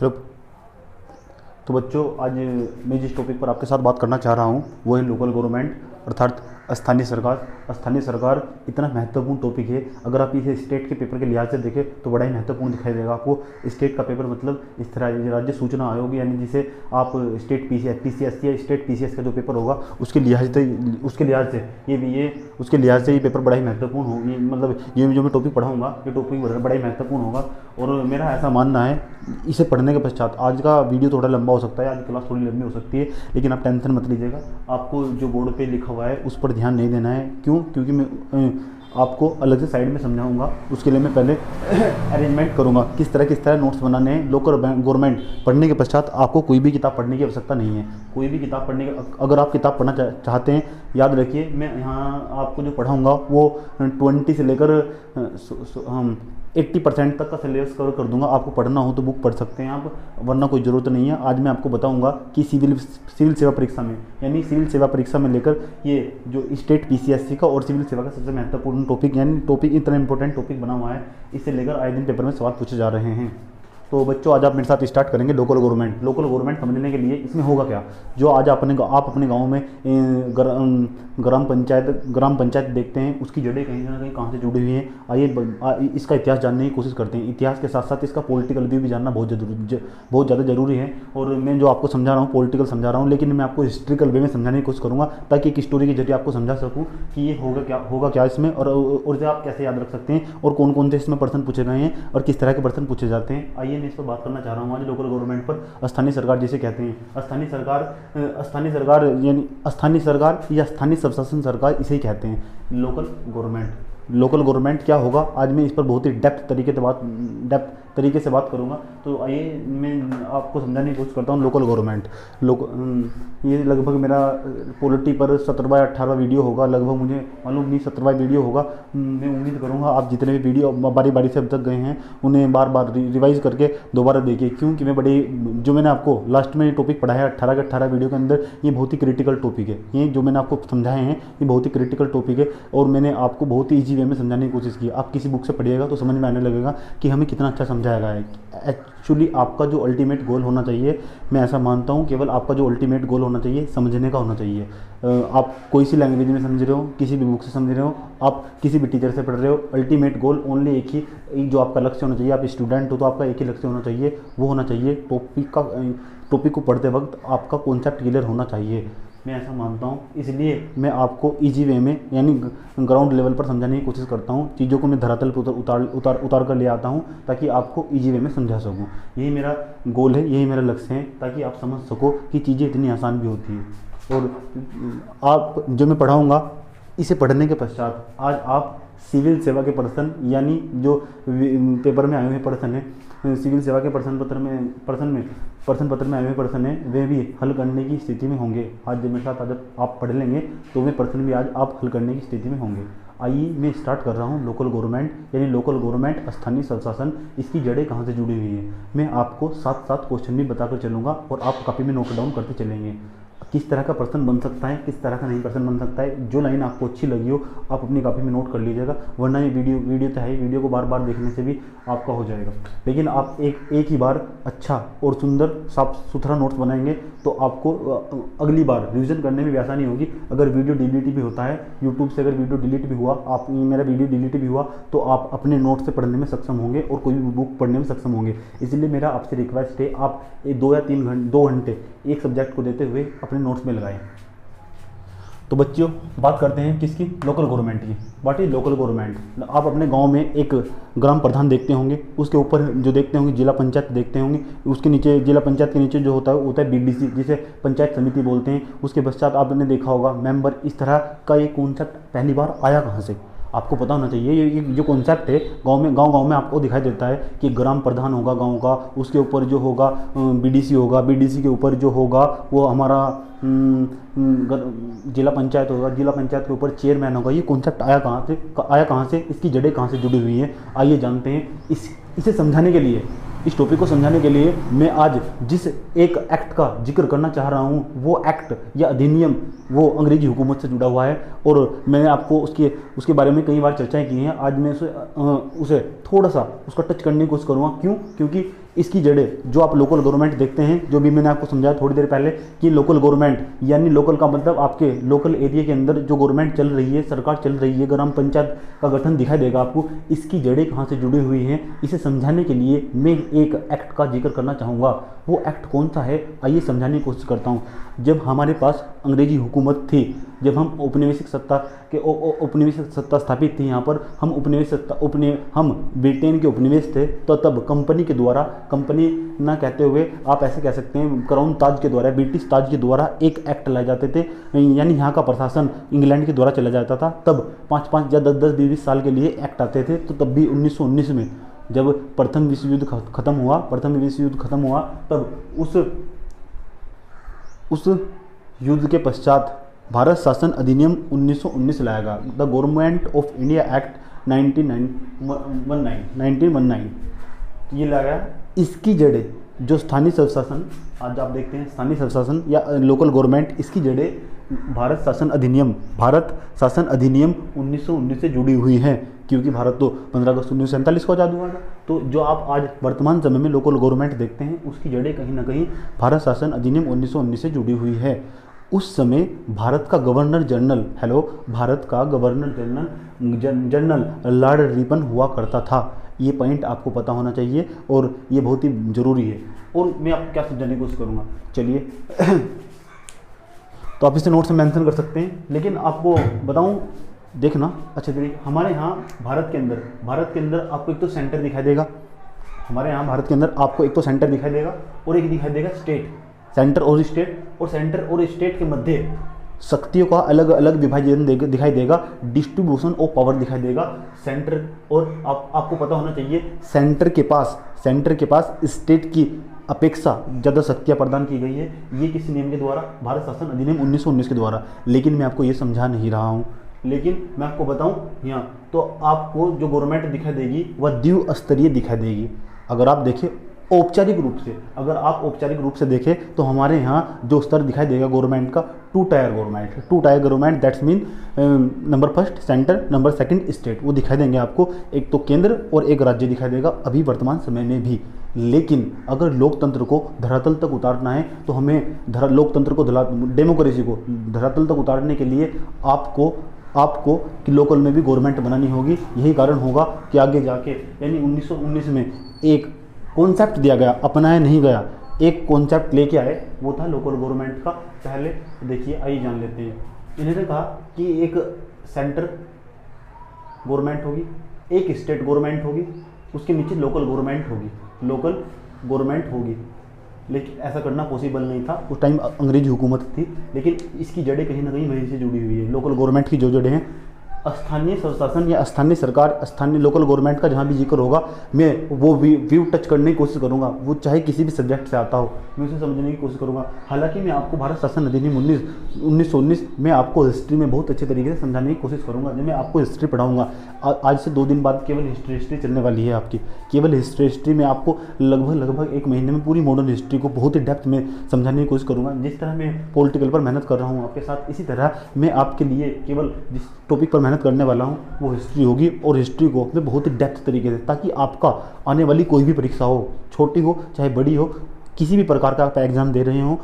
Hello. तो बच्चों, आज मैं जिस टॉपिक पर आपके साथ बात करना चाह रहा हूँ वो है लोकल गवर्नमेंट, अर्थात स्थानीय सरकार। स्थानीय सरकार इतना महत्वपूर्ण टॉपिक है, अगर आप इसे स्टेट के पेपर के लिहाज से देखें तो बड़ा ही महत्वपूर्ण दिखाई देगा आपको। स्टेट का पेपर मतलब इस तरह राज्य सूचना आयोग, यानी जिसे आप स्टेट पीसीएस या स्टेट पीसीएस का जो पेपर होगा उसके लिहाज से ये पेपर बड़ा ही महत्वपूर्ण होगी। मतलब ये जो मैं टॉपिक पढ़ाऊँगा ये टॉपिक बड़ा ही महत्वपूर्ण होगा। और मेरा ऐसा मानना है, इसे पढ़ने के पश्चात आज का वीडियो थोड़ा लंबा हो सकता है, आज क्लास थोड़ी लंबी हो सकती है, लेकिन आप टेंशन मत लीजिएगा। आपको जो बोर्ड पे लिखा हुआ है उस पर ध्यान नहीं देना है। क्योंकि मैं आपको अलग से साइड में समझाऊंगा। उसके लिए मैं पहले अरेंजमेंट करूंगा किस तरह नोट्स बनाने हैं। लोकल गवर्नमेंट पढ़ने के पश्चात आपको कोई भी किताब पढ़ने की आवश्यकता नहीं है। कोई भी किताब पढ़ने की, अगर आप किताब पढ़ना चाहते हैं, याद रखिए मैं यहाँ आपको जो पढ़ाऊँगा वो 20 से लेकर 80% तक का सिलेबस कवर कर दूंगा। आपको पढ़ना हो तो बुक पढ़ सकते हैं आप, वरना कोई ज़रूरत नहीं है। आज मैं आपको बताऊंगा कि सिविल सेवा परीक्षा में, यानी सिविल सेवा परीक्षा में लेकर ये जो स्टेट पीसीएससी का और सिविल सेवा का सबसे महत्वपूर्ण टॉपिक, यानी टॉपिक इतना इंपॉर्टेंट टॉपिक बना हुआ है, इससे लेकर आए दिन पेपर में सवाल पूछे जा रहे हैं। तो बच्चों, आज आप मेरे साथ स्टार्ट करेंगे लोकल गवर्नमेंट। लोकल गवर्नमेंट समझने के लिए इसमें होगा क्या, जो आज आप अपने गांव में ग्राम पंचायत देखते हैं, उसकी जड़ें कहीं ना कहीं कहाँ से जुड़ी हुई हैं। आइए इसका इतिहास जानने की कोशिश करते हैं। इतिहास के साथ साथ इसका पॉलिटिकल व्यू भी जानना बहुत ज़्यादा जरूरी है। और मैं जो आपको समझा रहा हूँ पॉलिटिकल समझा रहा हूँ, लेकिन मैं आपको हिस्ट्रिकल वे में समझाने की कोशिश करूँगा, ताकि एक स्टोरी के जरिए आपको समझा सकूँ कि ये होगा क्या इसमें, और इसे आप कैसे याद रख सकते हैं, और कौन कौन से इसमें प्रश्न पूछे गए हैं और किस तरह के प्रश्न पूछे जाते हैं। आइए मैं इस पर बात करना चाह रहा हूँ आज लोकल गवर्नमेंट पर। स्थानीय सरकार जिसे कहते हैं, स्थानीय सरकार या स्थानीय स्वशासन सरकार, इसे ही कहते हैं लोकल गवर्नमेंट। लोकल गवर्नमेंट क्या होगा, आज मैं इस पर बहुत ही डेप्थ तरीके से बात करूंगा। तो आइए मैं आपको समझाने की कोशिश करता हूँ लोकल गवर्नमेंट। ये लगभग मेरा पॉलिटी पर 17वां या 18वां वीडियो होगा, लगभग मुझे मालूम नहीं 17वां वीडियो होगा। मैं उम्मीद करूँगा आप जितने भी वीडियो बारी से अब तक गए हैं उन्हें बार बार रिवाइज करके दोबारा देखिए, क्योंकि जो मैंने आपको लास्ट में ये टॉपिक पढ़ाया 18 के 18 वीडियो के अंदर, ये बहुत ही क्रिटिकल टॉपिक है। ये जो मैंने आपको समझाए हैं ये बहुत ही क्रिटिकल टॉपिक है, और मैंने आपको बहुत ही ईजी वे में समझाने की कोशिश की। आप किसी बुक से पढ़िएगा तो समझ में आने लगेगा कि हमें कितना अच्छा समझाया गया है। एक्चुअली आपका जो अल्टीमेट गोल होना चाहिए, मैं ऐसा मानता हूँ, केवल आपका जो अल्टीमेट गोल होना चाहिए समझने का होना चाहिए। आप कोई सी लैंग्वेज में समझ रहे हो, किसी भी बुक से समझ रहे हो, आप किसी भी टीचर से पढ़ रहे हो, अल्टीमेट गोल ओनली एक ही जो आपका लक्ष्य होना चाहिए। आप स्टूडेंट हो तो आपका एक ही लक्ष्य होना चाहिए, वो होना चाहिए टॉपिक को पढ़ते वक्त आपका कॉन्सेप्ट क्लियर होना चाहिए। मैं ऐसा मानता हूँ, इसलिए मैं आपको इजी वे में, यानी ग्राउंड लेवल पर समझाने की कोशिश करता हूँ। चीज़ों को मैं धरातल पर उतार कर ले आता हूँ, ताकि आपको इजी वे में समझा सकूँ। यही मेरा गोल है, यही मेरा लक्ष्य है, ताकि आप समझ सको कि चीज़ें इतनी आसान भी होती हैं। और आप जो मैं पढ़ाऊँगा, इसे पढ़ने के पश्चात आज आप सिविल सेवा के प्रश्न, यानी जो पेपर में आए हुए प्रश्न है, सिविल सेवा के प्रश्न पत्र में आए हुए प्रश्न है, वे भी हल करने की स्थिति में होंगे। आज जब मेरे साथ अगर आप पढ़ लेंगे तो वे प्रश्न भी आज आप हल करने की स्थिति में होंगे। आइए मैं स्टार्ट कर रहा हूँ लोकल गवर्नमेंट, यानी लोकल गवर्नमेंट स्थानीय स्वशासन, इसकी जड़ें कहाँ से जुड़ी हुई हैं। मैं आपको 7 क्वेश्चन भी बताकर चलूँगा, और आप कॉपी में नोट डाउन करते चलेंगे। किस तरह का प्रश्न बन सकता है, किस तरह का नहीं प्रश्न बन सकता है। जो लाइन आपको अच्छी लगी हो आप अपनी कॉपी में नोट कर लीजिएगा, वरना ये वीडियो तो है, वीडियो को बार बार देखने से भी आपका हो जाएगा। लेकिन आप एक ही बार अच्छा और सुंदर साफ सुथरा नोट्स बनाएंगे तो आपको अगली बार रिवीजन करने में भी आसानी होगी। अगर वीडियो डिलीट भी होता है, यूट्यूब से अगर वीडियो डिलीट भी हुआ, मेरा वीडियो डिलीट भी हुआ, तो आप अपने नोट से पढ़ने में सक्षम होंगे और कोई भी बुक पढ़ने में सक्षम होंगे। इसलिए मेरा आपसे रिक्वेस्ट है, आप 2 घंटे एक सब्जेक्ट को देते हुए अपने नोट्स में लगाएं। तो बच्चों, बात करते हैं किसकी, लोकल गवर्नमेंट की। What is local government. आप अपने गांव में एक ग्राम प्रधान देखते होंगे, उसके ऊपर जो देखते होंगे जिला पंचायत देखते होंगे, उसके नीचे जिला पंचायत के नीचे जो होता है बीडीसी, जिसे पंचायत समिति बोलते हैं। उसके पश्चात आपने देखा होगा मेंबर। इस तरह का ये कॉन्सेप्ट पहली बार आया कहाँ से, आपको पता होना चाहिए। ये जो कॉन्सेप्ट है गांव में आपको दिखाई देता है कि ग्राम प्रधान होगा गांव का, उसके ऊपर जो होगा बीडीसी होगा, बीडीसी के ऊपर जो होगा वो हमारा जिला पंचायत होगा, जिला पंचायत के ऊपर चेयरमैन होगा। ये कॉन्सेप्ट आया कहाँ से, इसकी जड़ें कहाँ से जुड़ी हुई हैं, आइए जानते हैं। इसे समझाने के लिए, इस टॉपिक को समझाने के लिए मैं आज जिस एक एक्ट का जिक्र करना चाह रहा हूँ, वो एक्ट या अधिनियम वो अंग्रेजी हुकूमत से जुड़ा हुआ है, और मैंने आपको उसके बारे में कई बार चर्चाएं की हैं। आज मैं उसे थोड़ा सा उसका टच करने की कोशिश करूँगा। क्योंकि इसकी जड़ें जो आप लोकल गवर्नमेंट देखते हैं, जो भी मैंने आपको समझाया थोड़ी देर पहले कि लोकल गवर्नमेंट यानी लोकल का मतलब आपके लोकल एरिया के अंदर जो गवर्नमेंट चल रही है, सरकार चल रही है, ग्राम पंचायत का गठन दिखाई देगा आपको। इसकी जड़ें कहाँ से जुड़ी हुई हैं, इसे समझाने के लिए मैं एक एक्ट का जिक्र करना चाहूँगा। वो एक्ट कौन सा है, आइए समझाने की कोशिश करता हूँ। जब हमारे पास अंग्रेजी हुकूमत थी, जब हम औपनिवेशिक सत्ता स्थापित थी यहाँ पर, हम ब्रिटेन के उपनिवेश थे, तो तब कंपनी के द्वारा, कंपनी ना कहते हुए आप ऐसे कह सकते हैं क्राउन ताज के द्वारा, ब्रिटिश ताज के द्वारा एक एक्ट लाए जाते थे, यानी यहाँ का प्रशासन इंग्लैंड के द्वारा चला जाता था। तब 5-5 या 10-10, 20-20 साल के लिए एक्ट आते थे। तो तब भी 1919 में जब प्रथम विश्व युद्ध खत्म हुआ, तब उस युद्ध के पश्चात भारत शासन अधिनियम 1919 लाया गया, the government of India act 1919 ये लाया गया। इसकी जड़ें जो स्थानीय स्वशासन, आज आप देखते हैं स्थानीय स्वशासन या लोकल गवर्नमेंट, इसकी जड़ें भारत शासन अधिनियम 1919 से जुड़ी हुई हैं, क्योंकि भारत तो 15 अगस्त 1947 को आज़ाद हुआ था। तो जो आप आज वर्तमान समय में लोकल गवर्नमेंट देखते हैं, उसकी जड़ें कहीं ना कहीं भारत शासन अधिनियम 1919 से जुड़ी हुई है। उस समय भारत का गवर्नर जनरल लॉर्ड रिपन हुआ करता था। ये पॉइंट आपको पता होना चाहिए और ये बहुत ही ज़रूरी है। और मैं आपको क्या समझाने की कोशिश करूँगा, चलिए तो आप इसे नोट्स में मेंशन कर सकते हैं, लेकिन आपको बताऊं, देखना अच्छे तरीके। हमारे यहाँ भारत के अंदर आपको एक तो सेंटर दिखाई देगा, और एक दिखाई देगा स्टेट, सेंटर और स्टेट के मध्य शक्तियों का अलग अलग विभाजन दिखाई देगा, डिस्ट्रीब्यूशन ऑफ पावर दिखाई देगा। सेंटर, और आपको पता होना चाहिए सेंटर के पास स्टेट की अपेक्षा ज़्यादा शक्तियाँ प्रदान की गई है। ये किस नियम के द्वारा, भारत शासन अधिनियम 1919 के द्वारा। लेकिन मैं आपको ये समझा नहीं रहा हूँ, लेकिन मैं आपको बताऊँ यहाँ, तो आपको जो गवर्नमेंट दिखाई देगी वह द्विस्तरीय दिखाई देगी। अगर आप देखें औपचारिक रूप से देखें तो हमारे यहाँ जो स्तर दिखाई देगा गवर्नमेंट का, two tier government, that's mean number first centre, number second state, वो दिखाई देंगे आपको। एक तो केंद्र और एक राज्य दिखाई देगा अभी वर्तमान समय में भी। लेकिन अगर लोकतंत्र को धरातल तक उतारना है तो हमें डेमोक्रेसी को धरातल तक उतारने के लिए आपको कि लोकल में भी गवर्नमेंट बनानी होगी। यही कारण होगा कि आगे जाके यानी 1919 में एक कॉन्सेप्ट दिया गया, अपनाया नहीं गया, एक कॉन्सेप्ट लेके आए, वो था लोकल गवर्नमेंट का। पहले देखिए, आइए जान लेते हैं। इन्होंने कहा कि एक सेंटर गवर्नमेंट होगी, एक स्टेट गवर्नमेंट होगी, उसके नीचे लोकल गवर्नमेंट होगी। लेकिन ऐसा करना पॉसिबल नहीं था, उस टाइम अंग्रेजी हुकूमत थी। लेकिन इसकी जड़ें कहीं ना कहीं वहीं से जुड़ी हुई है। लोकल गवर्नमेंट की जो जड़ें हैं, स्थानीय स्वशासन या स्थानीय सरकार, स्थानीय लोकल गवर्नमेंट का जहाँ भी जिक्र होगा, मैं वो व्यू टच करने की कोशिश करूँगा, वो चाहे किसी भी सब्जेक्ट से आता हो, मैं उसे समझने की कोशिश करूँगा। हालांकि मैं आपको भारत शासन अधिनियम 1919 में आपको हिस्ट्री में बहुत अच्छे तरीके से समझाने की कोशिश करूँगा। जब मैं आपको हिस्ट्री पढ़ाऊँगा, आज से 2 दिन बाद केवल हिस्ट्री चलने वाली है आपकी, केवल हिस्ट्री में आपको लगभग 1 महीने में पूरी मॉडर्न हिस्ट्री को बहुत ही डेप्थ में समझाने की कोशिश करूँगा। जिस तरह मैं पॉलिटिकल पर मेहनत कर रहा हूँ आपके साथ, इसी तरह मैं आपके लिए केवल जिस टॉपिक पर मेहनत करने वाला हूँ वो हिस्ट्री होगी। और हिस्ट्री को मैं बहुत ही डेप्थ तरीके से, ताकि आपका आने वाली कोई भी परीक्षा हो, छोटी हो चाहे बड़ी हो, किसी भी प्रकार का आप एग्ज़ाम दे रहे हो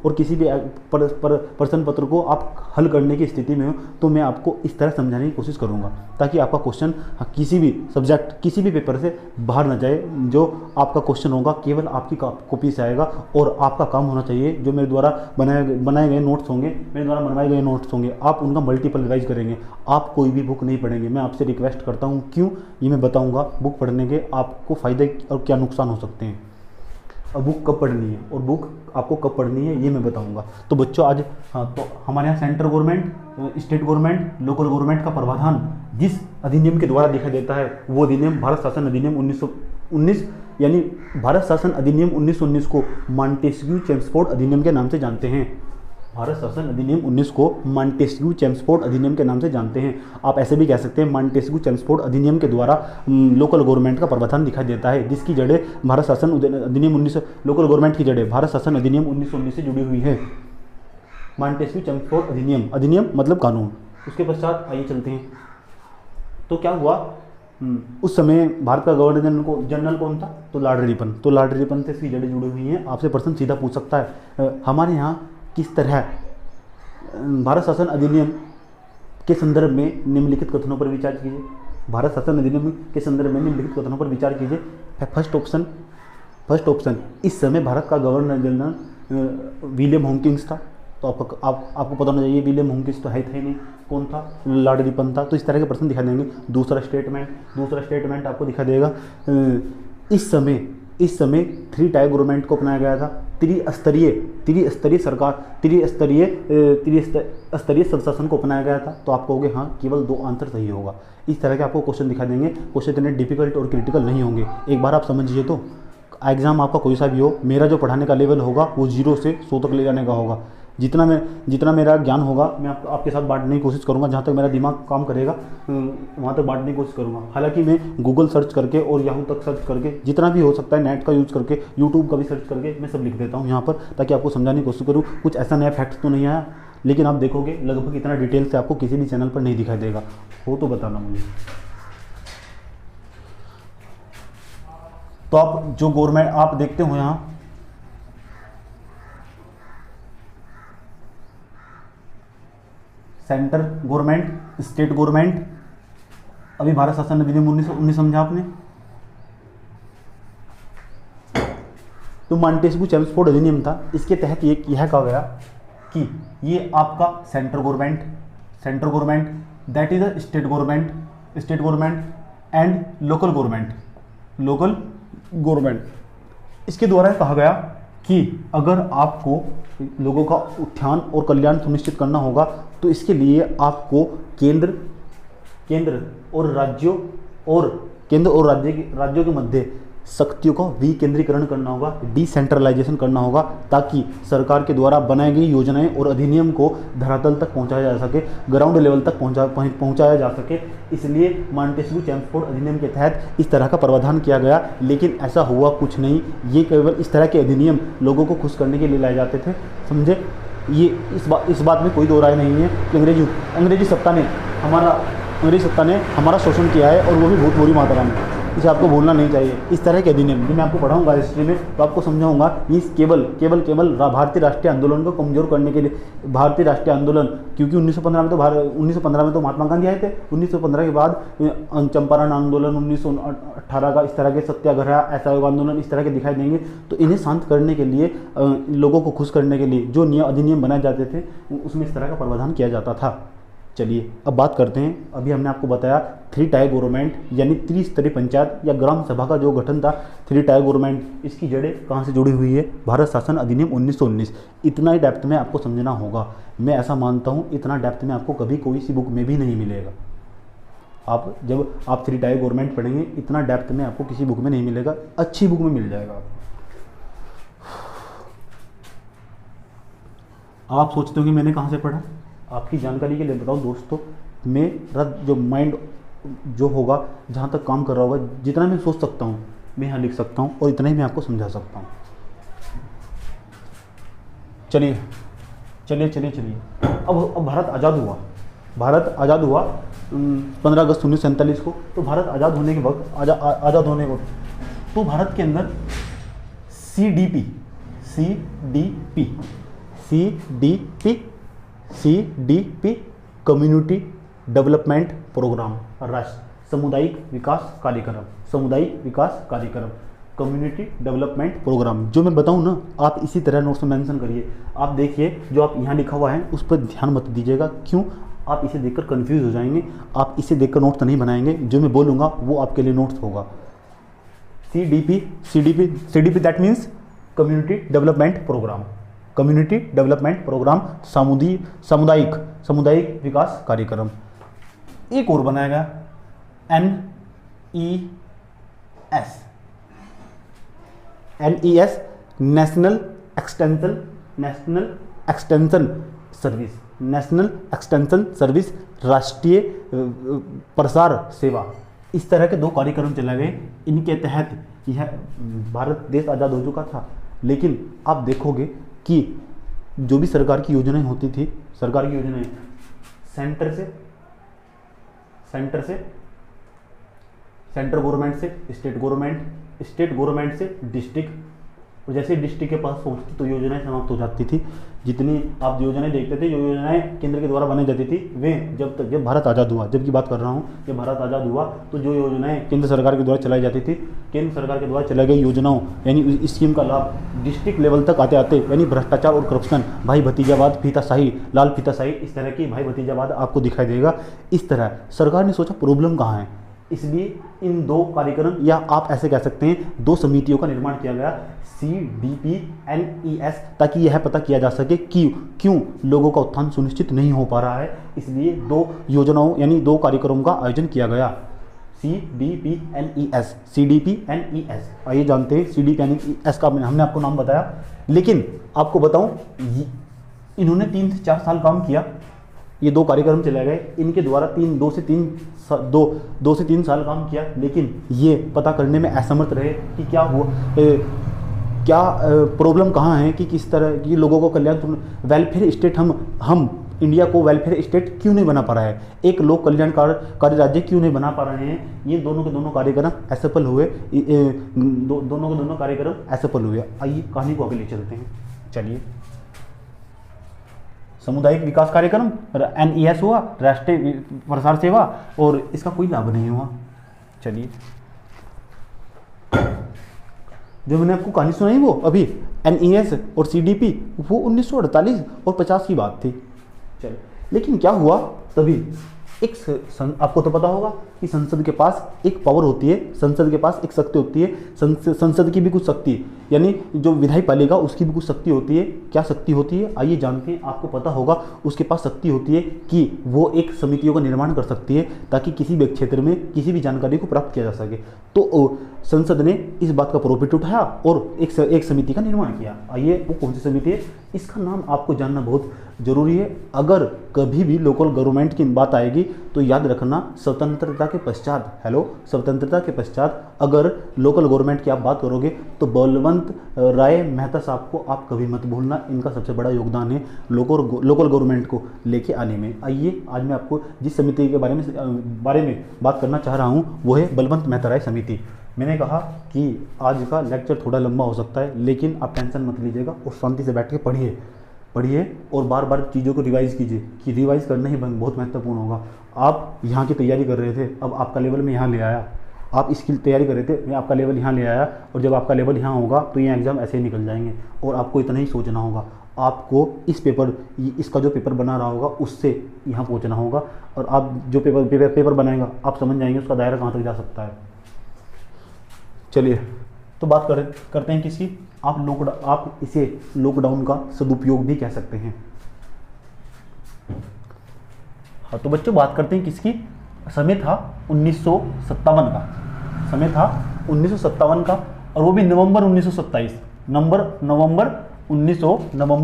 और किसी भी प्रश्न पत्र को आप हल करने की स्थिति में हो, तो मैं आपको इस तरह समझाने की कोशिश करूँगा, ताकि आपका क्वेश्चन किसी भी सब्जेक्ट, किसी भी पेपर से बाहर ना जाए। जो आपका क्वेश्चन होगा केवल आपकी कॉपी से आएगा, और आपका काम होना चाहिए जो मेरे द्वारा बनाए गए नोट्स होंगे, मेरे द्वारा बनवाए गए नोट्स होंगे, आप उनका मल्टीपल रिवाइज करेंगे। आप कोई भी बुक नहीं पढ़ेंगे, मैं आपसे रिक्वेस्ट करता हूँ। क्यों, ये मैं बताऊँगा। बुक पढ़ने के आपको फ़ायदे और क्या नुकसान हो सकते हैं, और बुक कब पढ़नी है और बुक आपको कब पढ़नी है, ये मैं बताऊंगा। तो बच्चों आज तो हमारे यहाँ central government, state government, local government का प्रावधान जिस अधिनियम के द्वारा दिखाई देता है, वो अधिनियम भारत शासन अधिनियम 1919, यानी भारत शासन अधिनियम 1919 को मॉन्टेस्क्यू चेम्सफोर्ड अधिनियम के नाम से जानते हैं। भारत शासन अधिनियम 19 को मॉन्टेस्क्यू चेम्सफोर्ड अधिनियम के नाम से जानते हैं। आप ऐसे भी कह सकते हैं मॉन्टेस्क्यू चेम्सफोर्ड अधिनियम के द्वारा लोकल गवर्नमेंट का प्रावधान दिखाई देता है, जिसकी जड़ें भारत शासन अधिनियम 19, लोकल गवर्नमेंट की जड़ें भारत शासन अधिनियम 1919 से जुड़ी हुई है। मॉन्टेस्क्यू चेम्सफोर्ड अधिनियम मतलब कानून। उसके पश्चात आइए चलते हैं। तो क्या हुआ उस समय भारत का गवर्नर जनरल कौन था? तो लॉर्ड रिपन। तो लॉर्ड रिपन से इसकी जड़ें जुड़ी हुई हैं। आपसे प्रश्न सीधा पूछ सकता है हमारे यहाँ किस तरह भारत शासन अधिनियम के संदर्भ में निम्नलिखित कथनों पर विचार कीजिए। भारत शासन अधिनियम के संदर्भ में निम्नलिखित कथनों पर विचार कीजिए। फर्स्ट ऑप्शन, इस समय भारत का गवर्नर जनरल विलियम हॉकिंस था। तो आपको पता होना चाहिए विलियम हॉकिंस तो है ही नहीं। कौन था? लॉर्ड रिपन था। तो इस तरह के प्रश्न दिखा देंगे। दूसरा स्टेटमेंट आपको दिखा देगा इस समय थ्री टायर गवर्नमेंट को अपनाया गया था। त्रिस्तरीय शासन को अपनाया गया था। तो आप कहोगे हाँ, केवल 2 आंसर सही होगा। इस तरह के आपको क्वेश्चन दिखा देंगे। क्वेश्चन इतने डिफिकल्ट और क्रिटिकल नहीं होंगे। एक बार आप समझिए तो एग्जाम आपका कोई सा भी हो, मेरा जो पढ़ाने का लेवल होगा वो 0 से 100 तक ले जाने का होगा। जितना मेरा ज्ञान होगा मैं आपके साथ बांटने की कोशिश करूंगा। जहाँ तक मेरा दिमाग काम करेगा वहाँ तक बांटने की कोशिश करूंगा। हालांकि मैं गूगल सर्च करके और याहू तक सर्च करके जितना भी हो सकता है नेट का यूज़ करके, यूट्यूब का भी सर्च करके मैं सब लिख देता हूँ यहाँ पर, ताकि आपको समझाने की कोशिश करूँ। कुछ ऐसा नया फैक्ट तो नहीं आया, लेकिन आप देखोगे लगभग इतना डिटेल से आपको किसी भी चैनल पर नहीं दिखाई देगा। हो तो बताना मुझे। तो आप जो गवर्नमेंट आप देखते हो यहाँ, सेंटर गवर्नमेंट, स्टेट गवर्नमेंट, अभी भारत शासन अधिनियम 1919 समझा आपने। तो मॉन्टेस्क्यू चेम्सफोर्ड अधिनियम था। इसके तहत यह कहा गया कि ये आपका central government that is a state government and local government, इसके द्वारा कहा गया कि अगर आपको लोगों का उत्थान और कल्याण सुनिश्चित करना होगा तो इसके लिए आपको केंद्र और राज्यों के मध्य शक्तियों का विकेंद्रीकरण करना होगा, डिसेंट्रलाइजेशन करना होगा, ताकि सरकार के द्वारा बनाई गई योजनाएं और अधिनियम को धरातल तक पहुंचाया जा सके, ग्राउंड लेवल तक पहुंचाया जा सके। इसलिए मॉन्टेस्क्यू चेम्सफोर्ड अधिनियम के तहत इस तरह का प्रावधान किया गया। लेकिन ऐसा हुआ कुछ नहीं। ये केवल इस तरह के अधिनियम लोगों को खुश करने के लिए लाए जाते थे, समझे। ये इस बात में कोई दो राय नहीं है कि अंग्रेजी सत्ता ने हमारा शोषण किया है, और वो भी बहुत बुरी मात्रा में। इसे आपको भूलना नहीं चाहिए। इस तरह के अधिनियम जो मैं आपको पढ़ाऊंगा हिस्ट्री में, तो आपको समझाऊंगा ये केवल भारतीय राष्ट्रीय आंदोलन को कमजोर करने के लिए, भारतीय राष्ट्रीय आंदोलन, क्योंकि 1915 में तो महात्मा गांधी आए थे। 1915 के बाद चंपारण आंदोलन, 1918 का इस तरह के सत्याग्रह, असहयोग आंदोलन इस तरह के दिखाई देंगे। तो इन्हें शांत करने के लिए, लोगों को खुश करने के लिए जो अधिनियम बनाए जाते थे उसमें इस तरह का प्रावधान किया जाता था। चलिए अब बात करते हैं। अभी हमने आपको बताया थ्री टायर गवर्नमेंट यानी त्रिस्तरीय पंचायत या ग्राम सभा का जो गठन था, थ्री टायर गवर्नमेंट, इसकी जड़ें कहाँ से जुड़ी हुई है? भारत शासन अधिनियम 1919। इतना ही डेप्थ में आपको समझना होगा। मैं ऐसा मानता हूँ इतना डेप्थ में आपको कभी कोई सी बुक में भी नहीं मिलेगा। जब आप थ्री टायर गवर्नमेंट पढ़ेंगे इतना डेप्थ में आपको किसी बुक में नहीं मिलेगा, अच्छी बुक में मिल जाएगा। अब आप सोचते हो कि मैंने कहाँ से पढ़ा? आपकी जानकारी के लिए बताऊं दोस्तों, मेरा जो माइंड जो होगा, जहाँ तक काम कर रहा होगा, जितना मैं सोच सकता हूँ मैं यहाँ लिख सकता हूँ, और इतना ही मैं आपको समझा सकता हूँ। चलिए अब भारत आज़ाद हुआ 15 अगस्त 1947 को। तो भारत आज़ाद होने के वक्त तो भारत के अंदर CDP कम्युनिटी डेवलपमेंट प्रोग्राम, सामुदायिक विकास कार्यक्रम, कम्युनिटी डेवलपमेंट प्रोग्राम, जो मैं बताऊं ना, आप इसी तरह नोट्स में मेंशन करिए। आप देखिए जो आप यहाँ लिखा हुआ है उस पर ध्यान मत दीजिएगा। क्यों? आप इसे देखकर कंफ्यूज हो जाएंगे। आप इसे देखकर नोट्स नहीं बनाएंगे। जो मैं बोलूँगा वो आपके लिए नोट्स होगा। CDP that means community development programme, सामुदायिक विकास कार्यक्रम। एक और बनाया गया NES, नेशनल एक्सटेंशन सर्विस, राष्ट्रीय प्रसार सेवा। इस तरह के 2 कार्यक्रम चलाए गए। इनके तहत यह भारत देश आज़ाद हो चुका था। लेकिन आप देखोगे कि जो भी सरकार की योजनाएं होती थी, सरकार की योजनाएं सेंटर से सेंट्रल गवर्नमेंट से स्टेट गवर्नमेंट से डिस्ट्रिक्ट, और जैसे डिस्ट्रिक्ट के पास पहुंचती तो योजनाएं समाप्त हो जाती थी। जितनी आप योजनाएं देखते थे, जो योजनाएं केंद्र के द्वारा बनाई जाती थी, वे जब भारत आज़ाद हुआ, जब की बात कर रहा हूँ, जब भारत आज़ाद हुआ तो जो योजनाएं केंद्र सरकार के द्वारा चलाई जाती थी, केंद्र सरकार के द्वारा चलाई गई योजनाओं यानी स्कीम का लाभ डिस्ट्रिक्ट लेवल तक आते आते यानी भ्रष्टाचार और करप्शन, भाई भतीजावाद, फीताशाही, लाल फीताशाही, इस तरह की भाई भतीजावाद आपको दिखाई देगा। इस तरह सरकार ने सोचा प्रॉब्लम कहाँ है, इसलिए इन दो कार्यक्रम या आप ऐसे कह सकते हैं 2 समितियों का निर्माण किया गया, CDP-NES, ताकि यह पता किया जा सके कि क्यों लोगों का उत्थान सुनिश्चित नहीं हो पा रहा है। इसलिए 2 योजनाओं यानी 2 कार्यक्रमों का आयोजन किया गया, CDP-NES। आइए जानते हैं CDP-NES का हमने आपको नाम बताया, लेकिन आपको बताऊं इन्होंने 3 से 4 साल काम किया, ये 2 कार्यक्रम चलाए गए, इनके द्वारा 2 से 3 साल काम किया, लेकिन ये पता करने में असमर्थ रहे कि क्या हुआ, क्या प्रॉब्लम कहाँ है, कि किस तरह की लोगों को कल्याण, वेलफेयर स्टेट हम इंडिया को वेलफेयर स्टेट क्यों नहीं बना पा रहा है, एक लोक कल्याणकारी राज्य क्यों नहीं बना पा रहे हैं। ये दोनों के दोनों कार्यक्रम असफल हुए, दोनों के दोनों कार्यक्रम असफल हुए। आइए कहानी को आगे ले चलते हैं। चलिए, सामुदायिक विकास कार्यक्रम NES हुआ, राष्ट्रीय प्रसार सेवा, और इसका कोई लाभ नहीं हुआ। चलिए, जो मैंने आपको कहानी सुनाई वो अभी NES और CDP वो 1948 और 50 की बात थी। चलिए, लेकिन क्या हुआ तभी आपको तो पता होगा कि संसद के पास एक पावर होती है, संसद के पास एक शक्ति होती है, संसद की भी कुछ शक्ति यानी जो विधायी पालिका उसकी भी कुछ शक्ति होती है। क्या शक्ति होती है आइए जानते हैं। आपको पता होगा उसके पास शक्ति होती है कि वो एक समितियों का निर्माण कर सकती है ताकि किसी भी क्षेत्र में किसी भी जानकारी को प्राप्त किया जा सके। तो संसद ने इस बात का प्रॉफिट उठाया और एक समिति का निर्माण किया। आइए वो कौन सी समिति है, इसका नाम आपको जानना बहुत जरूरी है। अगर कभी भी लोकल गवर्नमेंट की बात आएगी तो याद रखना स्वतंत्रता के पश्चात, स्वतंत्रता के पश्चात अगर लोकल गवर्नमेंट की आप बात करोगे तो बलवंत राय मेहता साहब को आप कभी मत भूलना। इनका सबसे बड़ा योगदान है लोकल गवर्नमेंट को लेके आने में। आइए आज मैं आपको जिस समिति के बारे में बात करना चाह रहा हूँ वो है बलवंत मेहता राय समिति। मैंने कहा कि आज का लेक्चर थोड़ा लंबा हो सकता है, लेकिन आप टेंशन मत लीजिएगा और शांति से बैठ के पढ़िए और बार बार चीज़ों को रिवाइज़ कीजिए कि रिवाइज़ करना ही बहुत महत्वपूर्ण होगा। आप यहाँ की तैयारी कर रहे थे, अब आपका लेवल में यहाँ ले आया। आप इसकी तैयारी कर रहे थे, मैं आपका लेवल यहाँ ले आया, और जब आपका लेवल यहाँ होगा तो ये एग्ज़ाम ऐसे ही निकल जाएंगे। और आपको इतना ही सोचना होगा, आपको इसका जो पेपर बना रहा होगा उससे यहाँ पहुँचना होगा, और आप जो पेपर बनाएगा आप समझ जाएंगे उसका दायरा कहाँ तक जा सकता है। चलिए तो बात करते हैं किसकी, आप इसे लॉकडाउन का सदुपयोग भी कह सकते हैं। हाँ तो बच्चों बात करते हैं किसकी, समय था 1957 का, समय था 1957 का, और वो भी नवंबर 1927 नवंबर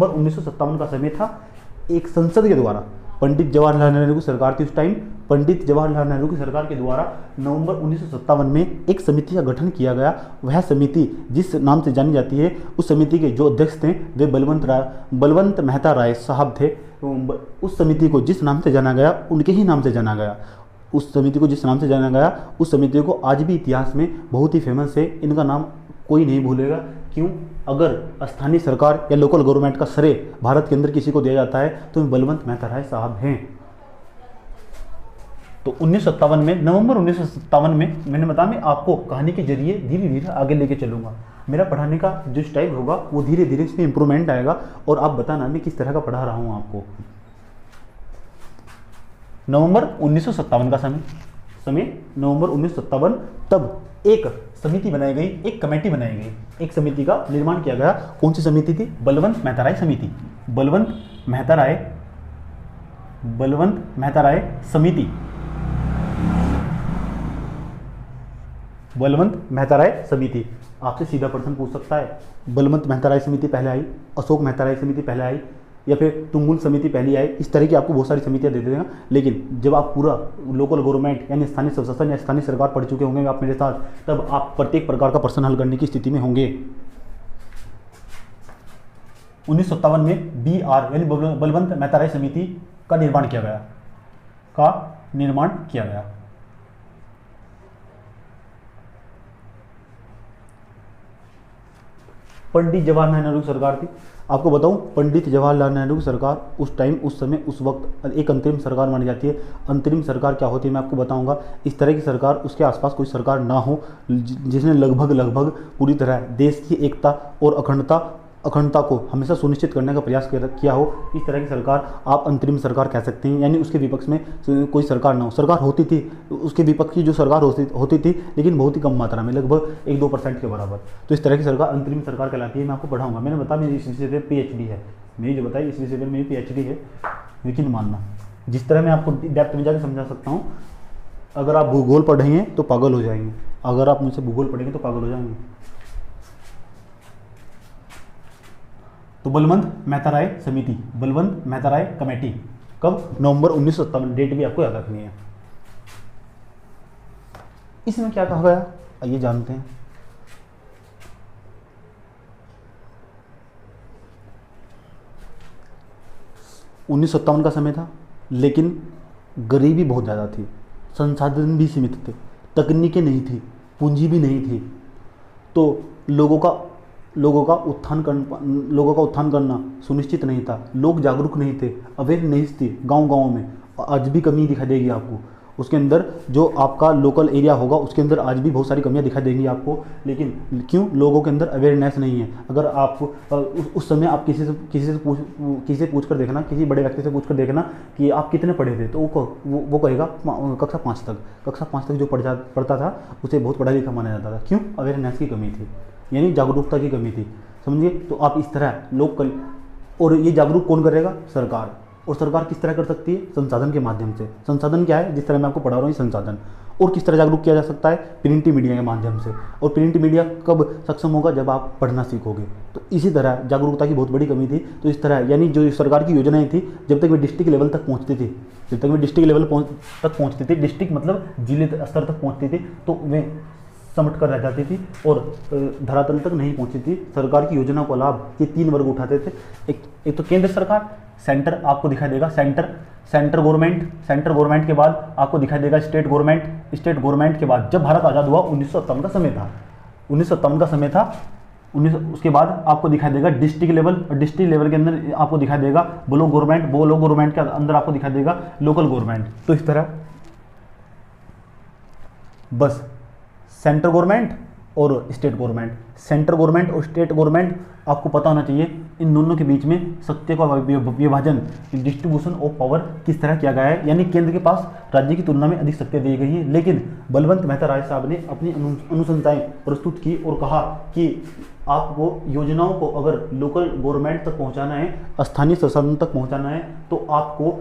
1957 का समय था। एक संसद के द्वारा पंडित जवाहरलाल नेहरू की सरकार थी उस टाइम, पंडित जवाहरलाल नेहरू की सरकार के द्वारा नवंबर 1957 में एक समिति का गठन किया गया। वह समिति जिस नाम से जानी जाती है, उस समिति के जो अध्यक्ष थे वे बलवंत मेहता राय साहब थे। उस समिति को जिस नाम से जाना गया उनके ही नाम से जाना गया। उस समिति को जिस नाम से जाना गया उस समिति को आज भी इतिहास में बहुत ही फेमस है। इनका नाम कोई नहीं भूलेगा। क्यों? अगर स्थानीय सरकार या लोकल गवर्नमेंट का श्रेय भारत के अंदर किसी को दिया जाता है तो बलवंत मेहता राय साहब हैं। तो 1957 में, नवंबर 1957 में, मैंने बताया मैं आपको कहानी के जरिए धीरे धीरे आगे लेके चलूंगा। मेरा पढ़ाने का जो स्टाइल होगा वो धीरे धीरे इसमें इंप्रूवमेंट आएगा, और आप बताना मैं किस तरह का पढ़ा रहा हूँ आपको। नवंबर 1957 का समय नवंबर 1957, तब एक समिति बनाई गई, एक कमेटी बनाई गई, एक समिति का निर्माण किया गया। कौन सी समिति थी? बलवंत मेहता राय समिति। बलवंत मेहता राय समिति। बलवंत मेहता राय समिति। आपसे सीधा प्रश्न पूछ सकता है, बलवंत मेहता राय समिति पहले आई, अशोक मेहता राय समिति पहले आई, या फिर तुंगुल समिति पहली आई? इस तरह की आपको बहुत सारी समितियां दे देगा। लेकिन जब आप पूरा लोकल गवर्नमेंट यानी स्थानीय स्वशासन या स्थानीय सरकार पढ़ चुके होंगे आप मेरे साथ, तब आप प्रत्येक प्रकार का प्रश्न हल करने की स्थिति में होंगे। 1957 में BR यानी बलवंत मेहता राय समिति का निर्माण किया गया। पंडित जवाहरलाल नेहरू की सरकार थी। आपको बताऊं, पंडित जवाहरलाल नेहरू की सरकार उस टाइम, उस समय, उस वक्त एक अंतरिम सरकार मानी जाती है। अंतरिम सरकार क्या होती है मैं आपको बताऊंगा। इस तरह की सरकार, उसके आसपास कोई सरकार ना हो जिसने लगभग पूरी तरह देश की एकता और अखंडता को हमेशा सुनिश्चित करने का प्रयास किया हो, इस तरह की सरकार आप अंतरिम सरकार कह सकते हैं। यानी उसके विपक्ष में कोई सरकार ना हो। सरकार होती थी, उसके विपक्ष की जो सरकार होती थी, लेकिन बहुत ही कम मात्रा में, लगभग 1-2% के बराबर। तो इस तरह की सरकार अंतरिम सरकार कहलाती है। मैं आपको पढ़ाऊंगा। मैंने बताया मेरी इस विषय पर PhD है, मेरी जो बताई इस विषय पर मेरी PhD है, यकीन मानना। जिस तरह मैं आपको डेप्थ में जाकर समझा सकता हूँ, अगर आप भूगोल पढ़ेंगे तो पागल हो जाएंगे, अगर आप मुझसे भूगोल पढ़ेंगे तो पागल हो जाएंगे। तो बलवंत मेहता राय समिति, बलवंत मेहता राय कमेटी, कब? नवंबर 1957। डेट भी आपको याद रखनी है। इसमें क्या कहा गया आइए जानते हैं। उन्नीस का समय था, लेकिन गरीबी बहुत ज़्यादा थी, संसाधन भी सीमित थे, तकनीकें नहीं थी, पूंजी भी नहीं थी। तो लोगों का उत्थान करना सुनिश्चित नहीं था। लोग जागरूक नहीं थे, अवेयरनेस थी गांव में। आज भी कमी दिखाई देगी आपको उसके अंदर। जो आपका लोकल एरिया होगा उसके अंदर आज भी बहुत सारी कमियां दिखाई देंगी आपको। लेकिन क्यों? लोगों के अंदर अवेयरनेस नहीं है। अगर आप उस समय आप किसी से पूछ कर देखना, किसी बड़े व्यक्ति से पूछ कर देखना कि आप कितने पढ़े थे, तो वो कहेगा कक्षा 5 तक। कक्षा 5 तक जो पढ़ता था उसे बहुत पढ़ा लिखा माना जाता था। क्यों? अवेयरनेस की कमी थी, यानी जागरूकता की कमी थी। समझिए। तो आप इस तरह लोग और ये जागरूक कौन करेगा? सरकार। और सरकार किस तरह कर सकती है? संसाधन के माध्यम से। संसाधन क्या है? जिस तरह मैं आपको पढ़ा रहा हूँ, संसाधन। और किस तरह जागरूक किया जा सकता है? प्रिंट मीडिया के माध्यम से। और प्रिंट मीडिया कब सक्षम होगा? जब आप पढ़ना सीखोगे। तो इसी तरह जागरूकता की बहुत बड़ी कमी थी। तो इस तरह यानी जो सरकार की योजनाएं थी, जब तक वे डिस्ट्रिक्ट लेवल तक पहुँचती थी, डिस्ट्रिक्ट मतलब जिले स्तर तक पहुँचती थी, तो वे समट कर रह जाती थी और धरातल तक नहीं पहुंची थी। सरकार की योजना को लाभ ये 3 वर्ग उठाते थे। एक तो केंद्र सरकार, सेंटर आपको दिखाई देगा, सेंटर गवर्नमेंट के बाद आपको दिखाई देगा स्टेट गवर्नमेंट के बाद जब भारत आज़ाद हुआ 1957 का समय था, 1957 का समय था। उसके बाद आपको दिखाई देगा डिस्ट्रिक्ट लेवल, और डिस्ट्रिक्ट लेवल के अंदर आपको दिखाई देगा ब्लॉक गवर्नमेंट के अंदर आपको दिखाई देगा लोकल गवर्नमेंट। तो इस तरह बस सेंटर गवर्नमेंट और स्टेट गवर्नमेंट, सेंटर गवर्नमेंट और स्टेट गवर्नमेंट आपको पता होना चाहिए। इन दोनों के बीच में सत्य का विभाजन, डिस्ट्रीब्यूशन ऑफ पावर किस तरह किया गया है। यानी केंद्र के पास राज्य की तुलना में अधिक शक्तियां दी गई हैं। लेकिन बलवंत मेहता राय साहब ने अपनी अनुशंसाएं प्रस्तुत की और कहा कि आपको योजनाओं को अगर लोकल गवर्नमेंट तक पहुंचाना है, स्थानीय शासन तक पहुंचाना है, तो आपको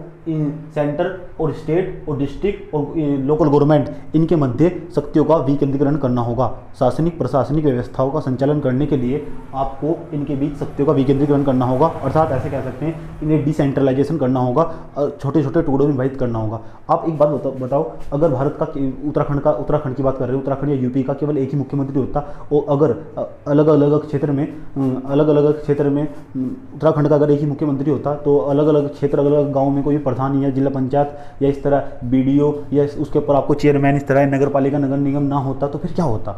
सेंटर और स्टेट और डिस्ट्रिक्ट और लोकल गवर्नमेंट इनके मध्य शक्तियों का विकेंद्रीकरण करना होगा। शासनिक प्रशासनिक व्यवस्थाओं का संचालन करने के लिए आपको इनके बीच शक्तियों का विकेंद्रीकरण करना होगा। अर्थात ऐसे कह सकते हैं इन्हें डिसेंट्रलाइजेशन करना होगा, छोटे छोटे टुकड़ों में विभाजित करना होगा। आप एक बात बताओ, अगर भारत का उत्तराखंड की बात कर रहे हो, उत्तराखंड या यूपी का केवल एक ही मुख्यमंत्री होता, और अगर अलग अलग क्षेत्र में उत्तराखंड का अगर एक ही मुख्यमंत्री होता, तो अलग अलग क्षेत्र, अलग अलग गाँव में कोई प्रधान या जिला पंचायत या इस तरह BDO या उसके ऊपर आपको चेयरमैन, इस तरह नगर पालिका नगर निगम ना होता, तो फिर क्या होता?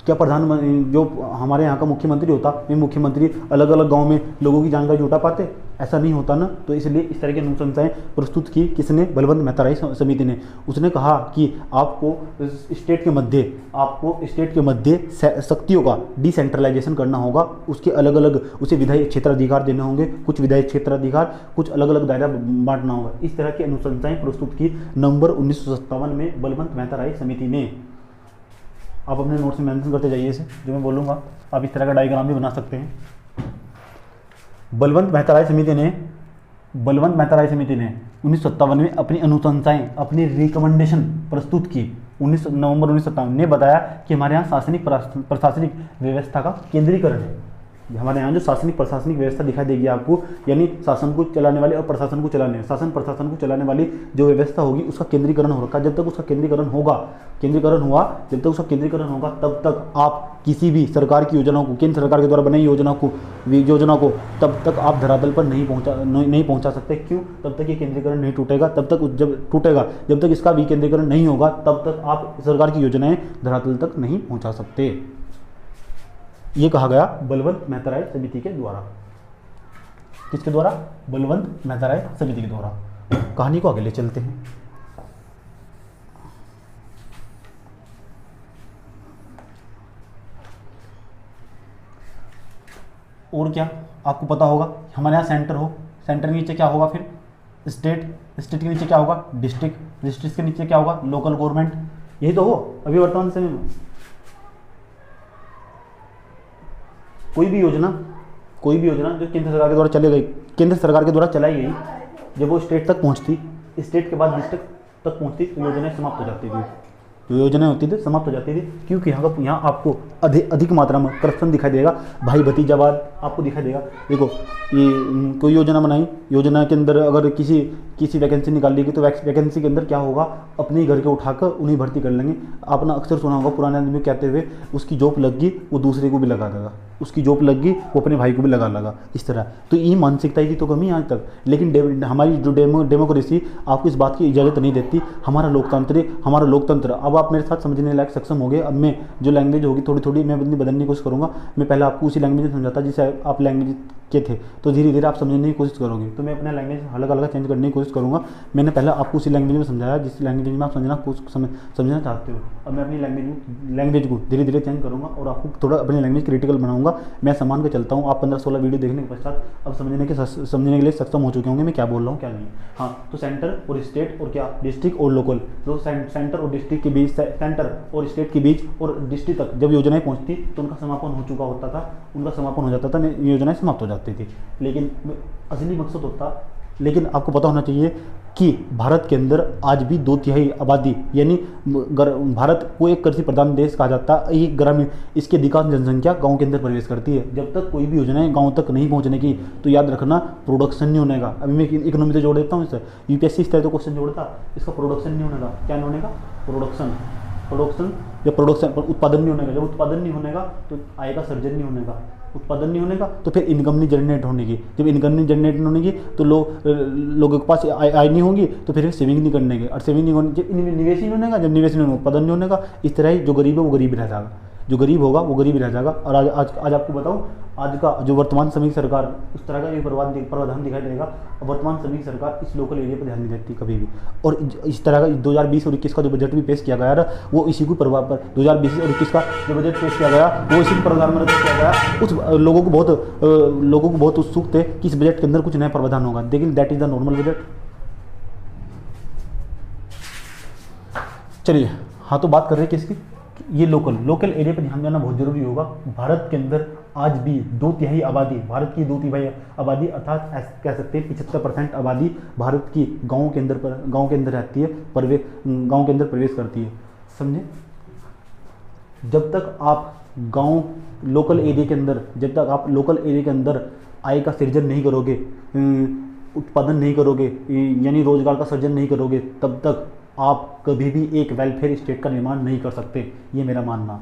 क्या प्रधानमंत्री जो हमारे यहाँ का मुख्यमंत्री होता, वे मुख्यमंत्री अलग अलग गांव में लोगों की जानकारी जुटा पाते? ऐसा नहीं होता ना। तो इसलिए इस तरह की अनुशंसाएं प्रस्तुत की किसने? बलवंत मेहता राय समिति ने। उसने कहा कि आपको स्टेट के मध्य शक्तियों का डिसेंट्रलाइजेशन करना होगा। उसके अलग अलग उसे विधायी क्षेत्राधिकार देने होंगे, कुछ विधायी क्षेत्राधिकार, कुछ अलग अलग दायरा बांटना होगा। इस तरह की अनुशंसाएं प्रस्तुत की नवंबर 1957 में बलवंत मेहता राय समिति ने। आप अपने नोट्स में मेंशन करते जाइए इसे, जो मैं बोलूँगा। आप इस तरह का डायग्राम भी बना सकते हैं। बलवंत मेहता राय समिति ने 1957 में अपनी अनुशंसाएं, अपनी रिकमेंडेशन प्रस्तुत की। नवंबर 1957 ने बताया कि हमारे यहाँ शासनिक प्रशासनिक व्यवस्था का केंद्रीकरण है। हमारे यहाँ जो शासनिक प्रशासनिक व्यवस्था दिखाई देगी आपको, यानी शासन को चलाने वाले और प्रशासन को चलाने वाली जो व्यवस्था होगी उसका केंद्रीकरण हो रखा। जब तक उसका केंद्रीकरण होगा, तब तक आप किसी भी सरकार की योजनाओं को, केंद्र सरकार के द्वारा बनाई योजना को तब तक आप धरातल पर नहीं पहुंचा सकते। क्यों? तब तक ये केंद्रीकरण नहीं टूटेगा। जब तक इसका विकेंद्रीकरण नहीं होगा, तब तक आप सरकार की योजनाएं धरातल तक नहीं पहुंचा सकते। ये कहा गया बलवंत मेहता राय समिति के द्वारा। किसके द्वारा? बलवंत मेहता राय समिति के द्वारा। कहानी को आगे ले चलते हैं। और क्या आपको पता होगा, हमारे यहाँ सेंटर हो, सेंटर के नीचे क्या होगा फिर? स्टेट, स्टेट के नीचे क्या होगा? डिस्ट्रिक्ट, डिस्ट्रिक्ट के नीचे क्या होगा? Local government. यही तो हो अभी वर्तमान समय में। कोई भी योजना जो केंद्र सरकार के द्वारा चलाई गई, केंद्र सरकार के द्वारा चलाई गई, जब वो स्टेट तक पहुंचती, स्टेट के बाद डिस्ट्रिक्ट तक पहुंचती, तो योजनाएं समाप्त हो जाती थी। जो योजनाएं होती थी समाप्त हो जाती थी, क्योंकि यहाँ आपको अधिक मात्रा में करप्शन दिखाई देगा, भाई भतीजावाद आपको दिखाई देगा। देखो ये कोई योजना बनाई, योजना के अंदर अगर किसी वैकेंसी निकाल ली गई, तो वैकेंसी के अंदर क्या होगा? अपने घर के उठाकर उन्हें भर्ती कर लेंगे। आपने अक्सर सुना होगा पुराने आदमी कहते हुए, उसकी जॉब लग गई वो दूसरे को भी लगा देगा, उसकी जॉब लग गई वो अपने भाई को भी लगा इस तरह। तो ये मानसिकता की तो कमी आज तक। लेकिन हमारी जो डेमोक्रेसी आपको इस बात की इजाज़त नहीं देती। हमारा लोकतंत्र अब आप मेरे साथ समझने लायक सक्षम हो गए। अब मैं जो लैंग्वेज होगी थोड़ी थोड़ी मैं अपनी बदलने की कोशिश करूँगा। मैं पहले आपको उसी लैंग्वेज में समझाता जिससे आप लैंग्वेज के थे, तो धीरे धीरे आप समझने की कोशिश करोगे। तो मैं अपना लैंग्वेज अलग चेंज करने की कोशिश करूँगा। मैंने पहले आपको उसी लैंग्वेज में समझाया जिस लैंग्वेज में आप समझना चाहते हो। अब मैं अपनी लैंग्वेज को धीरे धीरे चेंज करूँगा और आपको थोड़ा अपनी लैंग्वेज क्रिटिकल बनाऊंगा। मैं सम्मान के चलता हूँ। आप 15-16 वीडियो देखने के पश्चात अब समझने के लिए सक्षम हो चुके होंगे मैं क्या बोल रहा हूँ क्या नहीं। हाँ, तो सेंटर और स्टेट और क्या डिस्ट्रिक्ट और लोकल, तो सेंटर और डिस्ट्रिक्ट के बीच, सेंटर और स्टेट के बीच और डिस्ट्रिक्ट तक जब योजनाएं पहुँचती तो उनका समापन हो चुका होता था, उनका समापन हो जाता था, योजनाएं समाप्त हो जाती थी। लेकिन असली मकसद होता, लेकिन आपको पता होना चाहिए कि भारत के अंदर आज भी 2/3 आबादी, यानी भारत को एक कृषि प्रधान देश कहा जाता है। एक ग्रामीण, इसकी अधिकांश जनसंख्या गांव के अंदर प्रवेश करती है। जब तक कोई भी योजनाएं गांव तक नहीं पहुंचने की, तो याद रखना प्रोडक्शन नहीं होने का। अभी मैं इकोनॉमी से जोड़ देता हूँ इससे, यूपीएससी इस तरह तो क्वेश्चन जोड़ता, इसका प्रोडक्शन नहीं होने का। क्या नहीं होने का? प्रोडक्शन। जब प्रोडक्शन उत्पादन नहीं होने का, जब उत्पादन नहीं होने का तो आय का सर्जन नहीं होने का, उत्पादन नहीं होने का तो फिर इनकम नहीं जनरेट होने की। जब इनकम नहीं जनरेट होने की तो लोगों के पास आय नहीं होगी, तो फिर सेविंग नहीं करने के, और सेविंग नहीं होने, जब निवेश नहीं होने का, जब निवेश नहीं होने उत्पादन नहीं होने का। इस तरह ही जो गरीब है वो गरीब रह जाएगा, जो गरीब होगा वो गरीब रह जाएगा। और आज आपको बताऊं, आज का जो वर्तमान समय की सरकार उस तरह का ये प्रावधान दिखाई देगा। वर्तमान समय की सरकार इस लोकल एरिया पर ध्यान नहीं देती कभी भी। और इस तरह का 2020 और 21 का जो बजट भी पेश किया गया था, वो इसी को प्रभाव पर 2020 और 21 का जो बजट पेश किया गया वो इसी प्रावधान में किया गया। उस लोगों को बहुत उत्सुक थे कि इस बजट के अंदर कुछ नया प्रावधान होगा, लेकिन that is the normal budget. चलिए, हाँ, तो बात कर रहे हैं किसकी? ये लोकल एरिया पर ध्यान देना बहुत जरूरी होगा। भारत के अंदर आज भी 2/3 आबादी, भारत की 2/3 आबादी, अर्थात कह सकते हैं 75% आबादी भारत की गाँव के अंदर रहती है, गाँव के अंदर प्रवेश करती है। समझे? जब तक आप लोकल एरिया के अंदर आय का सृजन नहीं करोगे, उत्पादन नहीं करोगे, यानी रोजगार का सृजन नहीं करोगे, तब तक आप कभी भी एक वेलफेयर स्टेट का निर्माण नहीं कर सकते। ये मेरा मानना,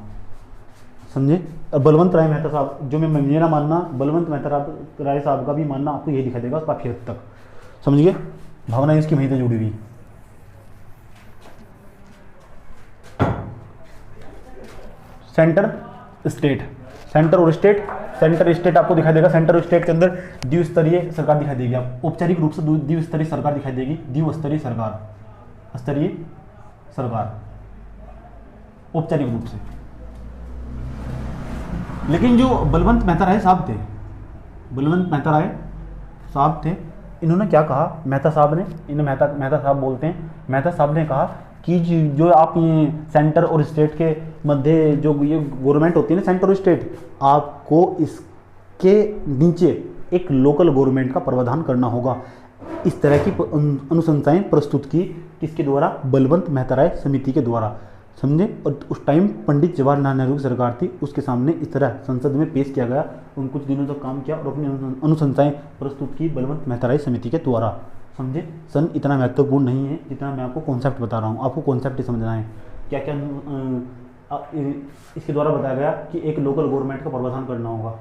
समझे? और बलवंत राय मेहता साहब, जो मेरा मानना, बलवंत मेहता राय साहब का भी मानना आपको यही दिखाई देगा काफी हद तक। समझिए, भावना इसकी वहीं से जुड़ी हुई। सेंटर और स्टेट आपको दिखाई देगा। सेंटर और स्टेट के अंदर द्विस्तरीय सरकार दिखाई देगी। आप औपचारिक रूप से द्विस्तरीय सरकार दिखाई देगी, स्तरीय सरकार औपचारिक रूप से। लेकिन जो बलवंत मेहता राय साहब थे, इन्होंने क्या कहा? मेहता साहब बोलते हैं, मेहता साहब ने कहा कि जो आप ये सेंटर और स्टेट के मध्य जो ये गवर्नमेंट होती है ना, सेंटर और स्टेट, आपको इसके नीचे एक लोकल गवर्नमेंट का प्रावधान करना होगा। इस तरह की अनुशंसाएं प्रस्तुत की किसके द्वारा? बलवंत मेहता राय समिति के द्वारा। समझे? और उस टाइम पंडित जवाहरलाल नेहरू की सरकार थी, उसके सामने इस तरह संसद में पेश किया गया। उन कुछ दिनों तक काम किया और अपनी अनुशंसाएं प्रस्तुत की बलवंत मेहता राय समिति के द्वारा। समझे? सन इतना महत्वपूर्ण नहीं है जितना मैं आपको कॉन्सेप्ट बता रहा हूँ। आपको कॉन्सेप्ट ही समझना है। क्या क्या इसके द्वारा बताया गया कि एक लोकल गवर्नमेंट का प्रावधान करना होगा।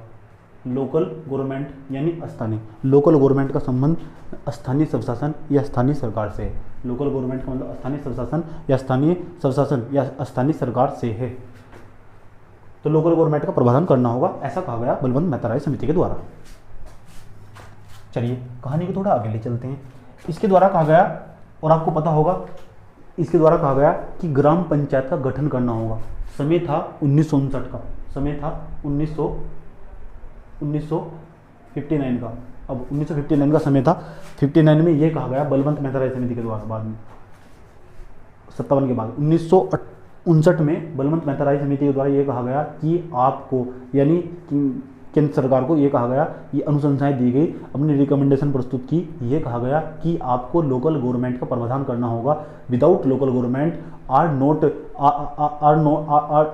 लोकल गवर्नमेंट यानी स्थानीय, लोकल गवर्नमेंट का संबंध स्थानीय स्वशासन या स्थानीय सरकार से है। लोकल गवर्नमेंट का मतलब स्थानीय स्वशासन या स्थानीय सरकार से है। तो लोकल गवर्नमेंट का प्रावधान करना होगा, ऐसा कहा गया बलवंत मेहता राय समिति के द्वारा। चलिए कहानी को थोड़ा आगे ले चलते हैं। इसके द्वारा कहा गया, और आपको पता होगा इसके द्वारा कहा गया कि ग्राम पंचायत का गठन करना होगा। समय था 1959 का, समय था 1959 का। अब 1959 का समय था, 59 में ये कहा गया बलवंत मेहता राय समिति के द्वारा, बाद में 57 के बाद 1959 में बलवंत मेहता राय समिति के द्वारा ये कहा गया कि आपको, यानी केंद्र सरकार को ये कहा गया, ये अनुशंसाएं दी गई, अपनी रिकमेंडेशन प्रस्तुत की, ये कहा गया कि आपको लोकल गवर्नमेंट का प्रावधान करना होगा। Without local government are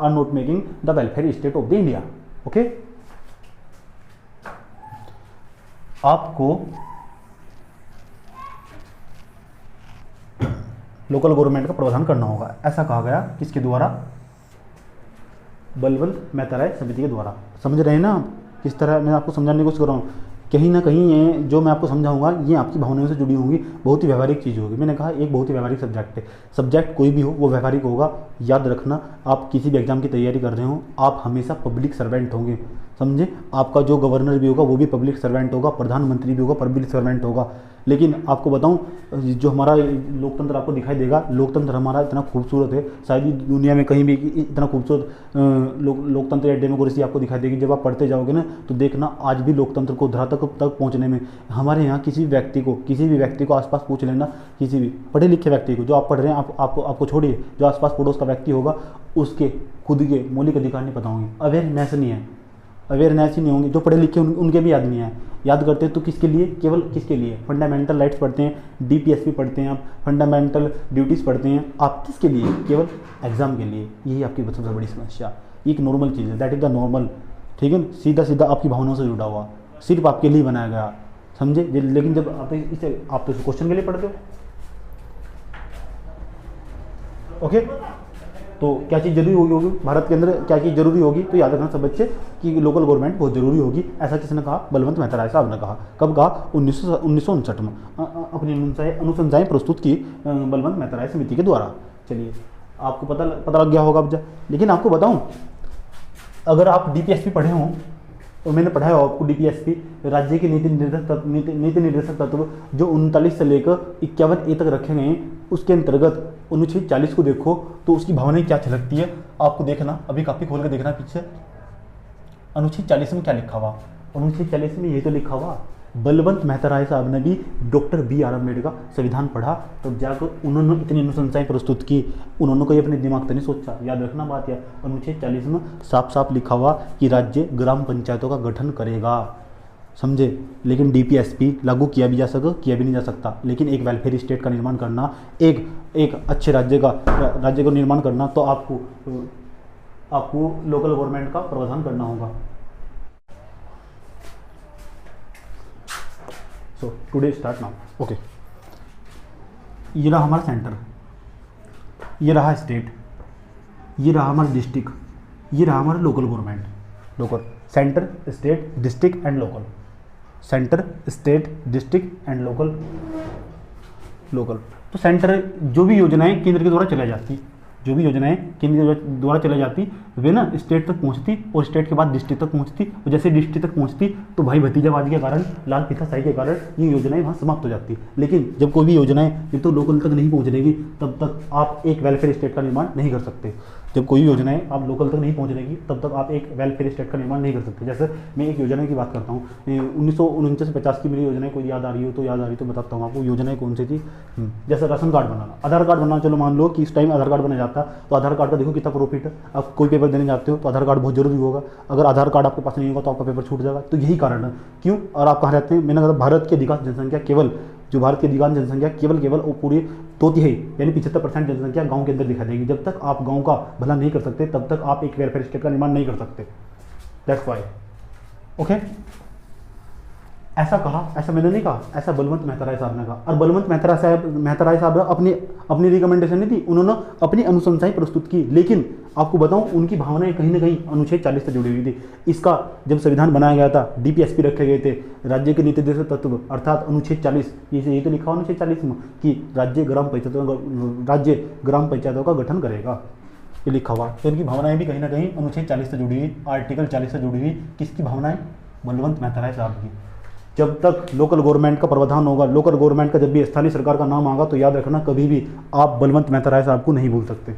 not making the welfare state of the India. Okay, आपको लोकल गवर्नमेंट का प्रावधान करना होगा, ऐसा कहा गया किसके द्वारा? बलवंत मेहता राय समिति के द्वारा। समझ रहे हैं ना आप? किस तरह मैं आपको समझाने की कोशिश कर रहा हूँ। कहीं ना कहीं ये जो मैं आपको समझाऊंगा ये आपकी भावनाओं से जुड़ी होंगी, बहुत ही व्यवहारिक चीज़ होगी। मैंने कहा एक बहुत ही व्यवहारिक सब्जेक्ट है, सब्जेक्ट कोई भी हो वो व्यवहारिक होगा। याद रखना, आप किसी भी एग्जाम की तैयारी कर रहे हो, आप हमेशा पब्लिक सर्वेंट होंगे, समझे? आपका जो गवर्नर भी होगा वो भी पब्लिक सर्वेंट होगा, प्रधानमंत्री भी होगा पब्लिक सर्वेंट होगा। लेकिन आपको बताऊं, जो हमारा लोकतंत्र आपको दिखाई देगा, लोकतंत्र हमारा इतना खूबसूरत है, शायद ही दुनिया में कहीं भी इतना खूबसूरत लोकतंत्र या डेमोक्रेसी आपको दिखाई देगी। जब आप पढ़ते जाओगे ना तो देखना आज भी लोकतंत्र को धरातल तक पहुंचने में हमारे यहाँ किसी भी व्यक्ति को आसपास पूछ लेना, किसी भी पढ़े लिखे व्यक्ति को, जो आप पढ़ रहे हैं, आपको छोड़िए, जो आसपास पड़ोस का व्यक्ति होगा उसके खुद के मौलिक अधिकार नहीं पता होंगे, अवेयरनेस नहीं है, अवेयरनेस ही नहीं होंगे। जो पढ़े लिखे उनके भी याद नहीं है, याद करते हैं तो किसके लिए? केवल किसके लिए? फंडामेंटल राइट्स पढ़ते हैं, डीपीएसपी पढ़ते हैं, आप फंडामेंटल ड्यूटीज़ पढ़ते हैं, आप किसके लिए? केवल एग्जाम के लिए। यही आपकी सबसे बड़ी समस्या, एक नॉर्मल चीज़ है, दैट इज़ द नॉर्मल, ठीक है? सीधा सीधा आपकी भावनाओं से जुड़ा हुआ, सिर्फ आपके लिए बनाया गया, समझे? लेकिन जब आप तो क्वेश्चन के लिए पढ़ते हो, ओके? तो क्या चीज़ जरूरी होगी भारत के अंदर, क्या चीज़ जरूरी होगी? तो याद रखना सब बच्चे कि लोकल गवर्नमेंट बहुत जरूरी होगी। ऐसा किसने कहा? बलवंत मेहता राय साहब ने कहा। कब कहा? 1959 में अपनी अनुशंसाएं प्रस्तुत की बलवंत मेहता राय समिति के द्वारा। चलिए आपको पता लग गया होगा अब। लेकिन आपको बताऊं, अगर आप डीपीएसपी पढ़े हों, और मैंने पढ़ाया हो आपको डीपीएसपी, राज्य के नीति निर्देशक तत्व जो 39 से लेकर 51A तक रखे गए हैं, उसके अंतर्गत अनुच्छेद 40 को देखो तो उसकी भावनाएं क्या झलकती है आपको देखना। अभी कापी खोल के देखना पीछे, अनुच्छेद 40 में क्या लिखा हुआ? अनुच्छेद 40 में ये तो लिखा हुआ, बलवंत मेहता राय साहब ने भी डॉक्टर BR अम्बेडकर का संविधान पढ़ा, तब तो जाकर उन्होंने इतनी अनुशंसाएं प्रस्तुत की। उन्होंने कोई अपने दिमाग से नहीं सोचा। याद रखना बात यह, अनुच्छेद 40 में साफ साफ लिखा हुआ कि राज्य ग्राम पंचायतों का गठन करेगा, समझे? लेकिन डीपीएसपी लागू किया भी जा सके, किया भी नहीं जा सकता। लेकिन एक वेलफेयर स्टेट का निर्माण करना, एक अच्छे राज्य का निर्माण करना, तो आपको लोकल गवर्नमेंट का प्रावधान करना होगा। So today start now. Okay, ये रहा हमारा सेंटर, ये रहा स्टेट, ये रहा हमारा डिस्ट्रिक्ट, ये रहा हमारा local government. Local, centre, state, district and local. Centre, state, district and local. तो सेंटर जो भी योजनाएं केंद्र के द्वारा चलाई जाती, जो भी योजनाएं केंद्र के द्वारा चलाई जाती वे ना स्टेट तक पहुंचती, और स्टेट के बाद डिस्ट्रिक्ट तक पहुंचती, और जैसे डिस्ट्रिक्ट तक पहुंचती तो भाई भतीजाबाजी के कारण, लाल पिताशाही के कारण ये योजनाएं वहाँ समाप्त हो जाती। लेकिन जब कोई भी योजनाएं जब तो लोकल तक नहीं पहुँचनेगी तब तक आप एक वेलफेयर स्टेट का निर्माण नहीं कर सकते। जब कोई योजनाएं आप लोकल तक नहीं पहुंचनेगी तब तक आप एक वेलफेयर स्टेट का निर्माण नहीं कर सकते। जैसे मैं एक योजना की बात करता हूँ, 1949 की मेरी योजनाएं कोई याद आ रही हो तो बताता हूँ आपको। योजनाएं कौन सी थी? जैसे राशन कार्ड बनाना, आधार कार्ड बनाना। चलो मान लो कि इस टाइम आधार कार्ड बना जाता तो आधार कार्ड का देखो कितना प्रॉफिट है। आप कोई पेपर देने जाते हो तो आधार कार्ड बहुत जरूरी होगा। अगर आधार कार्ड आपके पास नहीं होगा तो आपका पेपर छूट जाएगा। तो यही कारण है क्यों। और आप कहाँ रहते हैं? मैंने कहा भारत की अधिकांश जनसंख्या केवल केवल और पूरी 2/3 यानी 75% जनसंख्या गांव के अंदर दिखाई देगी। जब तक आप गांव का भला नहीं कर सकते तब तक आप एक वेलफेयर स्टेट का निर्माण नहीं कर सकते। That's why. ओके, ऐसा कहा, ऐसा मैंने नहीं कहा, ऐसा बलवंत मेहता राय साहब ने कहा। और बलवंत मेहता राय साहब अपनी रिकमेंडेशन नहीं दी, उन्होंने अपनी अनुशंसाएं प्रस्तुत की। लेकिन आपको बताऊं उनकी भावनाएं कहीं ना कहीं अनुच्छेद 40 से जुड़ी हुई थी। इसका जब संविधान बनाया गया था, डीपीएसपी रखे गए थे, राज्य के नीति निर्देशक तत्व अर्थात अनुच्छेद 40, ये तो लिखा हुआ अनुच्छेद 40 में कि राज्य ग्राम पंचायतों का गठन करेगा। ये लिखा हुआ। तो इनकी भावनाएं भी कहीं ना कहीं अनुच्छेद 40 से जुड़ी हुई, आर्टिकल 40 से जुड़ी हुई। किसकी भावनाएं? बलवंत मेहता राय साहब की। जब तक लोकल गवर्नमेंट का प्रावधान होगा, लोकल गवर्नमेंट का जब भी स्थानीय सरकार का नाम आएगा, तो याद रखना कभी भी आप बलवंत मेहता राय साहब को नहीं भूल सकते।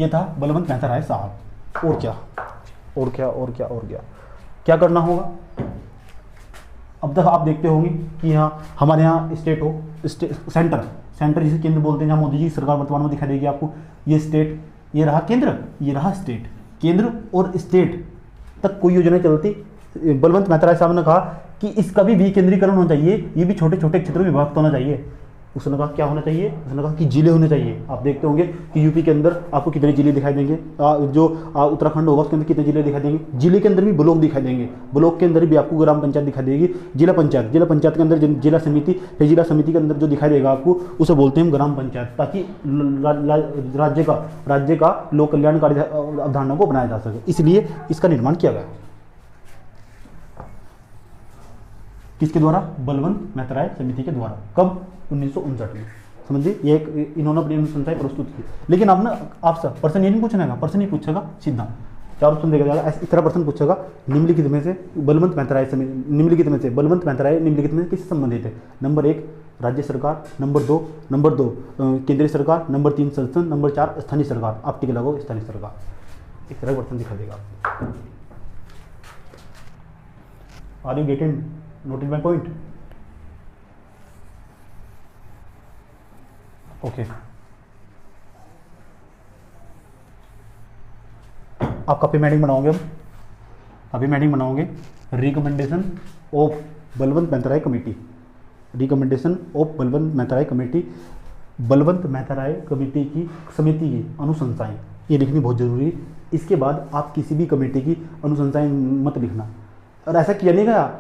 ये था बलवंत मेहता राय साहब। और क्या और क्या और क्या और क्या क्या करना होगा? अब तक आप देखते होंगे कि यहाँ हमारे यहाँ स्टेट हो, सेंटर जिसे केंद्र बोलते हैं, जहाँ मोदी जी की सरकार वर्तमान में दिखाई देगी आपको। ये स्टेट, ये रहा केंद्र, ये रहा स्टेट। केंद्र और स्टेट तक कोई योजना चलती। बलवंत मेहता राय साहब ने कहा कि इसका भी विकेंद्रीकरण होना चाहिए, ये भी छोटे छोटे क्षेत्रों में विभक्त होना चाहिए। उसने कहा क्या होना चाहिए? उसने कहा कि जिले होने चाहिए। आप देखते होंगे कि यूपी के अंदर आपको कितने जिले दिखाई देंगे, जो उत्तराखंड होगा उसके अंदर कितने जिले दिखाई देंगे। जिले के अंदर भी ब्लॉक दिखाई देंगे, ब्लॉक के अंदर भी आपको ग्राम पंचायत दिखाई देगी। जिला पंचायत के अंदर जिला समिति, फिर जिला समिति के अंदर जो दिखाई देगा आपको उसे बोलते हैं ग्राम पंचायत, ताकि राज्य का लोक कल्याणकारी अवधारणा को बनाया जा सके। इसलिए इसका निर्माण किया गया। किसके द्वारा? बलवंत मेहता राय समिति के द्वारा। कब? 1959 में। समझिए, ये एक इन्होंने अपनी अनुशंसाएं प्रस्तुत की। लेकिन अब ना आपसे प्रश्न ये नहीं पूछना है, प्रश्न ही पूछेगा सीधा, 4 ऑप्शन देखा जाएगा, इस तरह प्रश्न पूछेगा। निम्नलिखित में से बलवंत मेहता राय समिति, निम्नलिखित में से बलवंत मेहता राय निम्नलिखित में किससे संबंधित है? नंबर 1 राज्य सरकार, नंबर 2 केंद्रीय सरकार, नंबर 3 संसद, नंबर 4 स्थानीय सरकार। आप टिक लगाओ स्थानीय सरकार। इस तरह प्रश्न दिखा देगा। Are you getting noted my point? Okay. आप कॉपी मैडिंग बनाओगे, अब कॉपी मैडिंग बनाओगे। Recommendation of Balwant Mehta Rai committee, recommendation of Balwant Mehta Rai committee, Balwant Mehta Rai committee की समिति की अनुशंसाएं, ये लिखनी बहुत जरूरी है। इसके बाद आप किसी भी कमेटी की अनुशंसाएं मत लिखना। और ऐसा किया नहीं गया,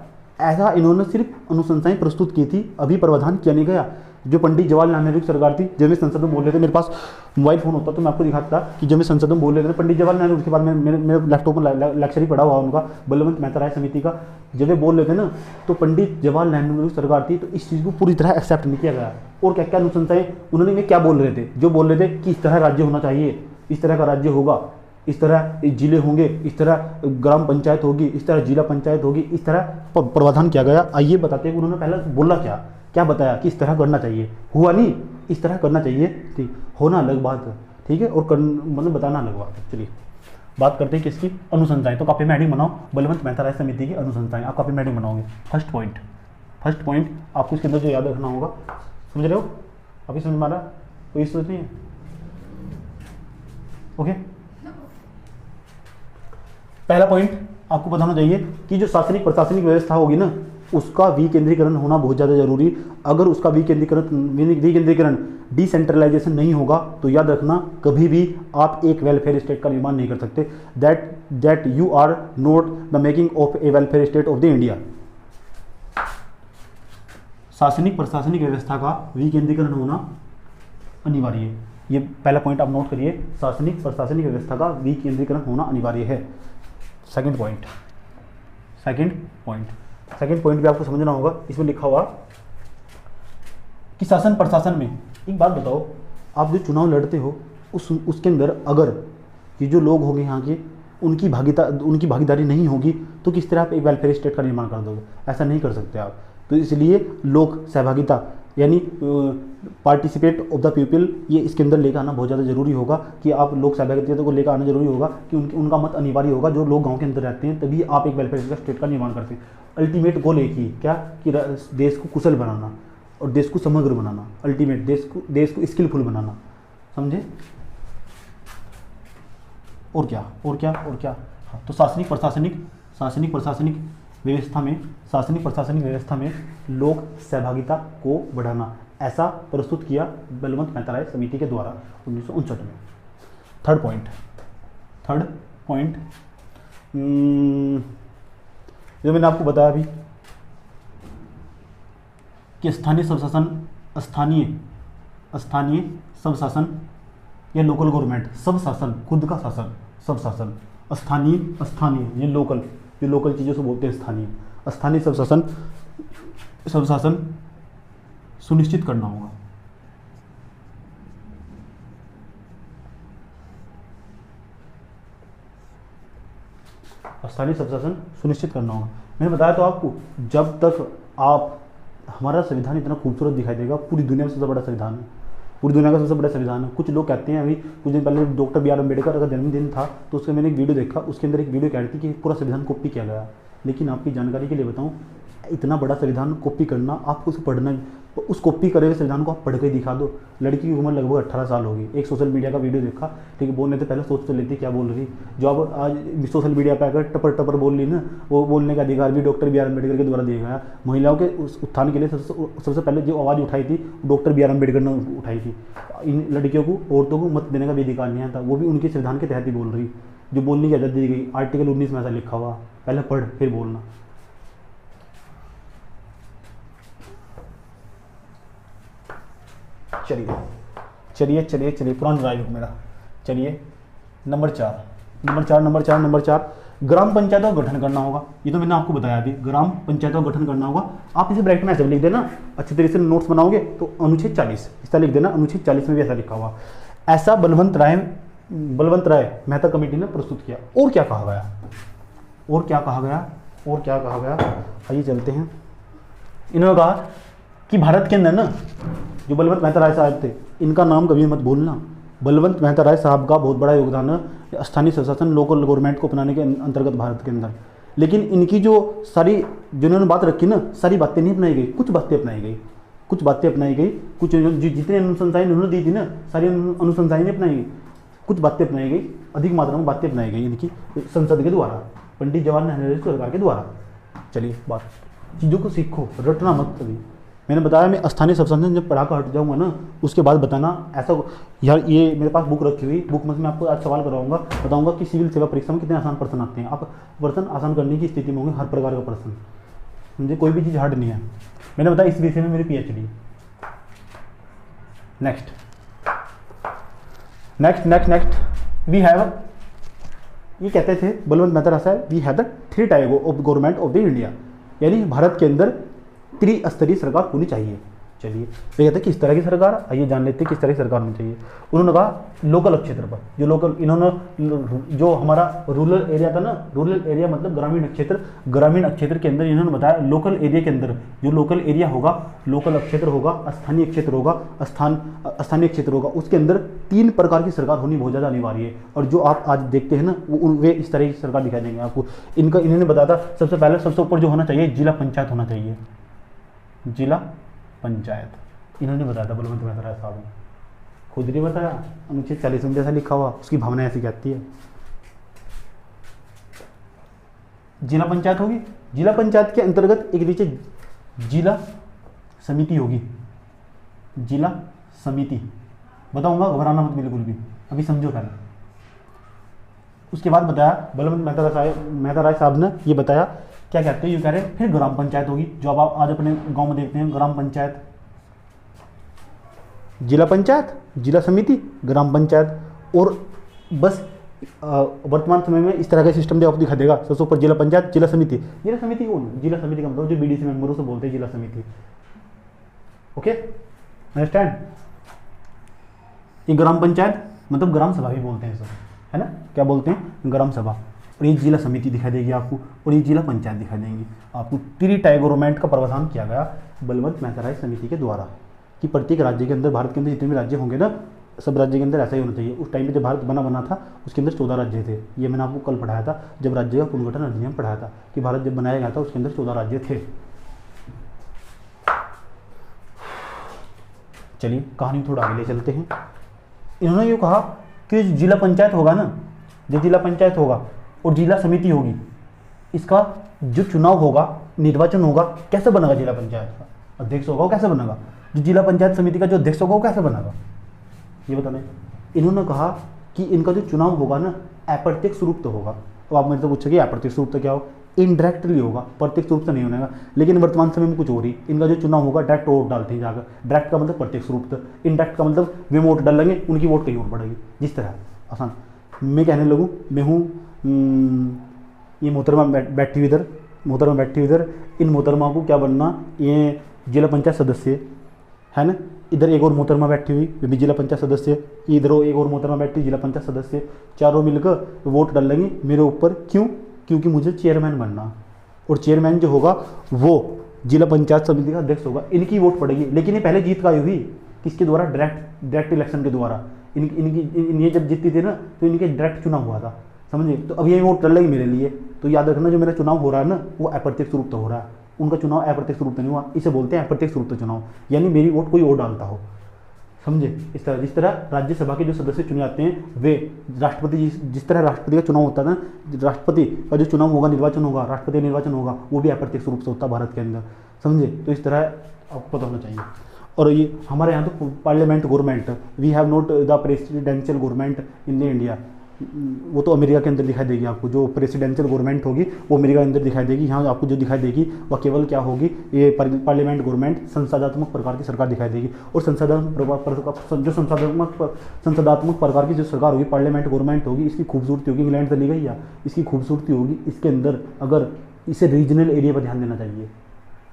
ऐसा इन्होंने सिर्फ अनुशंसाएं प्रस्तुत की थी, अभी प्रावधान किया नहीं गया। जो पंडित जवाहरलाल नेहरू की सरकार थी, जब मैं संसद में बोल रहे थे, मेरे पास मोबाइल फोन होता तो मैं आपको दिखाता कि जब मैं संसद में बोल रहे थे पंडित जवाहरलाल नेहरू के बारे में, मेरे लैपटॉप में लेक्चर ही पढ़ा हुआ उनका, बलवंत मेहता राय समिति का। जब वे बोल रहे थे ना, तो पंडित जवाहरलाल नेहरू की सरकार थी, तो इस चीज़ को पूरी तरह एक्सेप्ट नहीं किया गया। और क्या क्या अनुशंसाएं उन्होंने, में क्या बोल रहे थे? जो बोल रहे थे कि इस तरह राज्य होना चाहिए, इस तरह का राज्य होगा, इस तरह जिले होंगे, इस तरह ग्राम पंचायत होगी, इस तरह जिला पंचायत होगी, इस तरह प्रावधान किया गया। आइए बताते हैं उन्होंने पहले बोला क्या बताया कि इस तरह करना चाहिए। हुआ नहीं, इस तरह करना चाहिए। ठीक, होना अलग बात है, ठीक है, और मतलब बताना अलग बात है। चलिए बात करते हैं किसकी? अनुशंसाएं। तो कॉपी मैडिंग बनाओ, बलवंत मेहता राय समिति की अनुशंसाएं। आप कॉपी मैडिंग बनाओगे। फर्स्ट पॉइंट आपको इसके अंदर जो याद रखना होगा, समझ रहे हो? अभी समझ मारा? कोई सोच नहीं है? ओके। पहला पॉइंट आपको बताना चाहिए कि जो शासनिक प्रशासनिक व्यवस्था होगी ना, उसका विकेंद्रीकरण होना बहुत ज़्यादा जरूरी। अगर उसका विकेंद्रीकरण डिसेंट्रलाइजेशन नहीं होगा, तो याद रखना कभी भी आप एक वेलफेयर स्टेट का निर्माण नहीं कर सकते। That you are not the making of a welfare state of the India. शासनिक प्रशासनिक व्यवस्था का विकेंद्रीकरण होना अनिवार्य है। ये पहला पॉइंट आप नोट करिए, शासनिक प्रशासनिक व्यवस्था का विकेंद्रीकरण होना अनिवार्य है। सेकंड पॉइंट भी आपको समझना होगा। इसमें लिखा हुआ कि शासन प्रशासन में, एक बात बताओ, आप जो चुनाव लड़ते हो उसके अंदर अगर ये जो लोग होंगे यहाँ के, उनकी भागीदारी नहीं होगी, तो किस तरह आप एक वेलफेयर स्टेट का निर्माण कर दोगे? ऐसा नहीं कर सकते आप। तो इसलिए लोक सहभागिता यानी पार्टिसिपेट ऑफ द पीपल, ये इसके अंदर लेकर आना बहुत ज़्यादा जरूरी होगा। कि आप लोक सहभागिता को लेकर आना जरूरी होगा, कि उनका मत अनिवार्य होगा। जो लोग गांव के अंदर रहते हैं, तभी आप एक वेलफेयर स्टेट का निर्माण करते हैं। अल्टीमेट गोल एक ही, क्या? कि देश को कुशल बनाना और देश को समग्र बनाना। अल्टीमेट देश को स्किलफुल बनाना, समझे? और क्या? हाँ, तो शासनिक प्रशासनिक व्यवस्था में लोक सहभागिता को बढ़ाना, ऐसा प्रस्तुत किया बलवंत मेहता राय समिति के द्वारा 1959 में। थर्ड पॉइंट जो मैंने आपको बताया अभी कि स्थानीय स्वशासन या लोकल गवर्नमेंट, सब शासन, खुद का शासन, सब शासन, स्थानीय ये लोकल चीज़ों से बोलते हैं स्थानीय स्वशासन सुनिश्चित करना होगा। स्थानीय स्वशासन सुनिश्चित करना होगा। मैंने बताया तो आपको, जब तक आप, हमारा संविधान इतना खूबसूरत दिखाई देगा, पूरी दुनिया में सबसे बड़ा संविधान है, पूरी दुनिया का सबसे बड़ा संविधान है। कुछ लोग कहते हैं, अभी कुछ दिन पहले डॉक्टर बी आर अम्बेडकर का जन्मदिन था, तो उसका मैंने एक वीडियो देखा, उसके अंदर एक वीडियो कह रही थी कि पूरा संविधान कॉपी किया गया। लेकिन आपकी जानकारी के लिए बताऊं, इतना बड़ा संविधान कॉपी करना, आपको उसे पढ़ना, उस कॉपी करे हुए संविधान को आप पढ़ के दिखा दो। लड़की की उम्र लगभग 18 साल होगी। एक सोशल मीडिया का वीडियो देखा, ठीक है, बोलने से पहले सोच तो लेती क्या बोल रही। जो अब आज सोशल मीडिया पे आकर टपर टपर बोल ली ना, वो बोलने का अधिकार भी डॉक्टर बी आर अम्बेडकर के द्वारा दिया गया। महिलाओं के उस उत्थान के लिए सबसे पहले जो आवाज़ उठाई थी, डॉक्टर बी आर अम्बेडकर ने उठाई थी। इन लड़कियों को, औरतों को मत देने का भी अधिकार नहीं आता, वो भी उनके संविधान के तहत ही बोल रही। जो बोलने की आज़ादी दी गई, आर्टिकल 19 में ऐसा लिखा हुआ, पहले पढ़ फिर बोलना। चलिए पुराना ड्राइव मेरा। चलिए नंबर चार, ग्राम पंचायतों का गठन करना होगा। ये तो मैंने आपको बताया अभी, ग्राम पंचायतों का गठन करना होगा। आप इसे ब्रैकेट में ऐसे लिख देना, अच्छे तरीके से नोट्स बनाओगे तो अनुच्छेद 40 इस तरह लिख देना। अनुच्छेद 40 में भी ऐसा लिखा हुआ। ऐसा बलवंत राय मेहता कमेटी ने प्रस्तुत किया। और क्या कहा गया, आइए चलते हैं। इन्होंने कहा कि भारत के अंदर ना, जो बलवंत मेहता राय साहब थे, इनका नाम कभी मत भूलना। बलवंत मेहता राय साहब का बहुत बड़ा योगदान है स्थानीय स्वशासन, लोकल गवर्नमेंट को अपनाने के अंतर्गत भारत के अंदर। लेकिन इनकी जो सारी, जो इन्होंने बात रखी ना, सारी बातें नहीं अपनाई गई, कुछ बातें अपनाई गई, कुछ जितने अनुशंसाएं इन्होंने दी थी ना, सारी अनुशंसाएं नहीं अपनाई गई, कुछ बातें अपनाई गई, अधिक मात्रा में बातें अपनाई गई इनकी संसद के द्वारा, पंडित जवाहरलाल नेहरू सरकार के द्वारा। चलिए बात, चीज़ों को सीखो, रटना मत कभी। मैंने बताया, मैं स्थानीय स्वशासन जब पढ़ा कर हट जाऊंगा ना, उसके बाद बताना ऐसा। यार ये मेरे पास बुक रखी हुई, बुक में मैं आपको आज सवाल कराऊंगा, बताऊंगा कि सिविल सेवा परीक्षा में कितने आसान प्रश्न आते हैं। आप प्रश्न आसान करने की स्थिति में होंगे, हर प्रकार का प्रश्न, मुझे कोई भी चीज़ हार्ड नहीं है। मैंने बताया इस विषय में मेरी PhD। नेक्स्ट वी हैव, ये कहते थे बलवंत मेहता राय साहब, we have the 3 type of government of the India, यानी भारत के अंदर त्रिस्तरीय सरकार होनी चाहिए। चलिए तो कहते हैं किस तरह की सरकार, आइए जान लेते हैं किस तरह की सरकार होनी चाहिए। उन्होंने कहा लोकल क्षेत्र पर, जो लोकल, इन्होंने जो हमारा रूरल एरिया था ना, रूरल एरिया मतलब ग्रामीण क्षेत्र, ग्रामीण क्षेत्र के अंदर इन्होंने बताया लोकल एरिया के अंदर, जो लोकल एरिया होगा, लोकल क्षेत्र होगा, स्थानीय क्षेत्र होगा, स्थानीय क्षेत्र होगा, उसके अंदर 3 प्रकार की सरकार होनी बहुत ज़्यादा अनिवार्य है। और जो आप आज देखते हैं ना, वे इस तरह की सरकार दिखाई देंगे आपको। इन्होंने बताया था सबसे पहले, सबसे ऊपर जो होना चाहिए, जिला पंचायत होना चाहिए, जिला पंचायत। इन्होंने बताया था बलवंत मेहता राय साहब ने, खुद नहीं बताया, अनुच्छेद 40 में जैसा लिखा हुआ, उसकी भावना ऐसी कहती है। जिला पंचायत होगी, जिला पंचायत के अंतर्गत एक नीचे जिला समिति होगी, जिला समिति बताऊंगा, घबराना मत बिल्कुल भी, अभी समझो पहले। उसके बाद बताया बलवंत मेहता राय साहब ने ये बताया, क्या कहते हैं, ये कह रहे हैं फिर ग्राम पंचायत होगी, जो अब आप आज अपने गांव में देखते हैं, ग्राम पंचायत, जिला पंचायत, जिला समिति, ग्राम पंचायत। और बस वर्तमान समय में इस तरह का सिस्टम आपको दिखा देगा, सबसे ऊपर जिला पंचायत, जिला समिति। जिला समिति कौन, जिला समिति का मतलब जो BDC मेंबरों से बोलते हैं जिला समिति। Okay, understand. ये ग्राम पंचायत मतलब ग्राम सभा भी बोलते हैं सब, है ना, क्या बोलते हैं, ग्राम सभा। और ये जिला समिति दिखाई देगी आपको, और ये जिला पंचायत दिखाई देंगी आपको। 3 टाइप गवर्नमेंट का प्रावधान किया गया बलवंत मेहता राय समिति के द्वारा, कि प्रत्येक राज्य के अंदर, भारत के अंदर जितने भी राज्य होंगे ना, सब राज्य के अंदर ऐसा ही होना चाहिए। उस टाइम पे जब भारत बना था, उसके अंदर 14 राज्य थे। ये मैंने आपको कल पढ़ाया था, जब राज्य का पुनर्गठन अधिनियम पढ़ाया था, कि भारत जब बनाया गया था उसके अंदर 14 राज्य थे। चलिए कहानी थोड़ा आगे ले चलते हैं। इन्होंने ये कहा कि जिला पंचायत होगा ना, जो जिला पंचायत होगा और जिला समिति होगी, इसका जो चुनाव होगा, निर्वाचन होगा, कैसे बनेगा, जिला पंचायत का अध्यक्ष होगा वो कैसे बनेगा, जो जिला पंचायत समिति का जो अध्यक्ष होगा वो कैसे बनेगा, ये बताना। इन्होंने कहा कि इनका जो चुनाव होगा ना, अप्रत्यक्ष रूप तो होगा। तो आप मेरे से पूछोगे अप्रत्यक्ष रूप तो क्या हो, इनडायरेक्टली होगा, प्रत्यक्ष रूप से नहीं होगा। लेकिन वर्तमान समय में कुछ हो रही, इनका जो चुनाव होगा डायरेक्ट वोट डालते हैं जाकर। डायरेक्ट का मतलब प्रत्यक्ष रूप से, इनडायरेक्ट का मतलब वे वोट डालेंगे, उनकी वोट कहीं और बढ़ेगी, जिस तरह आसान। मैं कहने लगूँ, मैं हूँ ये मोहतरमा बैठी इधर, मोहतरमा बैठी इधर, इन मोहतरमा को क्या बनना, ये जिला पंचायत सदस्य है ना, इधर एक और मोहतरमा बैठी हुई, वे भी जिला पंचायत सदस्य, इधर एक और मोहतरमा बैठी जिला पंचायत सदस्य, चारों मिलकर वोट डालेंगे मेरे ऊपर। क्यों, क्योंकि मुझे चेयरमैन बनना, और चेयरमैन जो होगा वो जिला पंचायत समिति का अध्यक्ष होगा, इनकी वोट पड़ेगी। लेकिन ये पहले जीत का हुई किसके द्वारा, डायरेक्ट इलेक्शन के द्वारा। ये जब जीतती थी ना तो इनके डायरेक्ट चुनाव हुआ था, समझे। तो अब ये वोट चल रही मेरे लिए, तो याद रखना जो मेरा चुनाव हो रहा है ना वो अप्रत्यक्ष रूप से हो रहा है, उनका चुनाव अप्रत्यक्ष रूप से नहीं हुआ, इसे बोलते हैं अप्रत्यक्ष रूप से चुनाव, यानी मेरी वोट कोई और डालता हो, समझे। इस तरह जिस तरह राज्यसभा के जो सदस्य चुने जाते हैं वे राष्ट्रपति, जिस तरह राष्ट्रपति का चुनाव होता है ना, राष्ट्रपति का जो चुनाव होगा, निर्वाचन होगा, राष्ट्रपति निर्वाचन होगा, वो भी अप्रत्यक्ष रूप से होता है भारत के अंदर, समझे। तो इस तरह आपको पता होना चाहिए। और ये हमारे यहाँ तो parliament government, we have not the presidential government in India, वो तो अमेरिका के अंदर दिखाई देगी आपको, जो प्रेसिडेंशियल गवर्नमेंट होगी वो अमेरिका के अंदर दिखाई देगी। यहाँ आपको जो दिखाई देगी वह केवल क्या होगी, ये पार्लियामेंट गवर्नमेंट संसदात्मक प्रकार की सरकार दिखाई देगी। और संसदात्मक प्रकार की जो सरकार होगी, पार्लियामेंट गवर्नमेंट होगी, इसकी खूबसूरती होगी, इंग्लैंड से ली गई है, इसकी खूबसूरती होगी इसके अंदर अगर इसे रीजनल एरिया पर ध्यान देना चाहिए,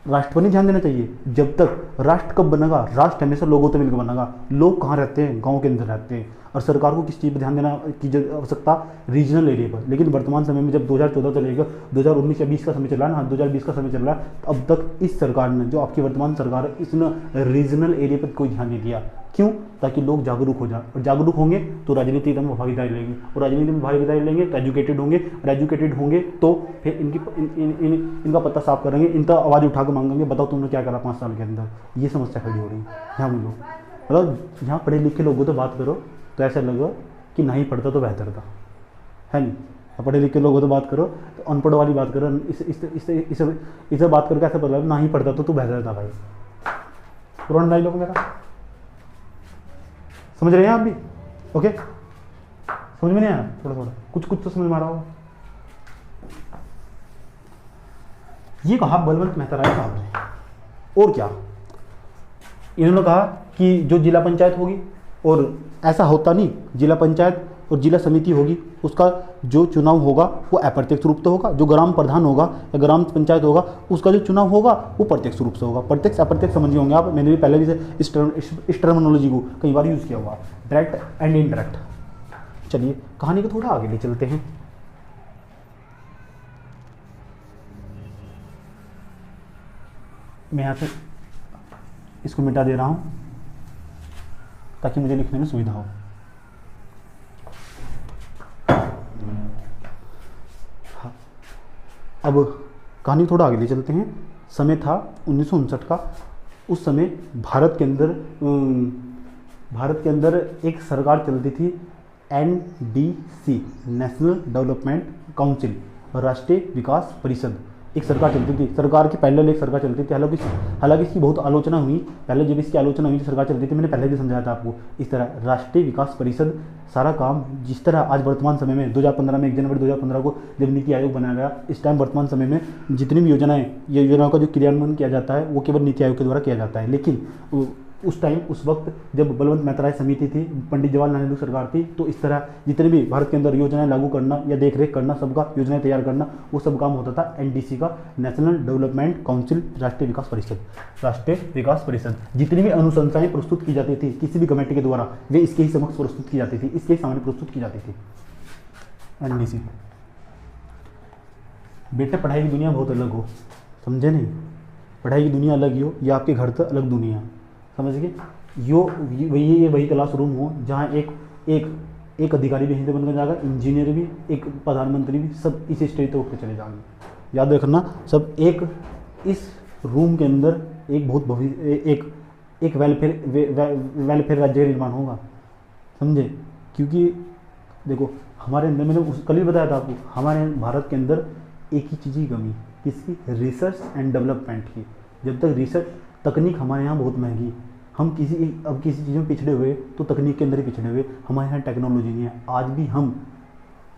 राष्ट्र पर नहीं ध्यान देना चाहिए। जब तक राष्ट्र कब बनेगा, राष्ट्र हमेशा लोगों से मिलकर बनेगा। लोग कहाँ रहते हैं, गांव के अंदर रहते हैं, और सरकार को किस चीज़ पर ध्यान देना की आवश्यकता, रीजनल एरिया पर। लेकिन वर्तमान समय में जब 2014 से लेकर 2019 या 20 का समय चल रहा है ना, 2020 का समय चल रहा है, अब तक इस सरकार ने, जो आपकी वर्तमान सरकार है, इसने रीजनल एरिया पर कोई ध्यान नहीं दिया। क्यों? ताकि लोग जागरूक हो जाए, और जागरूक होंगे तो राजनीति में भागीदारी लेंगे, और राजनीति में भागीदारी लेंगे तो एजुकेटेड होंगे, और एजुकेटेड होंगे तो फिर इनका पत्ता साफ करेंगे, इनका आवाज़ उठा कर मांगेंगे, बताओ तुमने क्या करा 5 साल के अंदर। ये समस्या खड़ी हो रही है यहाँ हम लोग। मतलब यहाँ पढ़े लिखे लोगों तो बात करो तो ऐसा लगा कि नहीं पढ़ता तो बेहतर था, है नहीं। पढ़े लिखे लोगों तो बात करो, तो अनपढ़ वाली बात करो, इसे बात करके ऐसा पता नहीं पढ़ता तो तू बेहतर था भाई। पुराना डायलॉग मेरा, समझ रहे हैं आप भी? ओके, समझ में नहीं आया? थोड़ा थोड़ा कुछ तो समझ में आ रहा होगा। ये कहा बलवंत मेहता राय साहब ने, और क्या इन्होंने कहा कि जो जिला पंचायत होगी, और ऐसा होता नहीं, जिला पंचायत और जिला समिति होगी, उसका जो चुनाव होगा वो अप्रत्यक्ष रूप से होगा। जो ग्राम प्रधान होगा या ग्राम पंचायत होगा, उसका जो चुनाव होगा वो प्रत्यक्ष रूप से होगा। प्रत्यक्ष अप्रत्यक्ष समझिए होंगे आप, मैंने भी पहले भी इस टर्मिनोलॉजी को कई बार यूज़ किया हुआ, डायरेक्ट एंड इनडायरेक्ट। चलिए कहानी को थोड़ा आगे ले चलते हैं। मैं यहाँ से इसको मिटा दे रहा हूँ ताकि मुझे लिखने में सुविधा हो। अब कहानी थोड़ा आगे ले चलते हैं। समय था 1959 का। उस समय भारत के अंदर एक सरकार चलती थी, NDC, नेशनल डेवलपमेंट काउंसिल, राष्ट्रीय विकास परिषद। एक सरकार चलती थी, सरकार की पहले एक सरकार चलती थी। हालांकि इसकी बहुत आलोचना हुई। पहले जब इसकी आलोचना हुई सरकार चलती थी, मैंने पहले भी समझाया था आपको। इस तरह राष्ट्रीय विकास परिषद सारा काम, जिस तरह आज वर्तमान समय में 2015 में 1 जनवरी 2015 को जब नीति आयोग बनाया गया, इस टाइम वर्तमान समय में जितनी भी योजनाओं का जो क्रियान्वयन किया जाता है वो केवल नीति आयोग के द्वारा किया जाता है। लेकिन उस वक्त जब बलवंत मेहता राय समिति थी, पंडित जवाहरलाल नेहरू सरकार थी, तो इस तरह जितने भी भारत के अंदर योजनाएं लागू करना या देखरेख करना, सबका योजनाएं तैयार करना, वो सब काम होता था NDC का, नेशनल डेवलपमेंट काउंसिल, राष्ट्रीय विकास परिषद। राष्ट्रीय विकास परिषद जितनी भी अनुशंसाएं प्रस्तुत की जाती थी किसी भी कमेटी के द्वारा, वे इसके ही समक्ष प्रस्तुत की जाती थी, इसके ही सामने प्रस्तुत की जाती थी। NDC बेटे पढ़ाई की दुनिया बहुत अलग हो, समझे नहीं? पढ़ाई की दुनिया अलग ही हो, या आपके घर से अलग दुनिया, समझ गए? वही क्लासरूम हो जहाँ एक अधिकारी भी हिंदी बनकर जाएगा, इंजीनियर भी, एक प्रधानमंत्री भी, सब इस स्टेज तक उठ के चले जाएंगे। याद रखना, सब एक इस रूम के अंदर एक बहुत एक वेलफेयर राज्य का निर्माण होगा, समझे? क्योंकि देखो हमारे अंदर, मैंने कल ही बताया था आपको, हमारे भारत के अंदर एक ही चीज़ की कमी, किसकी? रिसर्च एंड डेवलपमेंट की। जब तक रिसर्च तकनीक हमारे यहाँ बहुत महंगी, हम किसी चीज़ में पिछड़े हुए तो तकनीक के अंदर ही पिछड़े हुए, हमारे यहाँ टेक्नोलॉजी नहीं है। आज भी हम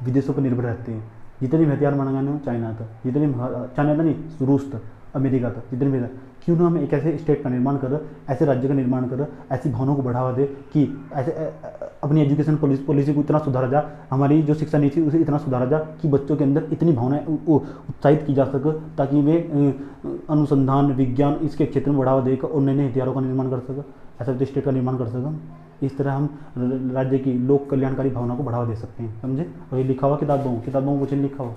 विदेशों पर निर्भर रहते हैं। जितने भी हथियार मंगाने हो चाइना तक, चाइना था नहीं, रूस तक, अमेरिका तक, जितने भी, क्यों ना हम एक ऐसे स्टेट का निर्माण कर, ऐसे राज्य का निर्माण कर, ऐसी भावनाओं को बढ़ावा दे कि ऐसे अपनी एजुकेशन पॉलिसी को इतना सुधारा जा, हमारी जो शिक्षा नीति उसे इतना सुधारा जा कि बच्चों के अंदर इतनी भावनाएं उत्साहित की जा सके, ताकि वे अनुसंधान विज्ञान इसके क्षेत्र में बढ़ावा देकर और नए नए हथियारों का निर्माण कर सके, ऐसा स्टेट का निर्माण कर सकें। इस तरह हम राज्य की लोक कल्याणकारी भावना को बढ़ावा दे सकते हैं, समझे? और ये लिखा हुआ किताबों में क्वेश्चन लिखा हुआ,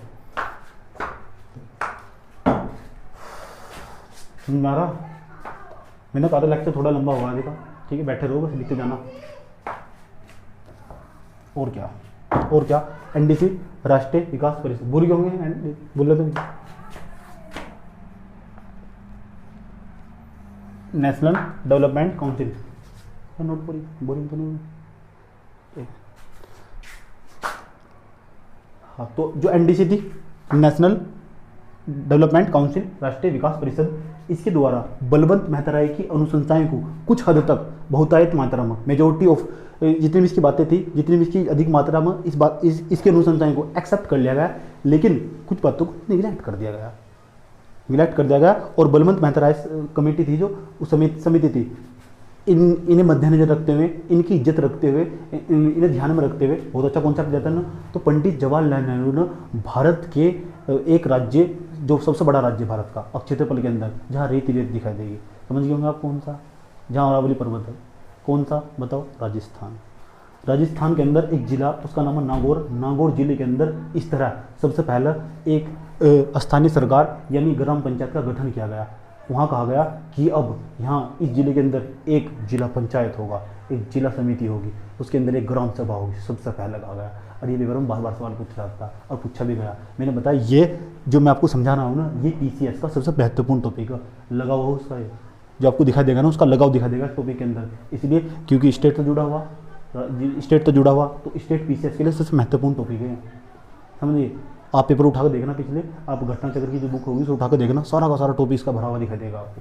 समझ में आ रहा? मैंने कहा था लेक्चर थोड़ा लंबा होगा देखा, ठीक है, बैठे रहो बस लिखते जाना। और क्या, और क्या, एनडीसी राष्ट्रीय विकास परिषद, भूल गए होंगे, बोले तो नेशनल डेवलपमेंट काउंसिल, नोट पूरी बोरिंग तो नहीं। हाँ, तो जो एनडीसी थी, नेशनल डेवलपमेंट काउंसिल, राष्ट्रीय विकास परिषद, इसके द्वारा बलवंत मेहता राय की अनुशंसाएं को कुछ हद तक बहुतायत मात्रा में, मेजोरिटी ऑफ जितनी भी इसकी बातें थी, जितनी भी इसकी अधिक मात्रा में इसकी अनुशंसाएं को एक्सेप्ट कर लिया गया, लेकिन कुछ बातों को निगलेक्ट कर दिया गया, और बलवंत मेहता राय कमेटी थी, जो उस समिति थी, इन्हें मद्देनजर रखते हुए, इनकी इज्जत रखते हुए, इन्हें ध्यान में रखते हुए, बहुत अच्छा कॉन्सेप्ट देता है ना, तो पंडित जवाहरलाल नेहरू ने भारत के एक राज्य, जो सबसे बड़ा राज्य भारत का क्षेत्रफल के अंदर, जहाँ रेत ही रेत दिखाई देगी, समझ गए होंगे आप कौन सा, जहाँ अरावली पर्वत है, कौन सा बताओ? राजस्थान। राजस्थान के अंदर एक जिला, उसका नाम है नागौर। नागौर जिले के अंदर इस तरह सबसे पहला एक स्थानीय सरकार यानी ग्राम पंचायत का गठन किया गया। वहाँ कहा गया कि अब यहाँ इस जिले के अंदर एक जिला पंचायत होगा, एक जिला समिति होगी, उसके अंदर एक ग्राम सभा होगी, सबसे पहले कहा गया। और ये पेपर में बार बार सवाल पूछा जाता है और पूछा भी गया। मैंने बताया ये जो मैं आपको समझा रहा हूँ ना, ये पीसीएस का सबसे महत्वपूर्ण टॉपिक है। लगाव हो उसका, जो आपको दिखा देगा ना, उसका लगाव दिखा देगा टॉपिक के अंदर, इसलिए क्योंकि स्टेट तो जुड़ा हुआ, तो स्टेट पीसीएस के लिए सबसे महत्वपूर्ण टॉपिक है, समझिए। आप पेपर उठा कर देखना, पिछले आप घटना चक्र की जो बुक होगी उसे उठा कर देखना, सारा का सारा टॉपिक इसका भरा हुआ दिखाई देगा आपको।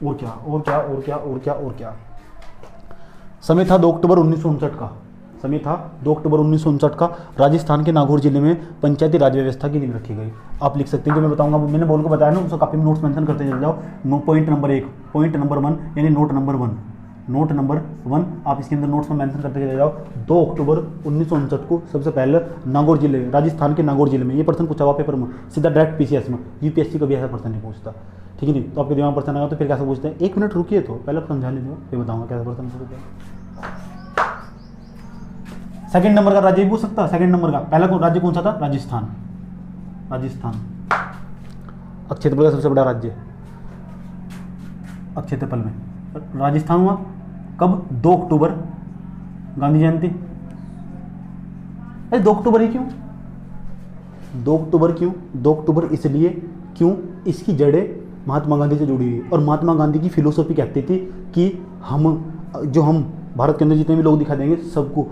और क्या, और क्या, और क्या, और क्या, और क्या। समय था 2 अक्टूबर 1959 का, समय था 2 अक्टूबर 1959 का। राजस्थान के नागौर जिले में पंचायती राज व्यवस्था की नींव रखी गई। आप लिख सकते हैं, जो मैं बताऊंगा, मैंने बोल को बताया ना, उसका कापी में नोट्स मेंशन करते चल जाओ। पॉइंट नंबर 1, पॉइंट नंबर 1 यानी नोट नंबर 1, नोट नंबर 1 आप इसके अंदर नोट्स में मेंशन करते चले जाओ। 2 अक्टूबर 1959 को सबसे पहले नागौर जिले, राजस्थान के नागौर जिले में, ये प्रश्न पूछा हुआ पेपर में सीधा डायरेक्ट पीसीएस में, यूपीएससी कभी ऐसा प्रश्न नहीं पूछता, ठीक है नहीं। तो आपके दिमाग में प्रश्न आया तो फिर कैसे पूछते हैं? 1 मिनट रुकिए, तो पहले समझाने दो, फिर बताऊंगा कैसा प्रश्न पूछते हैं। सेकंड नंबर का राज्य भी पूछ सकता है, सेकंड नंबर का पहला राज्य कौन सा था? राजस्थान। राजस्थान क्षेत्रफल का सबसे बड़ा राज्य, क्षेत्रफल में राजस्थान हुआ। कब? 2 अक्टूबर, गांधी जयंती। 2 अक्टूबर ही क्यों? 2 अक्टूबर क्यों? 2 अक्टूबर इसलिए क्यों, इसकी जड़ें महात्मा गांधी से जुड़ी हुई, और महात्मा गांधी की फिलोसॉफी कहती थी कि हम भारत के अंदर जितने भी लोग दिखा देंगे, सबको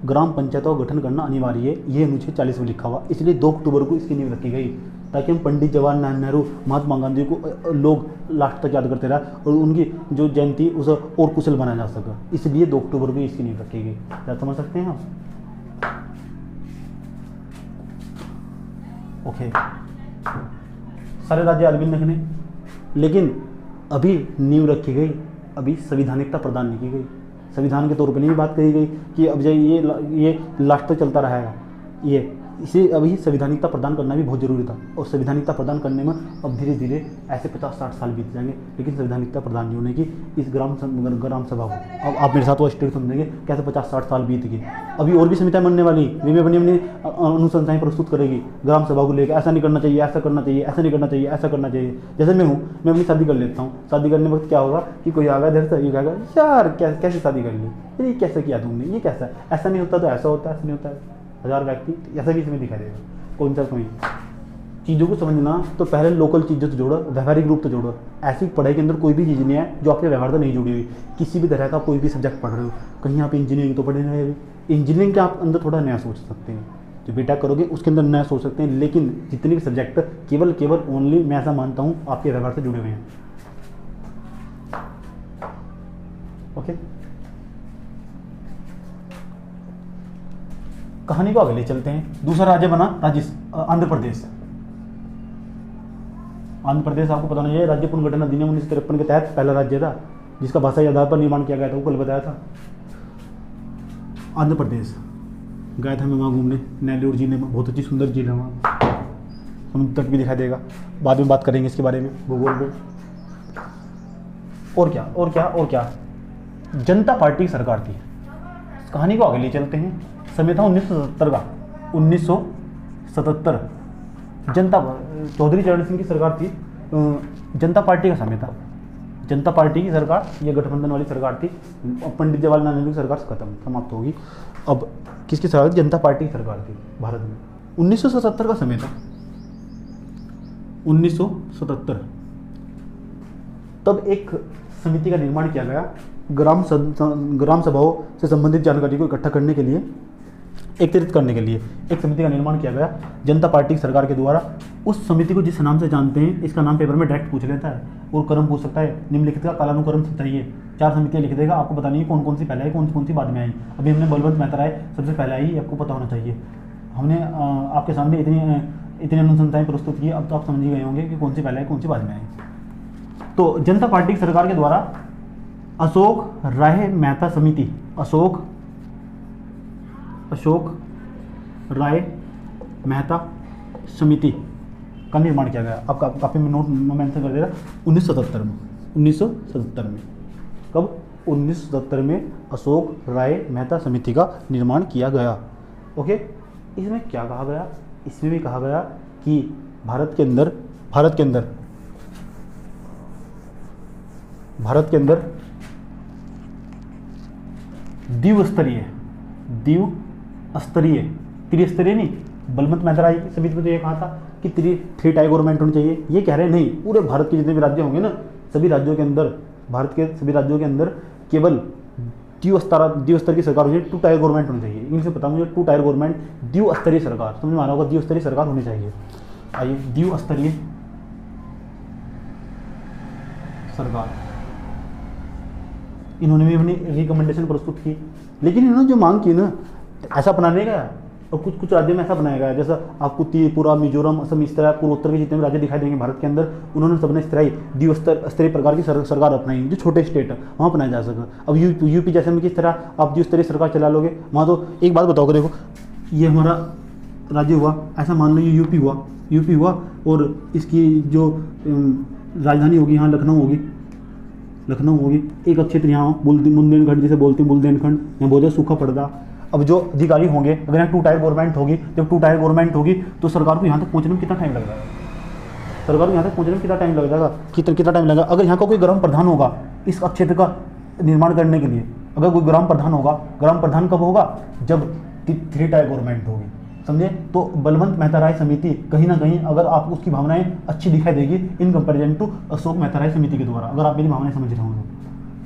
ग्राम पंचायतों का गठन करना अनिवार्य है। ये अनुच्छेद 40 में लिखा हुआ, इसलिए 2 अक्टूबर को इसकी नींव रखी गई, ताकि हम पंडित जवाहरलाल नेहरू, महात्मा गांधी को लोग लास्ट तक याद करते रहे और उनकी जो जयंती उसे और कुशल बनाया जा सके, इसलिए 2 अक्टूबर को इसकी नींव रखी गई। क्या समझ सकते हैं आप? ओके, सारे राज्य अरविंद रखने, लेकिन अभी नींव रखी गई, अभी संविधानिकता प्रदान नहीं की गई। संविधान के तौर पर नहीं बात कही गई कि अब ये लास्ट तक चलता रहेगा, इसे अभी संविधानिकता प्रदान करना भी बहुत जरूरी था, और संविधानिकता प्रदान करने में अब धीरे धीरे ऐसे 50-60 साल बीत जाएंगे, लेकिन संविधानिकता प्रदान नहीं होने की इस ग्राम सभा को, अब आप मेरे साथ वो स्टेट समझेंगे कैसे 50-60 साल बीत गई। अभी और भी समितियाँ बनने वाली, वे भी अपनी अपनी अनुशंसाएं प्रस्तुत करेगी ग्राम सभा को लेकर, ऐसा नहीं करना चाहिए, ऐसा करना चाहिए, ऐसा नहीं करना चाहिए, ऐसा करना चाहिए। जैसे मैं हूँ, मैं अपनी शादी कर लेता हूँ, शादी करने वक्त क्या होगा कि कोई आगा इधर से, ये कहेगा यार कैसे शादी कर ली, ये कैसे किया तुमने, ये कैसा, ऐसा नहीं होता तो ऐसा होता है, ऐसा नहीं होता है। 1000 व्यक्ति ऐसा भी इसमें दिखाई देगा, कौन सा कोई चीज़ों को समझना, तो पहले लोकल चीज़ों से जोड़ो, व्यवहारिक रूप से जोड़ो। ऐसी पढ़ाई के अंदर कोई भी चीज़ नहीं है जो आपके व्यवहार से नहीं जुड़ी हुई। किसी भी तरह का कोई भी सब्जेक्ट पढ़ रहे हो, कहीं आप इंजीनियरिंग तो पढ़े नहीं, इंजीनियरिंग के आप अंदर थोड़ा नया सोच सकते हैं, जो बीटेक करोगे उसके अंदर नया सोच सकते हैं, लेकिन जितने भी सब्जेक्ट केवल ओनली, मैं ऐसा मानता हूँ, आपके व्यवहार से जुड़े हुए हैं। ओके, कहानी को आगे ले चलते हैं। दूसरा राज्य बना आंध्र प्रदेश। आंध्र प्रदेश आपको पता नहीं है, राज्य पुनर्गठन अधिनियम 1953 के तहत पहला राज्य था जिसका भाषाई आधार पर निर्माण किया गया था, वो कल बताया था। आंध्र प्रदेश गए थे मैं वहाँ घूमने, नेल्लोर जिले में, बहुत अच्छी सुंदर झील है वहाँ, समुद्र तट भी दिखाई देगा, बाद में बात करेंगे इसके बारे में, भूगोल में। और क्या, और क्या, और क्या, जनता पार्टी की सरकार थी। कहानी को आगे ले चलते हैं। समय था 1977 का, 1977 जनता चौधरी चरण सिंह की सरकार थी, जनता पार्टी का समय था, जनता पार्टी की सरकार, ये गठबंधन वाली सरकार थी। पंडित जवाहरलाल नेहरू की सरकार खत्म समाप्त होगी। अब किसकी सरकार? जनता पार्टी की सरकार थी भारत में। 1977 का समय था, 1977। तब एक समिति का निर्माण किया गया ग्राम सभाओं से संबंधित जानकारी को इकट्ठा करने के लिए, एकत्रित करने के लिए एक समिति का निर्माण किया गया जनता पार्टी की सरकार के द्वारा। उस समिति को जिस नाम से जानते हैं, इसका नाम पेपर में डायरेक्ट पूछ लेता है और क्रम पूछ सकता है, निम्नलिखित का कालानुक्रम चाहिए। 4 समितियाँ लिख देगा, आपको बतानी है कौन कौन सी पहले आई, कौन सी बाद में आई। अभी हमने बलवंत मेहता राय सबसे पहले आई, आपको पता होना चाहिए। हमने आपके सामने इतनी अनुसंधाएं प्रस्तुत की, अब तो आप समझ ही गए होंगे कि कौन सी पहले आई, कौन सी बाद में आई। तो जनता पार्टी की सरकार के द्वारा अशोक राय मेहता समिति, अशोक राय मेहता समिति का निर्माण किया गया। आपका काफी में नोट मेंशन कर दे रहा, 1977 में। 1977 में कब? 1977 में अशोक राय मेहता समिति का निर्माण किया गया। ओके, इसमें क्या कहा गया? इसमें भी कहा गया कि भारत के अंदर त्रिस्तरीय नहीं, बलवंत मेहता राय की समिति में तो ये कहा था कि थ्री टायर गवर्नमेंट होनी चाहिए। ये कह रहे हैं नहीं, पूरे भारत के जितने भी राज्य होंगे ना, सभी राज्यों के अंदर, भारत के सभी राज्यों के अंदर केवल द्विस्तर की सरकार होनी चाहिए, 2 टायर गवर्नमेंट होनी चाहिए। इंग्लिश में पता मुझे, 2 टायर गवर्नमेंट, द्विस्तरीय सरकार, समझ में आ रहा होगा, द्विस्तरीय सरकार होनी चाहिए। आइए, द्विस्तरीय सरकार, इन्होंने भी अपनी रिकमेंडेशन प्रस्तुत की। लेकिन इन्होंने जो मांग की ना, ऐसा बनाने गया और कुछ राज्यों में ऐसा बनाया गया, जैसा आपको त्रिपुरा, मिजोरम, असम, इस तरह पूर्वोत्तर के जितने भी राज्य दिखाई देंगे भारत के अंदर, उन्होंने सबने इस तरह द्विस्तरीय प्रकार की सरकार अपनाई। जो छोटे स्टेट है वहाँ अपनाया जा सके। अब यूपी जैसे में किस तरह आप द्विस्तरीय सरकार चला लोगे? वहाँ तो एक बात बताओ, देखो ये हमारा राज्य हुआ, ऐसा मान लो ये यूपी हुआ और इसकी जो राजधानी होगी यहाँ लखनऊ होगी। एक क्षेत्र यहाँ बुंदेलखंड, जिसे बोलते हैं बुंदेलखंड, यहाँ बोलते हैं सूखा पड़दा। अब जो अधिकारी होंगे, अगर यहाँ 2 टायर गवर्नमेंट होगी, जब 2 टायर गवर्नमेंट होगी तो सरकार को यहाँ तक पहुँचने में कितना टाइम लग जाएगा? कितना टाइम लगेगा? अगर यहाँ का कोई ग्राम प्रधान होगा इस क्षेत्र का निर्माण करने के लिए, अगर कोई ग्राम प्रधान कब होगा? जब 3 टायर गवर्नमेंट होगी, समझे? तो बलवंत मेहता राय समिति कहीं ना कहीं, अगर आपको उसकी भावनाएं अच्छी दिखाई देगी in comparison to Ashok Mehta राय समिति के द्वारा, अगर आप मेरी भावनाएं समझ रहे होंगे,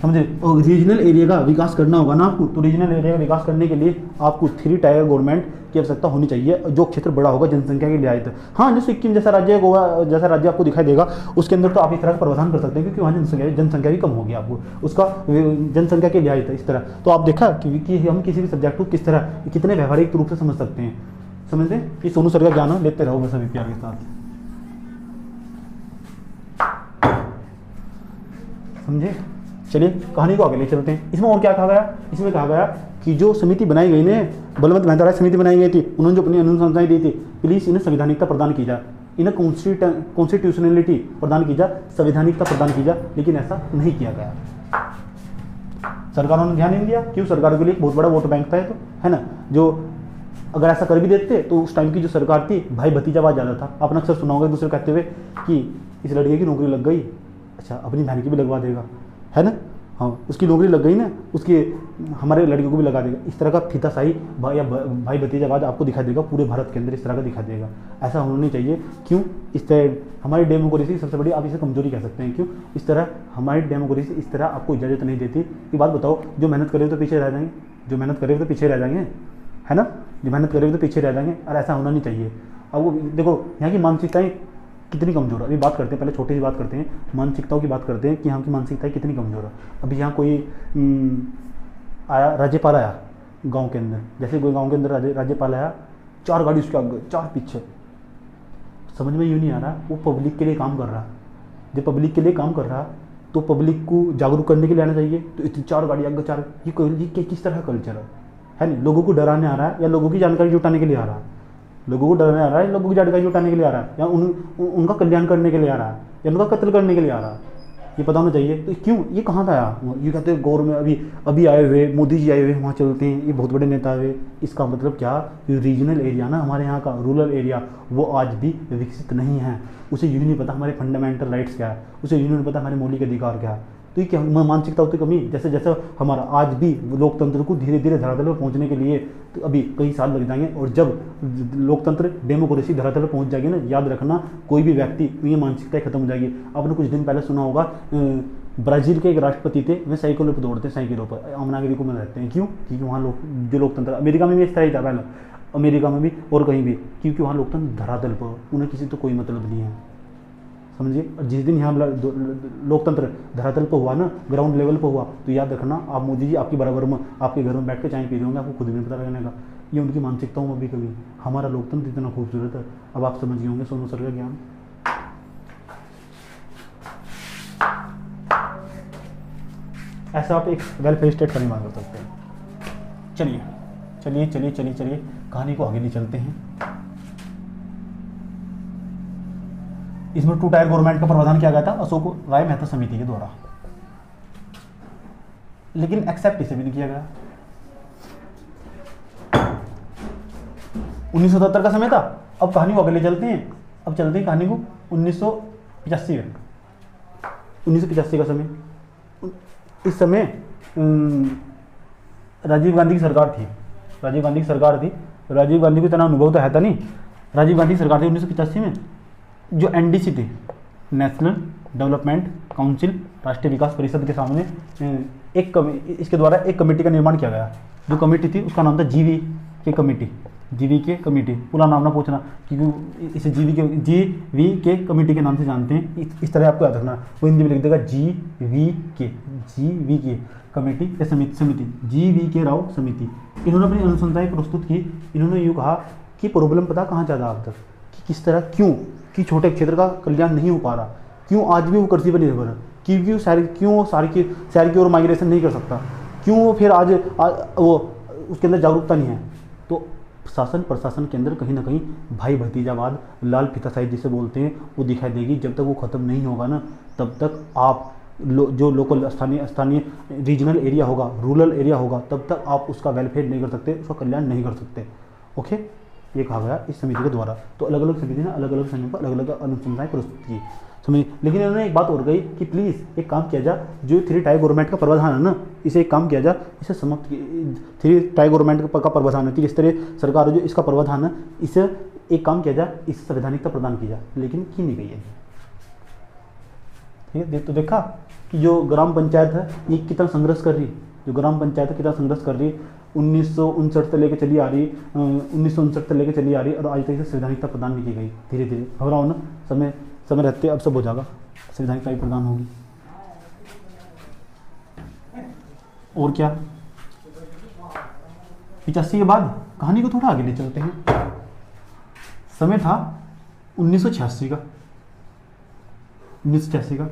समझे? और रीजनल एरिया का विकास करना होगा ना आपको, तो रीजनल एरिया का विकास करने के लिए आपको 3 टायर गवर्नमेंट की आवश्यकता होनी चाहिए, जो क्षेत्र बड़ा होगा जनसंख्या के लिहाज से। हाँ, जो सिक्किम जैसा राज्य होगा, जैसा राज्य आपको दिखाई देगा, उसके अंदर तो आप इस तरह का प्रावधान कर सकते हैं, क्योंकि वहाँ जनसंख्या भी कम होगी, आपको उसका जनसंख्या के लिहाज से इस तरह। तो आप देखा कि हम किसी भी सब्जेक्ट को किस तरह, कितने व्यवहारिक रूप से समझ सकते हैं, समझते हैं? कि सोनू सर का ज्ञान लेते रहोगे सभी प्यार के साथ, समझे? चलिए कहानी को आगे ले चलते हैं। इसमें और क्या कहा गया? इसमें कहा गया कि जो समिति बनाई गई ने, बलवंत मेहता राय समिति बनाई गई थी, उन्होंने जो अपनी अनुशंसाएं दी थी, प्लीज इन्हें संवैधानिकता प्रदान की जाए, इन्हें कॉन्स्टिट्यूशनलिटी प्रदान की जाए, संवैधानिकता प्रदान की जाए। लेकिन ऐसा नहीं किया गया, सरकारों ने ध्यान नहीं दिया। क्यों? सरकार के लिए बहुत बड़ा वोट बैंक था ये, तो है ना। जो अगर ऐसा कर भी देते तो उस टाइम की जो सरकार थी, भाई भतीजावाद ज़्यादा था। आपने अक्सर सुना होगा दूसरे कहते हुए कि इस लड़के की नौकरी लग गई, अच्छा अपनी बहन की भी लगवा देगा, है ना। हाँ, उसकी नौकरी लग गई ना, उसके हमारे लड़के को भी लगा देगा। इस तरह का फीताशाही भाई भतीजावाद आपको दिखा देगा पूरे भारत के अंदर, इस तरह का दिखा देगा। ऐसा होना नहीं चाहिए। क्यों? इस तरह हमारी डेमोक्रेसी सबसे बड़ी, आप इसे कमजोरी कह सकते हैं। क्यों? इस तरह हमारी डेमोक्रेसी इस तरह आपको इजाज़त नहीं देती। ये बात बताओ, जो मेहनत करे तो पीछे रह जाएंगे, है ना। जो मेहनत करेंगे तो पीछे रह जाएंगे, और ऐसा होना नहीं चाहिए। अब वो देखो यहाँ की मानसिकताएं कितनी कमज़ोर है। अभी बात करते हैं, पहले छोटी सी बात करते हैं, मानसिकताओं की बात करते हैं कि यहाँ की मानसिकताएं कितनी कमज़ोर है। अभी यहाँ कोई आया, राज्यपाल आया गांव के अंदर, जैसे कोई गांव के अंदर राज्यपाल आया, 4 गाड़ी उसके आगे, 4 पीछे। समझ में यूँ नहीं आ रहा वो पब्लिक के लिए काम कर रहा। जब पब्लिक के लिए काम कर रहा तो पब्लिक को जागरूक करने के लिए आना चाहिए। तो इतनी 4 गाड़ी आगे, 4, ये किस तरह का कल्चर है नहीं। लोगों को डराने आ रहा है या लोगों की जानकारी जुटाने के लिए आ रहा है? लोगों को डराने आ रहा है, लोगों की जानकारी जुटाने के लिए आ रहा है, या उनका कल्याण करने के लिए आ रहा है, या उनका कत्ल करने के लिए आ रहा है? ये पता होना चाहिए। तो क्यों ये कहाँ था आया, ये कहते हैं गौर में अभी अभी आए हुए मोदी जी आए हुए वहाँ चलते हैं, ये बहुत बड़े नेता हुए। इसका मतलब क्या, रीजनल एरिया ना हमारे यहाँ का रूरल एरिया वो आज भी विकसित नहीं है। उसे यूँ नहीं पता हमारे फंडामेंटल राइट्स क्या है, उसे यूँ नहीं पता हमारे मौलिक अधिकार क्या है। तो ये क्या मानसिकता होती कमी, जैसे जैसे हमारा आज भी लोकतंत्र को धीरे धीरे धरातल पर पहुंचने के लिए तो अभी कई साल लग जाएंगे, और जब लोकतंत्र डेमोक्रेसी धरातल पर पहुंच जाएगी ना, याद रखना कोई भी व्यक्ति ये मानसिकता खत्म हो जाएगी। आपने कुछ दिन पहले सुना होगा ब्राज़ील के एक राष्ट्रपति थे, वे साइकिलों पर दौड़ते, साइकिलों पर अमनागरिकों में रहते हैं। क्यों, क्योंकि वहाँ लोग जो लोकतंत्र, अमेरिका में भी इस तरह ही था पहले, अमेरिका में भी और कहीं भी, क्योंकि वहाँ लोकतंत्र धरातल पर, उन्हें किसी तो कोई मतलब नहीं है, समझिए। और जिस दिन यहाँ लोकतंत्र धरातल पर हुआ ना, ग्राउंड लेवल पर हुआ, तो याद रखना आप मोदी जी आपके बराबर में आपके घर में बैठ के चाय पी रहे होंगे, आपको खुद भी नहीं पता लगने का। ये उनकी मानसिकताओं में भी कभी, हमारा लोकतंत्र इतना खूबसूरत है। अब आप समझ गए होंगे सोनू सर का ज्ञान। ऐसा आप एक वेलफेयर स्टेट का निर्माण कर सकते हैं। चलिए चलिए चलिए चलिए चलिए कहानी को आगे ले चलते हैं। इसमें 2 टायर गवर्नमेंट का प्रावधान किया गया था अशोक राय मेहता समिति के द्वारा, लेकिन एक्सेप्ट इसे भी नहीं किया गया। 1977 का समय था। अब कहानी को आगे ले चलते हैं, अब चलते हैं कहानी को 1985 में। 1985 का समय, इस समय राजीव गांधी की सरकार थी। राजीव गांधी की सरकार थी, राजीव गांधी को इतना अनुभव तो है था नहीं। राजीव गांधी की सरकार थी 1985 में। जो एनडीसी थी, नेशनल डेवलपमेंट काउंसिल, राष्ट्रीय विकास परिषद के सामने इसके द्वारा एक कमेटी का निर्माण किया गया। जो कमेटी थी उसका नाम था जीवी के कमेटी। जीवी के कमेटी, पूरा नाम ना पूछना क्योंकि इसे जीवी के कमेटी के नाम से जानते हैं। इस तरह आपको याद रखना, वो हिंदी में लिख देगा जीवी के कमेटी या समिति, जीवी के राव समिति। इन्होंने अपनी अनुसंधान प्रस्तुत की। इन्होंने यूँ कहा कि प्रॉब्लम पता कहाँ ज़्यादा आप तक, कि किस तरह क्यों कि छोटे क्षेत्र का कल्याण नहीं हो पा रहा, क्यों आज भी वो कृषि पर निर्भर है, क्यों शहर की ओर माइग्रेशन नहीं कर सकता, क्यों वो फिर आज वो उसके अंदर जागरूकता नहीं है। तो शासन प्रशासन के अंदर कहीं ना कहीं भाई भतीजावाद, लाल फीताशाही जिसे बोलते हैं, वो दिखाई देगी। जब तक वो ख़त्म नहीं होगा ना, तब तक आप जो लोकल स्थानीय रीजनल एरिया होगा, रूरल एरिया होगा, तब तक आप उसका वेलफेयर नहीं कर सकते, उसका कल्याण नहीं कर सकते। ओके, ये कहा गया इस समिति के द्वारा। तो अलग अलग समिति ने अलग अलग समय पर अलग अलग अनुसंधान प्रस्तुत की समझ। लेकिन इन्होंने एक बात और कही कि प्लीज़ एक काम किया जाए, जो 3 टायर गवर्नमेंट का प्रावधान है ना, इसे एक काम किया जाए, इसे समाप्त 3 टायर गवर्नमेंट का प्रावधान है, जिस तरह सरकार जो इसका प्रावधान है, इसे एक काम किया जाए, इसे संवैधानिकता प्रदान की जाए। लेकिन की नहीं गई है। ठीक है, तो देखा कि जो ग्राम पंचायत है ये कितना संघर्ष कर रही है, जो ग्राम पंचायत है कितना संघर्ष कर रही है। 1959 से लेकर चली आ रही, 1959 से लेकर चली आ रही, और आज तक इसे संवैधानिकता प्रदान नहीं की गई। धीरे धीरे घबराओ ना, समय रहते अब सब हो जाएगा, संवैधानिकता भी प्रदान होगी। और क्या 85 के बाद कहानी को थोड़ा आगे ले चलते हैं। समय था 1986 का, 1986 का,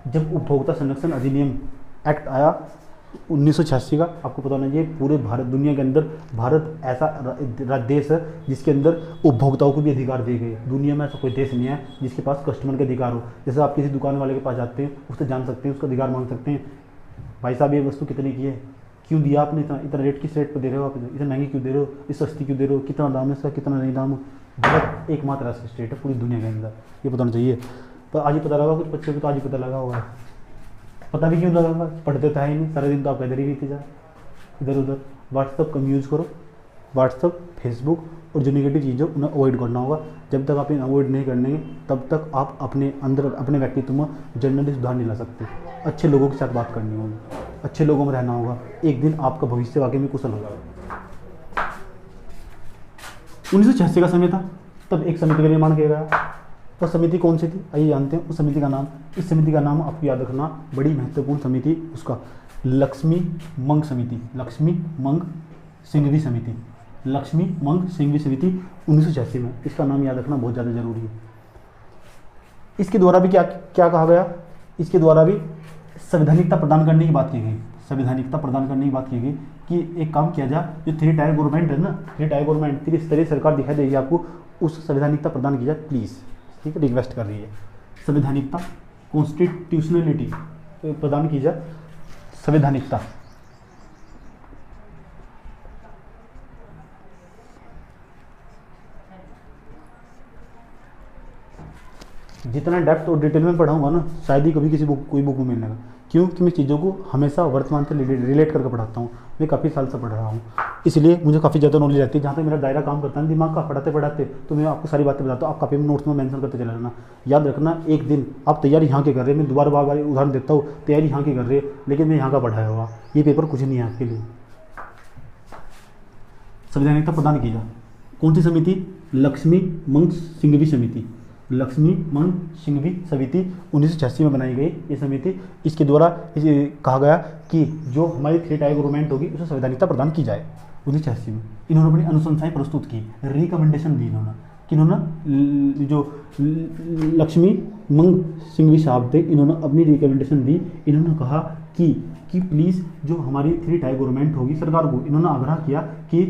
जब उपभोक्ता संरक्षण अधिनियम एक्ट आया 1986 का। आपको पता होना चाहिए पूरे भारत दुनिया के अंदर भारत ऐसा देश है जिसके अंदर उपभोक्ताओं को भी अधिकार दिए गए। दुनिया में ऐसा कोई देश नहीं है जिसके पास कस्टमर के अधिकार हो। जैसे आप किसी दुकान वाले के पास जाते हैं, उससे जान सकते हैं, उसका अधिकार मांग सकते हैं, भाई साहब ये वस्तु कितने की है, क्यों दिया आपने, इतना रेट किस रेट पर दे रहे हो आप, इतना महंगी क्यों दे रहे हो, इस सस्ती क्यों दे रहे हो, कितना दाम है इसका, कितना नहीं दाम। भारत एकमात्र ऐसा स्टेट है पूरी दुनिया के अंदर, ये बताना चाहिए। पर आज ही पता लगा, कुछ बच्चों को तो आज ही पता लगा होगा। पता भी क्यों लगा, पढ़ते था ही नहीं, सारे दिन तो आप इधर ही बीते जाए, इधर उधर। व्हाट्सअप कम यूज़ करो, व्हाट्सअप, फेसबुक, और जो नेगेटिव चीज़ें उन्हें अवॉइड करना होगा। जब तक आप इन्हें अवॉइड नहीं करेंगे तब तक आप अपने अंदर अपने व्यक्तित्व में जनरली सुधार नहीं ला सकते। अच्छे लोगों के साथ बात करनी होगी, अच्छे लोगों में रहना होगा, एक दिन आपका भविष्य वाकई में कुशल होगा। 1986 का समय था, तब एक समिति का निर्माण किया गया। वो समिति कौन सी थी, आइए जानते हैं उस समिति का नाम। इस समिति का नाम आपको याद रखना, बड़ी महत्वपूर्ण समिति, उसका लक्ष्मी मंग समिति, लक्ष्मी मंग सिंघवी समिति, लक्ष्मी मंग सिंघवी समिति 1986 में। इसका नाम याद रखना बहुत ज़्यादा जरूरी है। इसके द्वारा भी क्या कहा गया, इसके द्वारा भी संवैधानिकता प्रदान करने की बात की गई, संवैधानिकता प्रदान करने की बात की गई कि एक काम किया जाए, जो 3 टायर गवर्नमेंट है ना, 3 टायर गवर्नमेंट, 3 स्तरीय सरकार दिखाई देगी आपको, उस संवैधानिकता प्रदान की जाए प्लीज़। ठीक है, रिक्वेस्ट कर रही है संवैधानिकता कॉन्स्टिट्यूशनलिटी प्रदान की जाए, संवैधानिकता। जितना डेप्थ और डिटेल में पढ़ाऊंगा ना, शायद ही कभी किसी बुक कोई बुक में मिलने का। क्यों कि मैं चीज़ों को हमेशा वर्तमान से रिलेट करके पढ़ाता हूँ। मैं काफ़ी साल से पढ़ रहा हूँ, इसलिए मुझे काफ़ी ज़्यादा नॉलेज रहती है। जहाँ तक मेरा दायरा काम करता है दिमाग का, पढ़ाते पढ़ाते तो मैं आपको सारी बातें बताता हूँ। आप काफ़ी नोट्स में मेंशन करते चले जाना। याद रखना, एक दिन आप तैयारी यहाँ की कर रहे हैं, मैं दोबारा बार बार उदाहरण देता हूँ, तैयारी यहाँ की कर रहे हैं, लेकिन मैं यहाँ का पढ़ाया हुआ, ये पेपर कुछ नहीं है आपके लिए। संवैधानिकता प्रदान की जाए, कौन सी समिति? लक्ष्मी मंग सिंघवी समिति। लक्ष्मी मंग सिंघवी समिति 1986 में बनाई गई ये समिति। इसके द्वारा कहा गया कि जो हमारी 3 टायर गवर्नमेंट होगी उसे संवैधानिकता प्रदान की जाए। 1986 में इन्होंने अपनी अनुशंसाएं प्रस्तुत की, रिकमेंडेशन दी इन्होंने। किन्होंने जो लक्ष्मी मंग सिंघवी साहब थे, इन्होंने अपनी रिकमेंडेशन दी। इन्होंने कहा कि प्लीज़ जो हमारी 3 टायर गवर्नमेंट होगी, सरकार को इन्होंने आग्रह किया कि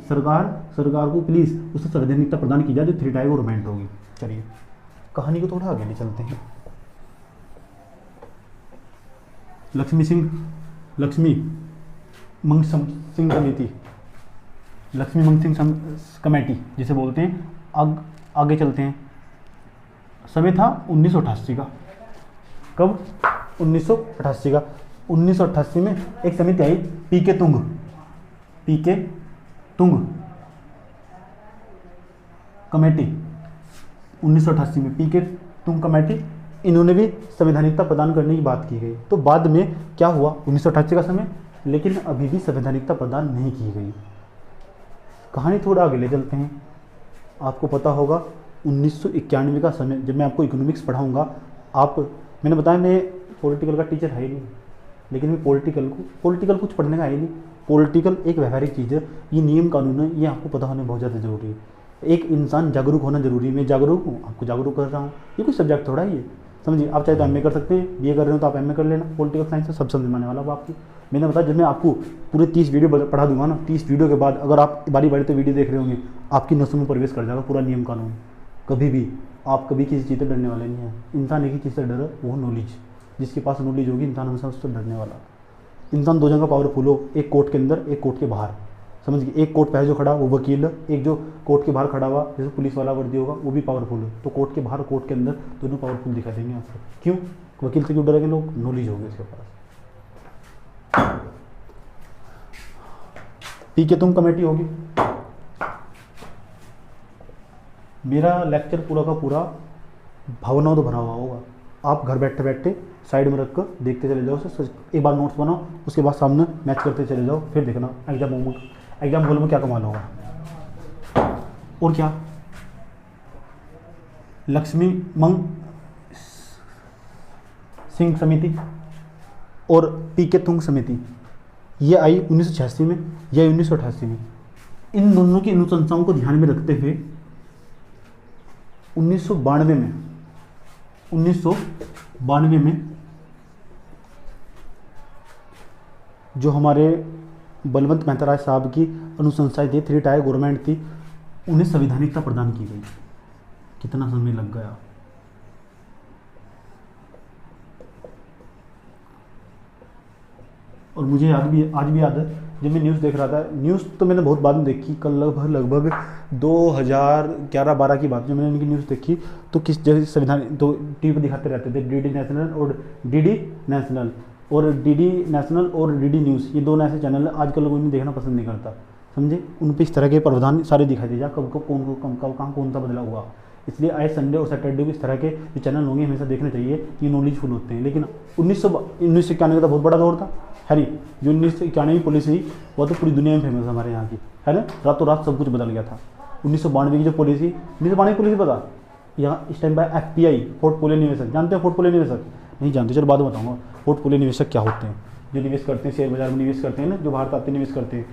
सरकार को प्लीज़ उसे संवैधानिकता प्रदान की जाए जो 3 टायर गवर्नमेंट होगी। चलिए कहानी को थोड़ा आगे ले चलते हैं। लक्ष्मी मंग सिंह समिति, लक्ष्मी मंग सिंह कमेटी जिसे बोलते हैं। आगे चलते हैं। समय था 1988 का। कब? 1988 का। 1988 में एक समिति आई, पीके तुंग कमेटी। 1988 में पीके तुंग कमेटी, इन्होंने भी संवैधानिकता प्रदान करने की बात की गई। तो बाद में क्या हुआ? 1988 का समय, लेकिन अभी भी संवैधानिकता प्रदान नहीं की गई। कहानी थोड़ा आगे ले चलते हैं। आपको पता होगा 1991 का समय, जब मैं आपको इकोनॉमिक्स पढ़ाऊंगा, मैंने बताया मैं पॉलिटिकल का टीचर है ही नहीं, लेकिन मैं पॉलिटिकल कुछ पढ़ने का है ही नहीं। पॉलिटिकल एक व्यवहारिक चीज़ है, ये नियम कानून है, ये आपको पता होना बहुत ज़्यादा ज़रूरी है। एक इंसान जागरूक होना जरूरी है। मैं जागरूक हूँ, आपको जागरूक कर रहा हूँ, ये कोई सब्जेक्ट थोड़ा ही है, समझिए। आप चाहे तो एमए कर सकते हैं, बीए कर रहे हो तो आप एमए कर लेना, पॉलिटिकल साइंस से सब समझ में आने वाला वो आपकी। मैंने बताया जब मैं आपको पूरे 30 वीडियो पढ़ा दूंगा ना, 30 वीडियो के बाद अगर आप बारी बारी तो वीडियो देख रहे होंगे, आपकी नसों में प्रवेश कर जाएगा पूरा नियम कानून। कभी भी आप कभी किसी चीज़ से डरने वाले नहीं हैं। इंसान एक ही चीज़ से डरे, वो नॉलेज। जिसके पास नॉलेज होगी इंसान हमेशा उससे डरने वाला। इंसान 2 जगह पावरफुल हो, एक कोर्ट के अंदर, एक कोर्ट के बाहर, समझ गए। एक कोर्ट पे जो खड़ा वो वकील है, एक जो कोर्ट के बाहर खड़ा हुआ जैसे पुलिस वाला वर्दी होगा वो भी पावरफुल है। तो कोर्ट के बाहर और कोर्ट के अंदर दोनों पावरफुल दिखा देंगे आपको। क्यों? वकील से क्यों डरेंगे लोग? नॉलेज होगी उसके पास। पीके तुम कमेटी होगी। मेरा लेक्चर पूरा का पूरा भावनाओं तो भरा हुआ होगा। आप घर बैठे बैठे साइड में रख कर देखते चले जाओ, एक बार नोट्स बनाओ, उसके बाद सामने मैच करते चले जाओ, फिर देखना एग्जाम हॉल में क्या कमाल होगा। और क्या? लक्ष्मी मंग सिंह समिति और पीके तुंग समिति, ये आई 1986 में, यह 1988 में। इन दोनों की अनुशंसाओं को ध्यान में रखते हुए 1992 में जो हमारे बलवंत मेहता राय साहब की अनुशंसाएं थी, 3 टायर गवर्नमेंट थी, उन्हें संवैधानिकता प्रदान की गई। कितना समय लग गया। और मुझे आज भी याद है, जब मैं न्यूज़ देख रहा था, न्यूज़ तो मैंने बहुत बाद में देखी, कल लगभग 2011-12 की बात, जब मैंने इनकी न्यूज़ देखी तो किस जगह संविधान तो टीवी पर दिखाते रहते थे, डीडी नेशनल और डीडी न्यूज़, ये दोनों ऐसे चैनल है आजकल लोग इन्हें देखना पसंद नहीं करता, समझे। उन पर इस तरह के प्रावधान सारे दिखाई दे जा कब कहाँ कौन सा बदलाव हुआ। इसलिए आए संडे और सैटरडे को इस तरह के जो चैनल होंगे हमेशा देखने चाहिए, ये नॉलेजफुल होते हैं। लेकिन 1991 का तो बहुत बड़ा दौर था, है नहीं। जो 1991 की पॉलिसी हुई वो तो पूरी दुनिया में फेमस है हमारे यहाँ की, है ना। रातों रात सब कुछ बदल गया था। 1992 की जो पॉलिसी, 1992 पॉलिसी पता यहाँ इस टाइम बाय FPI, पोर्टफोलियो निवेशक, जानते हैं पोर्टफोलियो निवेशक? नहीं जानते, चलो बाद में बताऊँगा पोर्टफोलियो निवेशक क्या होते हैं। जो निवेश करते हैं शेयर बाजार में निवेश करते हैं ना, जो बाहर आते निवेश करते हैं।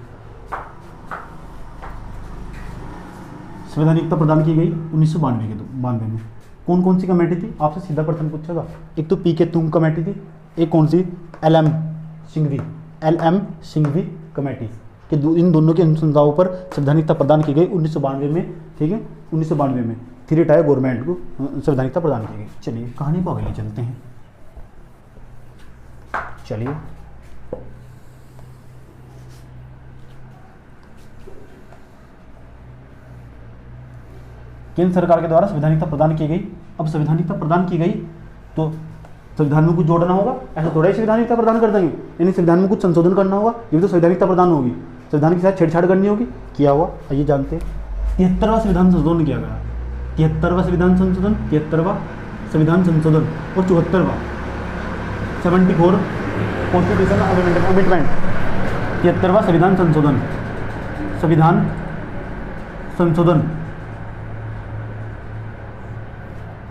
संवैधानिकता प्रदान की गई 1992 में। कौन कौन सी कमेटी थी? आपसे सीधा प्रश्न पूछेगा। एक तो पीके तुंग कमेटी थी, एक कौन सी? LM सिंघवी कमेटी के इन दोनों की अनुशंसाओं पर संवैधानिकता प्रदान की गई 1992 में, ठीक है। 1992 में 3 टायर गवर्नमेंट को संवैधानिकता प्रदान की गई। चलिए कहानी को आगे ले चलते हैं। चलिए, केंद्र सरकार के द्वारा संवैधानिकता प्रदान की गई। अब संवैधानिकता प्रदान की गई तो संविधान में कुछ जोड़ना होगा, ऐसा थोड़ा ही संवैधानिकता प्रदान कर देंगे, यानी संविधान में कुछ संशोधन करना होगा, ये भी तो संवैधानिकता प्रदान होगी। संविधान के साथ छेड़छाड़ करनी होगी, किया हुआ, आइए जानते हैं। 73वां संविधान संशोधन किया गया, 73वां संविधान संशोधन, 73वां संविधान संशोधन और 74वां 74 कॉन्स्टिट्यूशन अमेंडमेंट, 73वां संविधान संशोधन, संविधान संशोधन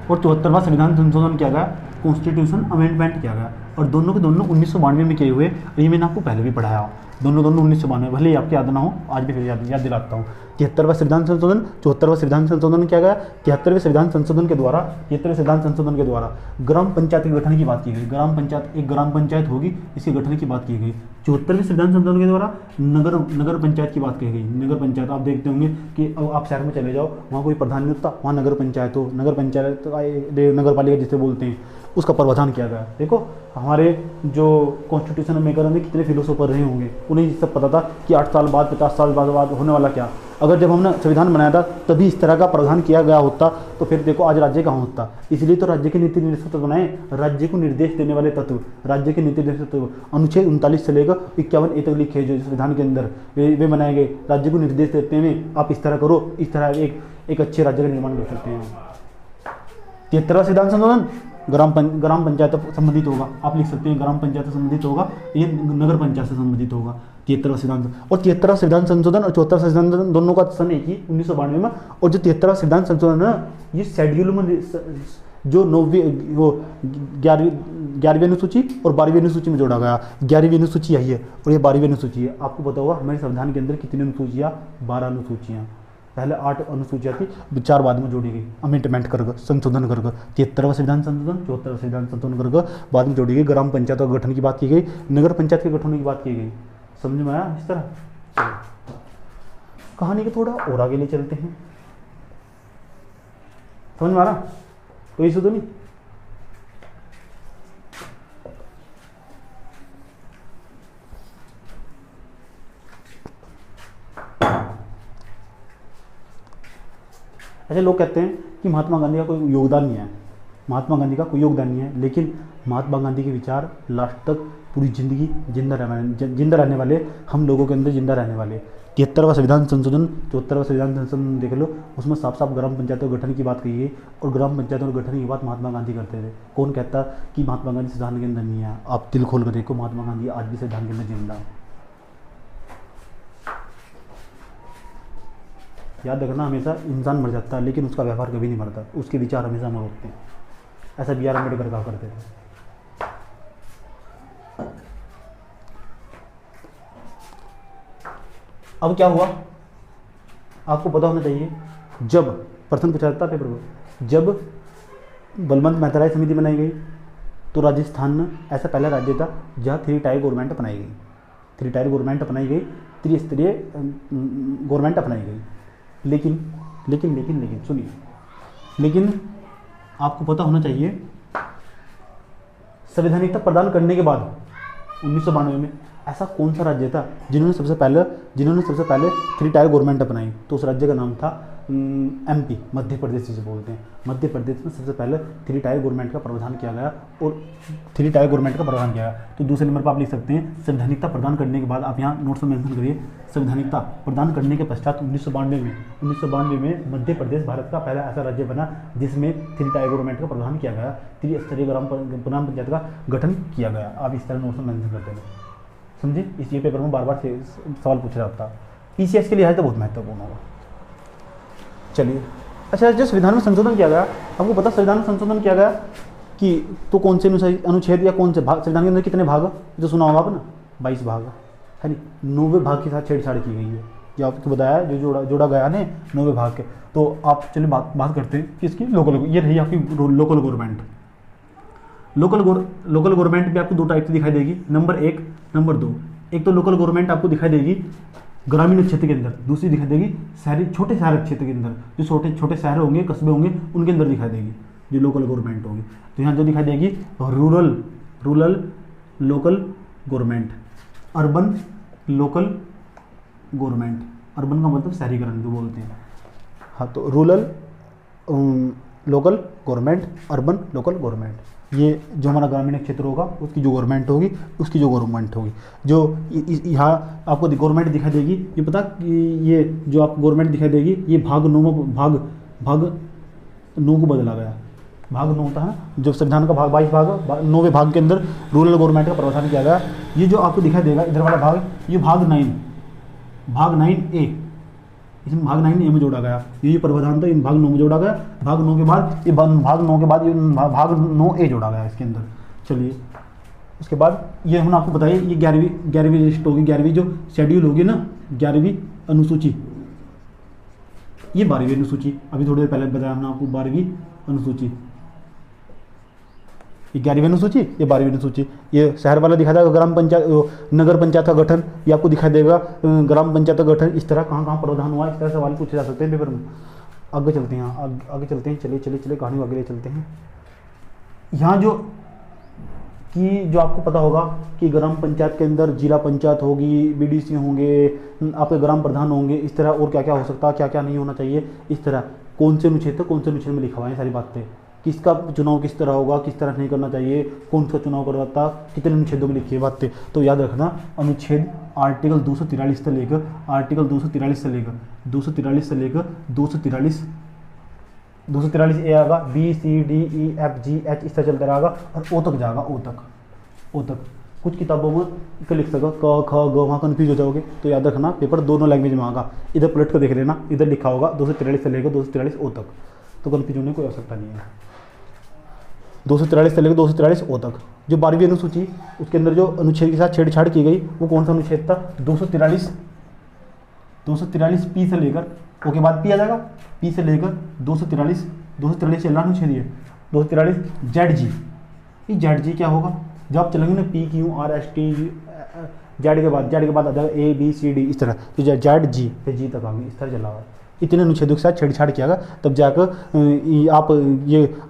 और 74वां संविधान संशोधन किया गया, कॉन्स्टिट्यूशन अमेंडमेंट किया गया। और दोनों के दोनों 1992 में किए हुए, ये मैंने आपको पहले भी पढ़ाया, दोनों 1992, भले ही आपकी याद ना हो, आज भी फिर याद दिलाता हूँ। 73वां संविधान संशोधन, 74वां संविधान संशोधन किया गया। 73वें संविधान संशोधन के द्वारा, 73वें संविधान संशोधन के द्वारा ग्राम पंचायत के गठन की बात की गई। ग्राम पंचायत, एक ग्राम पंचायत होगी, इसके गठन की बात की गई। 74वें संविधान संशोधन के द्वारा नगर पंचायत की बात की गई। नगर पंचायत, आप देखते होंगे कि अब आप शहर में चले जाओ, वहाँ कोई प्रधान नहीं होता, वहाँ नगर पंचायत हो, नगर पंचायत नगर पालिका जिसे बोलते हैं, उसका प्रावधान किया गया। देखो हमारे जो कॉन्स्टिट्यूशन मेकर में कितने फिलोसोफर रहे होंगे, उन्हें ये सब पता था कि 8 साल बाद, 50 साल बाद होने वाला क्या। अगर जब हमने संविधान बनाया था तभी इस तरह का प्रावधान किया गया होता तो फिर देखो आज राज्य कहाँ होता। इसलिए तो राज्य के नीति निर्देशक तत्व बनाए, राज्य को निर्देश देने वाले तत्व, राज्य के नीति निर्देशक तत्व। अनुच्छेद 39 से लेकर 51 तक लिखे जो संविधान के अंदर वे बनाए गए, राज्य को निर्देश देते हैं आप इस तरह करो, इस तरह एक अच्छे राज्य का निर्माण कर सकते हैं। 73वां संविधान संशोधन ग्राम पंचायत संबंधित होगा, आप लिख सकते हैं ग्राम पंचायत से संबंधित होगा, ये नगर पंचायत से संबंधित होगा। 73वां संविधान और 73वां संविधान संशोधन और 74वां संविधान दोनों का सन एक ही 1992 में। और जो 73वां संविधान संशोधन है ये शेड्यूल में जो 11वीं अनुसूची और 12वीं अनुसूची में जोड़ा गया। 11वीं अनुसूची यही है और ये 12वीं अनुसूची है। आपको पता होगा हमारे संविधान के अंदर कितनी अनुसूचियाँ, 12 अनुसूचियाँ। पहले 8 अनुसूचियाँ थी, 4 बाद में जोड़ी गई, अमेंडमेंट कर संशोधन कर। 73वां संविधान संशोधन, 74वां संविधान संशोधन कर बाद में जोड़ी गई। ग्राम पंचायत का गठन की बात की गई, नगर पंचायत के गठन की बात की गई। समझ में आया? इस तरह कहानी के थोड़ा और आगे ले चलते हैं। समझ में आ रहा? कोई इशू तो नहीं? ऐसे लोग कहते हैं कि महात्मा गांधी का कोई योगदान नहीं है, महात्मा गांधी का कोई योगदान नहीं है, लेकिन महात्मा गांधी के विचार लास्ट तक पूरी जिंदगी जिंदा रहने वाले, हम लोगों के अंदर जिंदा रहने वाले। 73वां संविधान संशोधन, 74वां संविधान संशोधन देख लो, उसमें साफ साफ ग्राम पंचायतों के गठन की बात कही है और ग्राम पंचायतों के गठन की बात महात्मा गांधी करते थे। कौन कहता कि महात्मा गांधी संविधान के अंदर नहीं है? आप दिल खोल कर देखो, महात्मा गांधी आज भी संविधान के अंदर जिंदा है। याद रखना, हमेशा इंसान मर जाता है लेकिन उसका व्यवहार कभी नहीं मरता, उसके विचार हमेशा अमर होते हैं। ऐसा बी आर अम्बेडकर कहा करते थे। अब क्या हुआ आपको पता होना चाहिए। जब प्रश्न पूछा जाता पेपर में, जब बलवंत मेहता राय समिति बनाई गई तो राजस्थान ऐसा पहला राज्य था जहाँ 3 टायर गवर्नमेंट अपनाई गई, 3 टायर गवर्नमेंट अपनाई गई, त्रिस्तरीय गवर्नमेंट अपनाई गई। लेकिन सुनिए, लेकिन आपको पता होना चाहिए संवैधानिकता प्रदान करने के बाद 1992 में ऐसा कौन सा राज्य था जिन्होंने सबसे पहले 3 टायर गवर्नमेंट अपनाई? तो उस राज्य का नाम था MP, मध्य प्रदेश जिसे बोलते हैं। मध्य प्रदेश में सबसे पहले 3 टायर गवर्नमेंट का प्रावधान किया गया और 3 टायर गवर्नमेंट का प्रावधान किया गया। तो दूसरे नंबर पर आप लिख सकते हैं संवैधानिकता प्रदान करने के बाद, आप यहाँ नोट्स में मेंशन करिए, संवैधानिकता प्रदान करने के पश्चात 1992 में मध्य प्रदेश भारत का पहला ऐसा राज्य बना जिसमें 3 टायर गवर्नमेंट का प्रावधान किया गया, त्रिस्तरीय ग्राम पंचायत का गठन किया गया। आप इस तरह नोट्स में मेंशन करते हैं, समझे? इसलिए पेपर में बार बार सवाल पूछा जाता है, PCS के लिए तो बहुत महत्वपूर्ण होगा। चलिए, अच्छा, जो संविधान में संशोधन किया गया, आपको पता संविधान में संशोधन किया गया कि तो कौन से अनुच्छेद या कौन से भाग, संविधान के अंदर कितने भाग जो सुना होगा आपने? 22 भाग है नहीं, 90 भाग के साथ छेड़छाड़ की गई है, जो आपको बताया, जो जोड़ा गया ना 90 भाग के। तो आप चलिए बात करते हैं कि इसकी लोकल, ये रही आपकी लोकल गवर्नमेंट। लोकल गवर्नमेंट भी आपको 2 टाइप की दिखाई देगी, नंबर 1, नंबर 2। एक तो लोकल गवर्नमेंट आपको दिखाई देगी ग्रामीण क्षेत्र के अंदर, दूसरी दिखाई देगी शहरी छोटे शहर क्षेत्र के अंदर, जो छोटे शहर होंगे, कस्बे होंगे, उनके अंदर दिखाई देगी जो लोकल गवर्नमेंट होगी। तो यहाँ जो दिखाई देगी rural local government, urban local government, urban का मतलब शहरीकरण जो बोलते हैं। हाँ, तो rural local government, urban local government, ये जो हमारा ग्रामीण क्षेत्र होगा उसकी जो गवर्नमेंट होगी, उसकी जो गवर्नमेंट होगी। जो यहाँ आपको गवर्नमेंट दिखाई देगी, ये पता कि ये जो आपको गवर्नमेंट दिखाई देगी, ये भाग 9 को बदला गया। भाग 9 होता है ना, जो संविधान का भाग 22 भाग 9वें भाग के अंदर रूरल गवर्नमेंट का प्रावधान किया गया। ये जो आपको दिखाई देगा इधर वाला भाग, ये भाग 9A, इसमें भाग 9A में जोड़ा गया। ये प्रावधान था, इन भाग 9 में जोड़ा गया। भाग 9 के बाद ये भाग 9 के बाद ये भाग 9A जोड़ा गया इसके अंदर। चलिए, उसके बाद ये हमने आपको बताया, ये 11वीं लिस्ट होगी, 11वीं जो शेड्यूल होगी ना, 11वीं अनुसूची, ये 12वीं अनुसूची। अभी थोड़ी देर पहले बताया हमने आपको 12वीं अनुसूची, ये 11वीं अनुसूची, ये 12वीं अनुसूची। ये शहर वाला दिखा देगा ग्राम पंचायत, नगर पंचायत का गठन, ये आपको दिखाई देगा ग्राम पंचायत का गठन। इस तरह कहाँ प्रावधान हुआ, इस तरह सवाल पूछे जा सकते हैं पेपर में। आगे चलते हैं, आगे चलते हैं, चलिए कहानी आगे ले चलते हैं। यहाँ जो आपको पता होगा कि ग्राम पंचायत के अंदर जिला पंचायत होगी, BDC होंगे, आपके ग्राम प्रधान होंगे, इस तरह और क्या क्या हो सकता है, क्या क्या नहीं होना चाहिए, इस तरह कौन से अनुच्छेद में लिखा हुआ है सारी बातें। किसका चुनाव किस तरह होगा, किस तरह नहीं करना चाहिए, कौन सा चुनाव करवाता, कितने अनुच्छेदों में लिखी है बातें। तो याद रखना, अनुच्छेद आर्टिकल 243 से लेकर 243 ए आएगा, BCDEFGH इस तरह चलता रहेगा और ओ तक जाएगा, ओ तक। कुछ किताबों में क्या लिख सका क ख ग, वहाँ कन्फ्यूज हो जाओगे। तो याद रखना, पेपर दोनों लैंग्वेज में आएगा। इधर पलट कर देख लेना, इधर लिखा होगा 243 से लेकर 243 ओ तक, तो कन्फ्यूज होने की कोई आवश्यकता नहीं है। 243 से लेकर 243 ओ तक। जो 12वीं अनुसूची, उसके अंदर जो अनुच्छेद के साथ छेड़छाड़ की गई, वो कौन सा अनुच्छेद था, 243 P से लेकर, ओ के बाद P आ जाएगा, P से लेकर 243 चलना अनुच्छेद है, 243 ZG। ये ZG क्या होगा, जब आप चलेंगे ना PQRST, जेड के बाद आ जाएगा ABCD, इस तरह। तो ZG फिर G तक आ गई, इस तरह चला हुआ। इतने अनुच्छेदों के साथ छेड़छाड़ किया गया, तब जाकर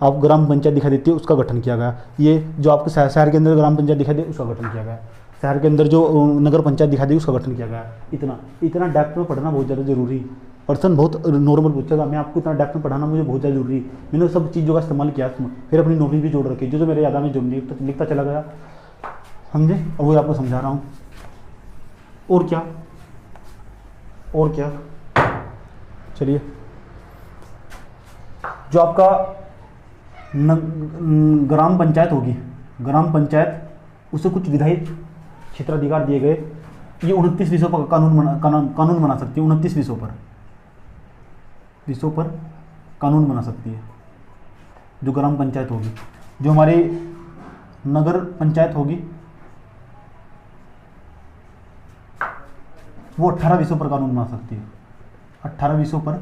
आप ग्राम पंचायत दिखाई देती है, उसका गठन किया गया। ये जो आपको शहर के अंदर ग्राम पंचायत दिखाई दे, उसका गठन किया गया। शहर के अंदर जो नगर पंचायत दिखाई दी, उसका गठन किया गया। इतना डेप्थ में पढ़ना बहुत ज़्यादा जरूरी। पर्सन बहुत नॉर्मल पूछेगा, मैं आपको इतना डेप्थ में पढ़ाना मुझे बहुत ज़्यादा जरूरी। मैंने सब चीज़ों का इस्तेमाल किया, फिर अपनी नॉलेज भी जोड़ रखी, जो मेरे याद में जो लिखता चला गया, समझे। और वो आपको समझा रहा हूँ। और क्या चलिए, जो आपका ग्राम पंचायत होगी, ग्राम पंचायत, उसे कुछ विधायी क्षेत्राधिकार दिए गए। ये 29 विषयों पर कानून बना सकती है, 29 विषयों पर कानून बना सकती है जो ग्राम पंचायत होगी। जो हमारी नगर पंचायत होगी, वो 18 विषयों पर कानून बना सकती है, 18 विषयों पर।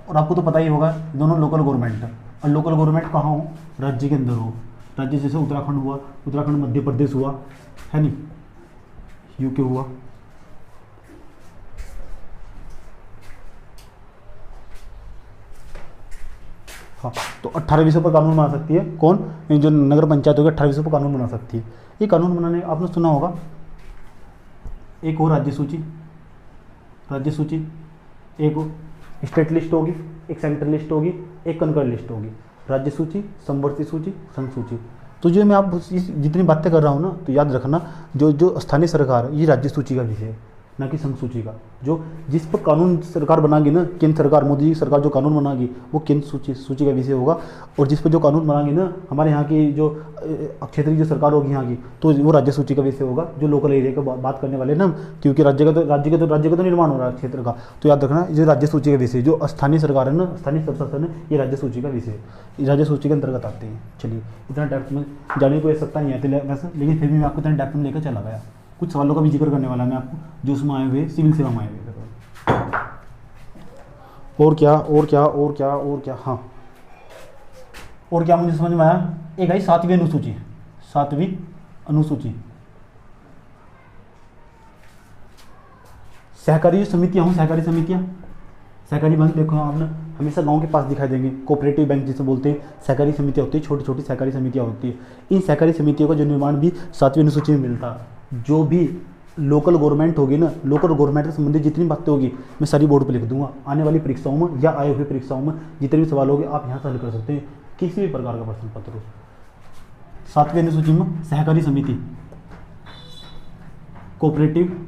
और आपको तो पता ही होगा, दोनों लोकल गवर्नमेंट है। और लोकल गवर्नमेंट कहाँ हो, राज्य के अंदर हो। राज्य जैसे उत्तराखंड हुआ, उत्तराखंड मध्य प्रदेश हुआ, है नहीं, यूके हुआ। हाँ, तो 18 विषयों पर कानून बना सकती है। कौन, जो नगर पंचायत होगी, 18 विषयों पर कानून बना सकती है। ये कानून बनाने आपने सुना होगा, एक हो राज्य सूची, एक स्टेट लिस्ट होगी, एक सेंट्रल लिस्ट होगी, एक कंकर्ड लिस्ट होगी। राज्य सूची, समवर्ती सूची, संघ सूची। तो जो मैं आप जितनी बातें कर रहा हूँ ना, तो याद रखना, जो स्थानीय सरकार, ये राज्य सूची का विषय है, ना कि संघ सूची का। जिस पर कानून सरकार बनाएगी ना, केंद्र सरकार, मोदी जी सरकार जो कानून बनाएगी, वो केंद्र सूची का विषय होगा। और जिस पर जो कानून बनाएगी ना हमारे यहाँ की जो क्षेत्रीय जो सरकार होगी यहाँ की, तो वो राज्य सूची का विषय होगा। जो लोकल एरिया की बात करने वाले ना, क्योंकि राज्य का तो निर्माण हो रहा है क्षेत्र का। तो याद रखना, जो राज्य सूची का विषय, जो स्थानीय सरकार है ना, स्थानीय प्रशासन है, ये राज्य सूची का विषय, राज्य सूची के अंतर्गत आते हैं। चलिए, इतना डेप्थ में जाने की कोई आवश्यकता नहीं आती वैसे, लेकिन फिर भी मैं आपको इतना डेप्थ में लेकर चला गया। कुछ सवालों का भी जिक्र करने वाला मैं आपको, जो उसमें आए हुए सिविल सेवा में आए हुए। और क्या, हाँ, और क्या मुझे समझ में आया। एक आई 7वीं अनुसूची। सहकारी समितियां हूँ, सहकारी सहकारी बैंक देखो आपने हमेशा गांव के पास दिखाई देंगे, कोऑपरेटिव बैंक जिसे बोलते हैं। सहकारी समितियाँ होती है, छोटी छोटी सहकारी समितियाँ होती है। इन सहकारी समितियों का जो निर्माण भी 7वीं अनुसूची में मिलता है। जो भी लोकल गवर्नमेंट होगी ना, लोकल गवर्नमेंट से संबंधित जितनी बातें होगी मैं सारी बोर्ड पर लिख दूंगा। आने वाली परीक्षाओं में या आए हुए परीक्षाओं में जितने भी सवाल होंगे आप यहाँ से हल कर सकते हैं, किसी भी प्रकार का प्रश्न पत्र हो। 7वीं अनुसूची में सहकारी समिति, कोऑपरेटिव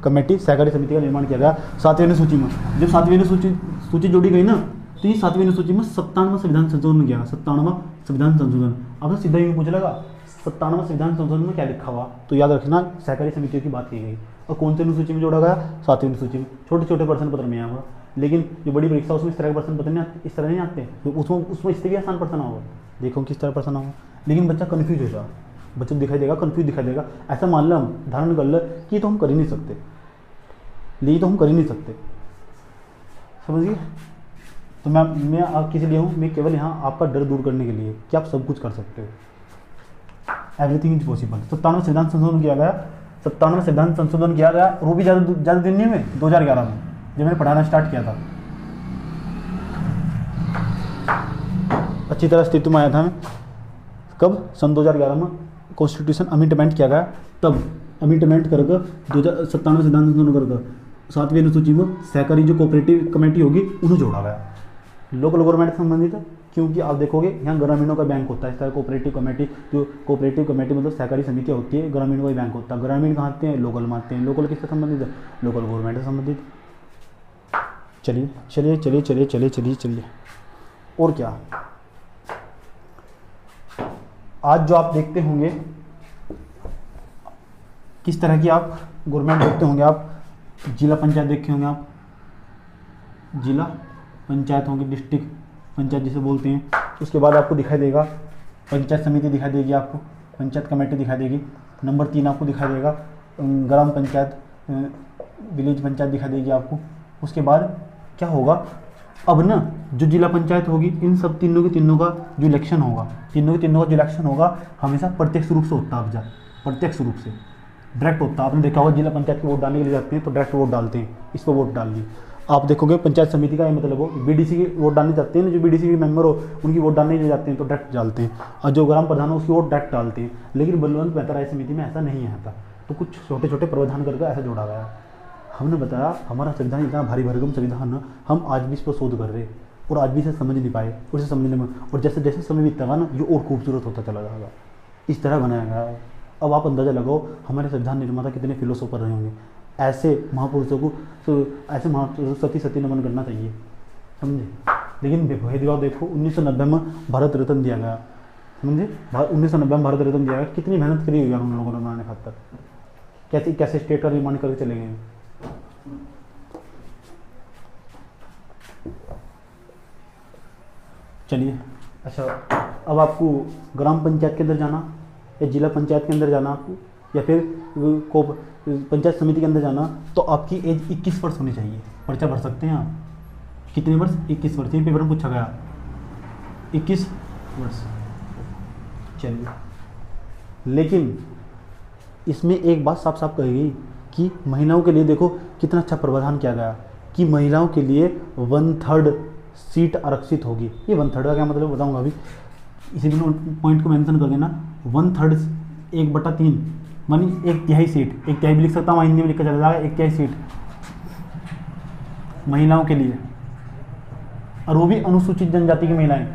कमेटी सहकारी समिति का निर्माण किया गया 7वीं अनुसूची में। जब 7वीं सूची जोड़ी गई ना, तो ये 7वीं अनुसूची में 97वां संविधान संशोधन किया। 97वां संविधान संशोधन। अब सीधा ही पूछ लेगा 97वां संविधान संशोधन में क्या लिखा हुआ, तो याद रखना सहकारी समितियों की बात की गई। और कौन सी अनुसूची में जोड़ा गया? 7वीं अनुसूची में। छोटे छोटे प्रश्न पत्र में आया, लेकिन जो बड़ी परीक्षा उसमें इस तरह के प्रश्न पत्र नहीं आते, इस तरह नहीं आते। तो उसमें इससे भी आसान प्रश्न होगा। देखो किस तरह प्रश्न होगा, लेकिन बच्चा कन्फ्यूज हो जाए, बच्चे को दिखाई देगा, कन्फ्यूज दिखाई देगा। ऐसा मान लो, हम धारण कर ले कि ये तो हम कर ही नहीं सकते, समझिए। तो मैं आप किसी लिए हूँ? मैं केवल यहाँ आपका डर दूर करने के लिए कि आप सब कुछ कर सकते हो। Everything is possible. 97वां संविधान संशोधन किया गया। 97वां संविधान संशोधन किया गया, और वो भी ज़्यादा दिन नहीं हुए, 2011 में जब मैंने पढ़ाना स्टार्ट किया था। अच्छी तरह अस्तित्व में आया था मैं कब? सन 2011 में कॉन्स्टिट्यूशन अमेंडमेंट किया गया। तब अमेंडमेंट करके 97वां संविधान संशोधन करके 7वीं अनुसूची में सहकारी जो कोऑपरेटिव कमेटी होगी उन्हें जोड़ा गया। लोकल गवर्नमेंट से संबंधित है, क्योंकि आप देखोगे यहाँ ग्रामीणों का बैंक होता है। इस तरह कोऑपरेटिव कमेटी मतलब सहकारी समितियाँ होती है, ग्रामीणों का ही बैंक होता है। ग्रामीण कहाँ आते हैं? लोकल में आते हैं। लोकल किससे संबंधित है? लोकल गवर्नमेंट से संबंधित। चलिए और क्या आज जो आप देखते होंगे, किस तरह की आप गवर्नमेंट देखते होंगे। आप जिला पंचायत देखे होंगे, आप जिला पंचायत होंगे, डिस्ट्रिक्ट पंचायत जिसे बोलते हैं। उसके बाद आपको दिखाई देगा पंचायत समिति दिखाई देगी, आपको पंचायत कमेटी दिखाई देगी। नंबर 3 आपको दिखाई देगा ग्राम पंचायत, विलेज पंचायत दिखाई देगी आपको। उसके बाद क्या होगा, अब ना जो जिला पंचायत होगी, इन सब तीनों का जो इलेक्शन होगा, हमेशा प्रत्यक्ष रूप से होता है। अब जा प्रत्यक्ष रूप से डायरेक्ट होता है। आपने देखा होगा जिला पंचायत के वोट डालने के लिए जाते हैं तो डायरेक्ट वोट डालते हैं, इस पर वोट डाल दी। आप देखोगे पंचायत समिति का ये मतलब हो, बीडीसी की वोट डालने जाते हैं ना, जो बीडीसी के मेंबर हो उनकी वोट डालने के लिए जाते हैं तो डायरेक्ट डालते हैं, और जो ग्राम प्रधान हो उसकी वोट डायरेक्ट डालते हैं। लेकिन बलवंत मेहता राय समिति में ऐसा नहीं आता, तो कुछ छोटे छोटे प्रावधान करके ऐसा जोड़ा गया। हमने बताया हमारा संविधान इतना भारी भरकम संविधान है, हम आज भी इस पर शोध कर रहे हैं और आज भी इसे समझ नहीं पाए, और इसे समझने में और जैसे जैसे समय बीतता है ना, ये और खूबसूरत होता चला जाएगा। इस तरह बनाया गया है। अब आप अंदाज़ा लगाओ हमारे संविधान निर्माता कितने फिलोसोफर रहे होंगे। ऐसे महापुरुषों को ऐसे महापुरुषों सती नमन करना चाहिए, समझे। लेकिन भेदभाव देखो, 1990 में भारत रत्न दिया गया, समझे। 1990 में भारत रत्न दिया गया, कितनी मेहनत करी हुई है उन लोगों ने बनाने खातर, कैसे स्टेट का निर्माण करके चले गए। चलिए अच्छा, अब आपको ग्राम पंचायत के अंदर जाना या जिला पंचायत के अंदर जाना आपको, या फिर पंचायत समिति के अंदर जाना, तो आपकी एज 21 वर्ष होनी चाहिए। पर्चा भर सकते हैं आप। कितने वर्ष? 21 वर्ष। ये पेपर में पूछा गया, 21 वर्ष। चलिए, लेकिन इसमें एक बात साफ साफ कही गई कि महिलाओं के लिए देखो कितना अच्छा प्रावधान किया गया कि महिलाओं के लिए 1/3 सीट आरक्षित होगी। ये 1/3 का क्या मतलब बताऊंगा अभी, इसी पॉइंट को मेंशन कर देना। 1/3 1/3 मानी 1/3 सीट, 1/3 भी लिख सकता हूँ, हिंदी में लिखा चला जाएगा। 1/3 सीट महिलाओं के लिए, और वो भी अनुसूचित जनजाति की महिलाएं,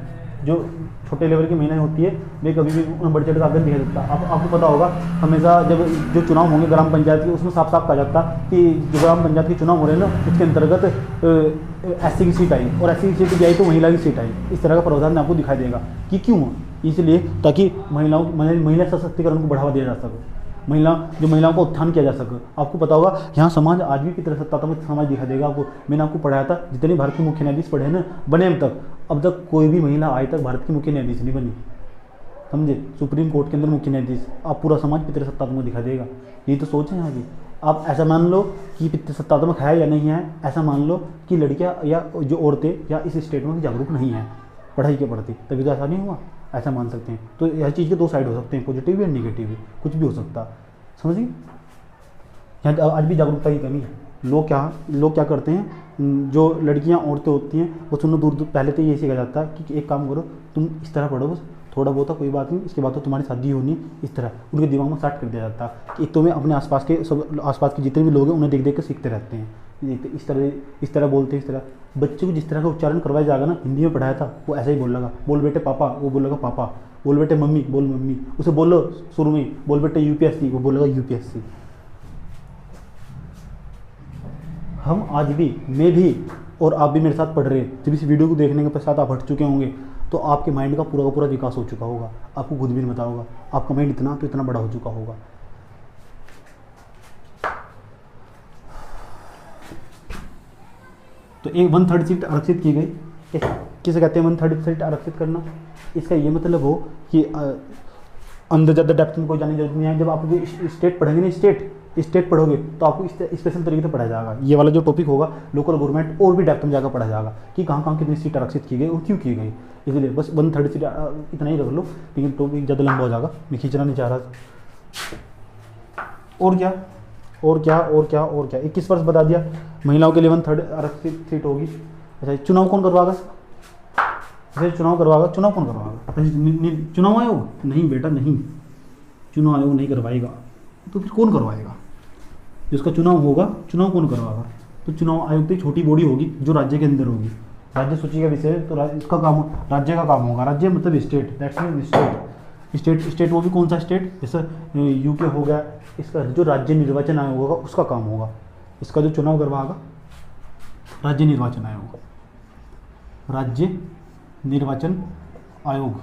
जो छोटे लेवल की महिलाएं होती है, वे कभी भी उन्हें बढ़ चढ़ कर आगे दिखा सकता। आपको पता होगा हमेशा जब जो चुनाव होंगे ग्राम पंचायत के, उसमें साफ साफ कहा जाता कि जो ग्राम पंचायत के चुनाव हो रहे हैं ना, उसके अंतर्गत एससी की सीट आई और एससी की सीट आई तो महिला की सीट आई। इस तरह का प्रावधान आपको दिखाई देगा कि क्यों, इसलिए ताकि महिला सशक्तिकरण को बढ़ावा दिया जा सके, महिलाओं का उत्थान किया जा सके। आपको पता होगा यहाँ समाज आज भी पितृसत्तात्मक समाज दिखाई देगा आपको। मैंने आपको पढ़ाया था, जितने भारत के मुख्य न्यायाधीश पढ़े ना बने अब तक कोई भी महिला आज तक भारत की मुख्य न्यायाधीश नहीं बनी, समझे। सुप्रीम कोर्ट के अंदर मुख्य न्यायाधीश, आप पूरा समाज पितृसत्तात्मक दिखाई देगा। यही तो सोच है यहाँ की। आप ऐसा मान लो कि पितृसत्तात्मक है या नहीं है, ऐसा मान लो कि लड़कियाँ या जो औरतें या इस स्टेट में जागरूक नहीं है पढ़ाई के प्रति, तभी तो ऐसा नहीं हुआ, ऐसा मान सकते हैं। तो यह चीज़ के दो साइड हो सकते हैं, पॉजिटिव भी और निगेटिव भी, कुछ भी हो सकता, समझिए। यहाँ आज भी जागरूकता की कमी है, लोग क्या करते हैं, जो लड़कियां औरतें होती हैं वो सुनो दूर दूर पहले तो ये सीखा जाता है कि एक काम करो, तुम इस तरह पढ़ो बस, थोड़ा बहुत कोई बात नहीं, इसके बाद तो तुम्हारी शादी होनी, इस तरह उनके दिमाग में स्टार्ट कर दिया जाता है कि एक तो मैं अपने आसपास के जितने भी लोग हैं उन्हें देख देख कर सीखते रहते हैं, इस तरह बोलते हैं, इस तरह बच्चे को जिस तरह का उच्चारण करवाया जाएगा ना, हिंदी में पढ़ाया था वो ऐसा ही बोलेगा, बोल बेटे पापा, वो बोलेगा पापा, बोल बेटे मम्मी, बोल मम्मी, उसे बोलो शुरू में बोल बेटे यूपीएससी, वो बोलेगा यूपीएससी। हम आज भी, मैं भी और आप भी मेरे साथ पढ़ रहे हैं, जब इस वीडियो को देखने के पश्चात आप हट चुके होंगे तो आपके माइंड का पूरा विकास हो चुका होगा, आपको खुद भी नहीं पता होगा, आपका माइंड इतना तो इतना बड़ा हो चुका होगा। तो एक 1/3 सीट आरक्षित की गई, किसे कहते हैं 1/3 सीट आरक्षित करना? इसका ये मतलब हो कि अंदर ज़्यादा डेप्थ में कोई जाने की जरूरत नहीं है। जब आप स्टेट पढ़ेंगे ना, स्टेट पढ़ोगे तो आपको स्पेशल तरीके से पढ़ाया जाएगा। ये वाला जो टॉपिक होगा लोकल गवर्नमेंट और भी डेप्थ में जाकर पढ़ाया जाएगा कि कहाँ कितनी सीट आरक्षित की गई और क्यों की गई। इसलिए बस 1/3 सीट इतना ही रख लो, लेकिन टॉपिक ज़्यादा लंबा हो जाएगा, मैं खींचना नहीं चाह रहा। और क्या 21 बता दिया, महिलाओं के लिए 1/3 आरक्षित सीट होगी। अच्छा, चुनाव कौन करवाएगा? चुनाव कौन करवाएगा? चुनाव आयोग? नहीं बेटा नहीं, चुनाव आयोग नहीं करवाएगा, तो फिर कौन करवाएगा? जिसका चुनाव होगा, चुनाव कौन करवाएगा? तो चुनाव आयोग की छोटी बॉडी होगी जो राज्य के अंदर होगी, राज्य सूची का विषय, तो इसका काम राज्य का काम होगा। राज्य मतलब स्टेट, दैट्स मीन स्टेट। वो भी कौन सा स्टेट? जैसे यूके हो गया, इसका जो राज्य निर्वाचन आयोग होगा उसका काम होगा। इसका जो चुनाव करवाएगा राज्य निर्वाचन आयोग, राज्य निर्वाचन आयोग।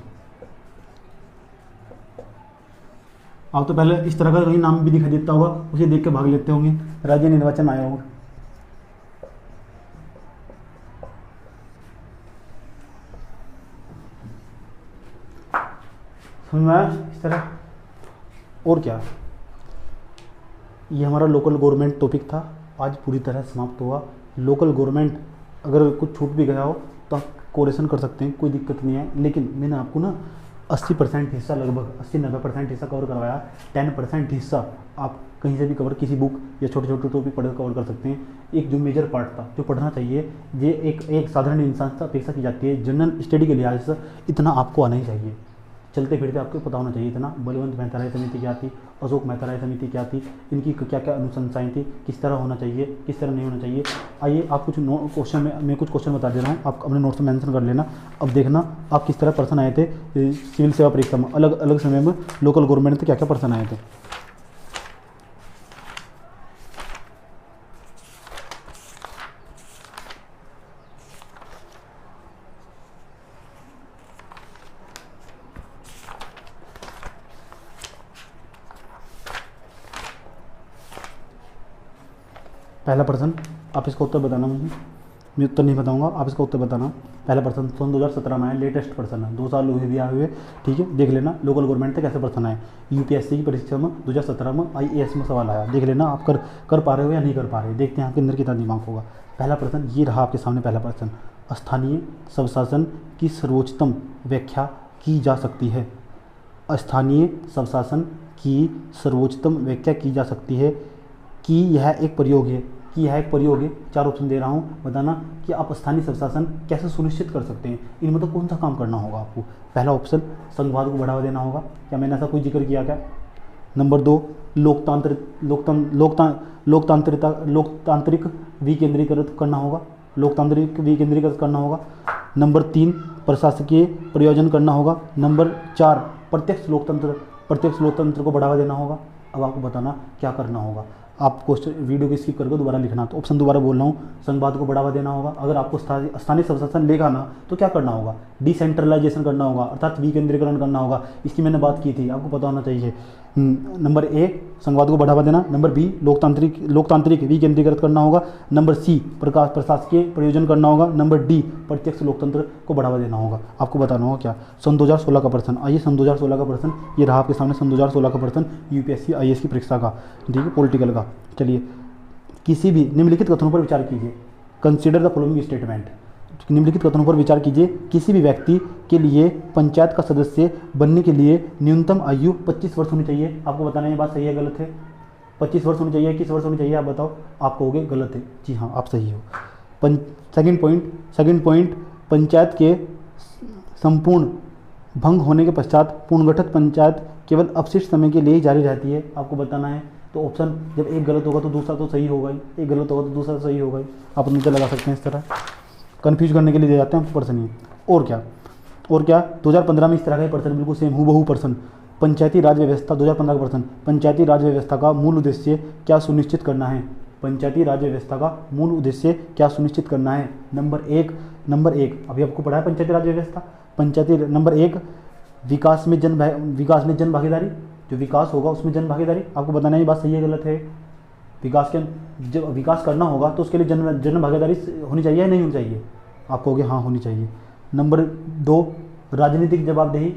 आप तो पहले इस तरह का कहीं नाम भी दिखाई देता होगा, उसे देख के भाग लेते होंगे, राज्य निर्वाचन आयोग। समझ में आया इस तरह? और क्या, ये हमारा लोकल गवर्नमेंट टॉपिक था, आज पूरी तरह समाप्त हुआ। लोकल गवर्नमेंट अगर कुछ छूट भी गया हो तो आप कोरेक्शन कर सकते हैं, कोई दिक्कत नहीं है। लेकिन मैंने आपको ना 80% हिस्सा, लगभग 80-90% हिस्सा कवर करवाया, 10% हिस्सा आप कहीं से भी कवर, किसी बुक या छोटे छोटे टॉपिक पढ़कर कवर कर सकते हैं। एक जो मेजर पार्ट था जो पढ़ना चाहिए, ये एक साधारण इंसान से अपेक्षा की जाती है, जनरल स्टडी के लिहाज से इतना आपको आना ही चाहिए, चलते फिरते आपको पता होना चाहिए इतना। बलवंत मेहता राय समिति क्या थी, अशोक मेहता राय समिति क्या थी, इनकी क्या क्या अनुशंसाएं थी, किस तरह होना चाहिए, किस तरह नहीं होना चाहिए। आइए आप कुछ क्वेश्चन में मैं कुछ क्वेश्चन बता दे रहा हूँ, आप अपने नोट्स में मेंशन कर लेना। अब देखना आप किस तरह पर्सन आए थे सिविल सेवा परीक्षा में, अलग अलग समय में लोकल गवर्नमेंट से क्या क्या पर्सन आए थे। पहला प्रश्न, आप इसका उत्तर बताना मुझे, मैं उत्तर नहीं बताऊंगा, आप इसका उत्तर बताना। पहला प्रश्न सन 2017 में आया, लेटेस्ट प्रश्न है, 2 साल हुए भी आए हुए, ठीक है, देख लेना। लोकल गवर्नमेंट से कैसे प्रश्न आए, यूपीएससी की परीक्षा में 2017 में आईएएस में सवाल आया, देख लेना आप कर पा रहे हो या नहीं कर पा रहे, देखते हैं आपके अंदर कितना दिमाग होगा। पहला प्रश्न ये रहा आपके सामने, पहला प्रश्न, स्थानीय स्वशासन की सर्वोच्चतम व्याख्या की जा सकती है। स्थानीय स्वशासन की सर्वोच्चतम व्याख्या की जा सकती है कि यह एक प्रयोग है, 4 ऑप्शन दे रहा हूँ, बताना कि आप स्थानीय स्वशासन कैसे सुनिश्चित कर सकते हैं, इनमें तो कौन सा काम करना होगा आपको। पहला ऑप्शन, संघवाद को बढ़ावा देना होगा, क्या मैंने ऐसा कोई जिक्र किया क्या? नंबर 2, लोकतांत्रिक विकेंद्रीकृत करना होगा, नंबर 3, प्रशासकीय प्रयोजन करना होगा, नंबर 4, प्रत्यक्ष लोकतंत्र को बढ़ावा देना होगा। अब आपको बताना क्या करना होगा। आप क्वेश्चन वीडियो को स्किप करके दोबारा लिखना। तो ऑप्शन दोबारा बोल रहा हूँ, संघवाद को बढ़ावा देना होगा। अगर आपको स्थानीय स्वशासन लेगा ना तो क्या करना होगा, डिसेंट्रलाइजेशन करना होगा, अर्थात विकेंद्रीकरण करना होगा। इसकी मैंने बात की थी, आपको पता होना चाहिए। नंबर ए, संघवाद को बढ़ावा देना, नंबर बी, लोकतांत्रिक विकेंद्रीकृत करना होगा, नंबर सी, प्रशासकीय प्रयोजन करना होगा, नंबर डी, प्रत्यक्ष लोकतंत्र को बढ़ावा देना होगा। आपको बताना होगा क्या। सन 2016 का प्रश्न, आइए सन 2016 का प्रश्न ये रहा आपके सामने, सन 2016 का प्रश्न यूपीएससी आईएएस की परीक्षा का, ठीक है, पॉलिटिकल का। चलिए, किसी भी निम्नलिखित कथनों पर विचार कीजिए, कंसिडर द फॉलोइंग स्टेटमेंट। निम्नलिखित कथनों पर विचार कीजिए, किसी भी व्यक्ति के लिए पंचायत का सदस्य बनने के लिए न्यूनतम आयु 25 वर्ष होनी चाहिए। आपको बताना ये बात सही है गलत है, 25 वर्ष होनी चाहिए, 21 वर्ष होनी चाहिए, आप बताओ। आप कहोगे गलत है। जी हाँ, आप सही हो। सेकंड पॉइंट, पंचायत के संपूर्ण भंग होने के पश्चात पुनर्गठित पंचायत केवल अपशिष्ट समय के लिए ही जारी रहती है। आपको बताना है। तो ऑप्शन जब एक गलत होगा तो दूसरा तो सही होगा ही, एक गलत होगा तो दूसरा सही होगा ही। आप नीचे लगा सकते हैं इस तरह, कन्फ्यूज करने के लिए दे जाते हैं प्रश्न ये। और क्या 2015 में इस तरह का ही प्रश्न, बिल्कुल सेम हूबहू प्रश्न। पंचायती राज व्यवस्था 2015 का प्रश्न, पंचायती राज व्यवस्था का मूल उद्देश्य क्या सुनिश्चित करना है? पंचायती राज व्यवस्था का मूल उद्देश्य क्या सुनिश्चित करना है? नंबर एक अभी आपको पढ़ा है पंचायती राज व्यवस्था। नंबर 1 विकास में जन भागीदारी, जो विकास होगा उसमें जन भागीदारी। आपको बताना है ये बात सही है गलत है। जब विकास करना होगा तो उसके लिए जन भागीदारी होनी चाहिए या नहीं होनी चाहिए? आप कहोगे हाँ होनी चाहिए। नंबर 2 राजनीतिक जवाबदेही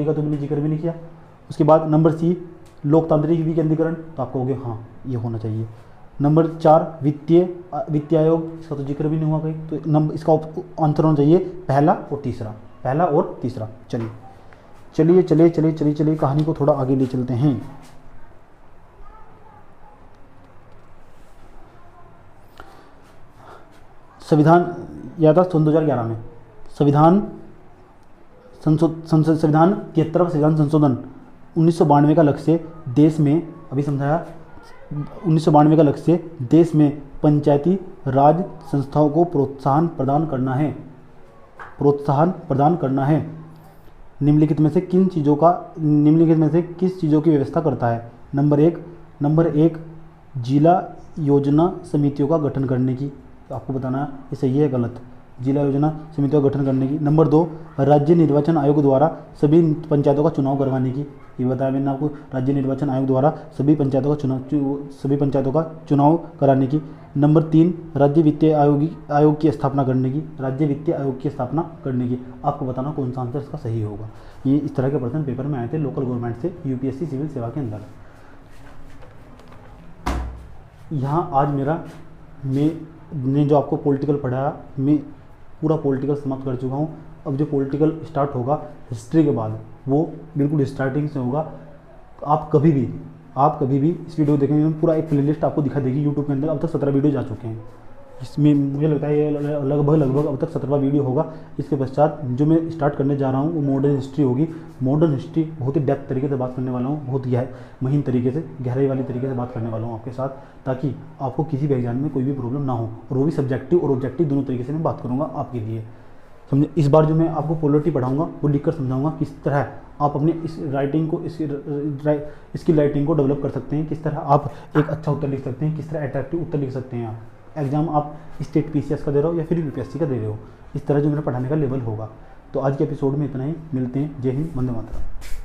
का तो मैंने जिक्र भी नहीं किया। उसके बाद नंबर C लोकतांत्रिक विकेंद्रीकरण, तो आप कहोगे हाँ ये होना चाहिए। नंबर 4 वित्तीय आयोग, इसका तो जिक्र भी नहीं हुआ कहीं, तो इसका आंसर होना चाहिए पहला और तीसरा। चलिए कहानी को थोड़ा आगे ले चलते हैं। संविधान या था सन 2011 में संविधान 73वां संविधान संशोधन 1992 का लक्ष्य देश में, अभी समझाया, 1992 का लक्ष्य देश में पंचायती राज संस्थाओं को प्रोत्साहन प्रदान करना है। निम्नलिखित में से किस चीज़ों की व्यवस्था करता है? नंबर एक जिला योजना समितियों का गठन करने की। आपको बताना है ये सही है गलत। जिला योजना समितियों का गठन करने की। नंबर 2 राज्य निर्वाचन आयोग द्वारा सभी पंचायतों का चुनाव करवाने की। ये बताया मैंने आपको, राज्य निर्वाचन आयोग द्वारा सभी पंचायतों का चुनाव कराने की। नंबर 3 राज्य वित्तीय आयोग की स्थापना करने की। आपको बताना कौन सा आंसर इसका सही होगा। ये इस तरह के प्रश्न पेपर में आए थे लोकल गवर्नमेंट से, यूपीएससी सिविल सेवा के अंदर। यहाँ आज मैंने जो आपको पॉलिटिकल पढ़ाया, मैं पूरा पॉलिटिकल समाप्त कर चुका हूँ। अब जो पॉलिटिकल स्टार्ट होगा हिस्ट्री के बाद, वो बिल्कुल स्टार्टिंग से होगा। आप कभी भी इस वीडियो देखेंगे, पूरा एक प्लेलिस्ट आपको दिखा देगी यूट्यूब के अंदर। अब तक 17 वीडियो जा चुके हैं। इसमें मुझे लगता है ये लगभग अब तक 17वां वीडियो होगा। इसके पश्चात जो मैं स्टार्ट करने जा रहा हूँ वो मॉडर्न हिस्ट्री होगी। मॉडर्न हिस्ट्री बहुत ही डेप्थ तरीके से बात करने वाला हूँ, बहुत महीन तरीके से, गहराई वाली तरीके से बात करने वाला हूँ आपके साथ, ताकि आपको किसी भी एग्जाम में कोई भी प्रॉब्लम ना हो। और वो भी सब्जेक्टिव और ऑब्जेक्टिव दोनों तरीके से मैं बात करूँगा आपके लिए, समझे। इस बार जो मैं आपको पॉलिटी पढ़ाऊँगा वो लिखकर समझाऊँगा किस तरह आप अपने इस राइटिंग को, इसकी राइटिंग को डेवलप कर सकते हैं, किस तरह आप एक अच्छा उत्तर लिख सकते हैं, किस तरह अट्रैक्टिव उत्तर लिख सकते हैं। आप एग्जाम आप स्टेट पीसीएस का दे रहे हो या फिर यूपीएससी का दे रहे हो, इस तरह जो मेरा पढ़ाने का लेवल होगा। तो आज के एपिसोड में इतना ही, मिलते हैं। जय हिंद, वंदे मातरम।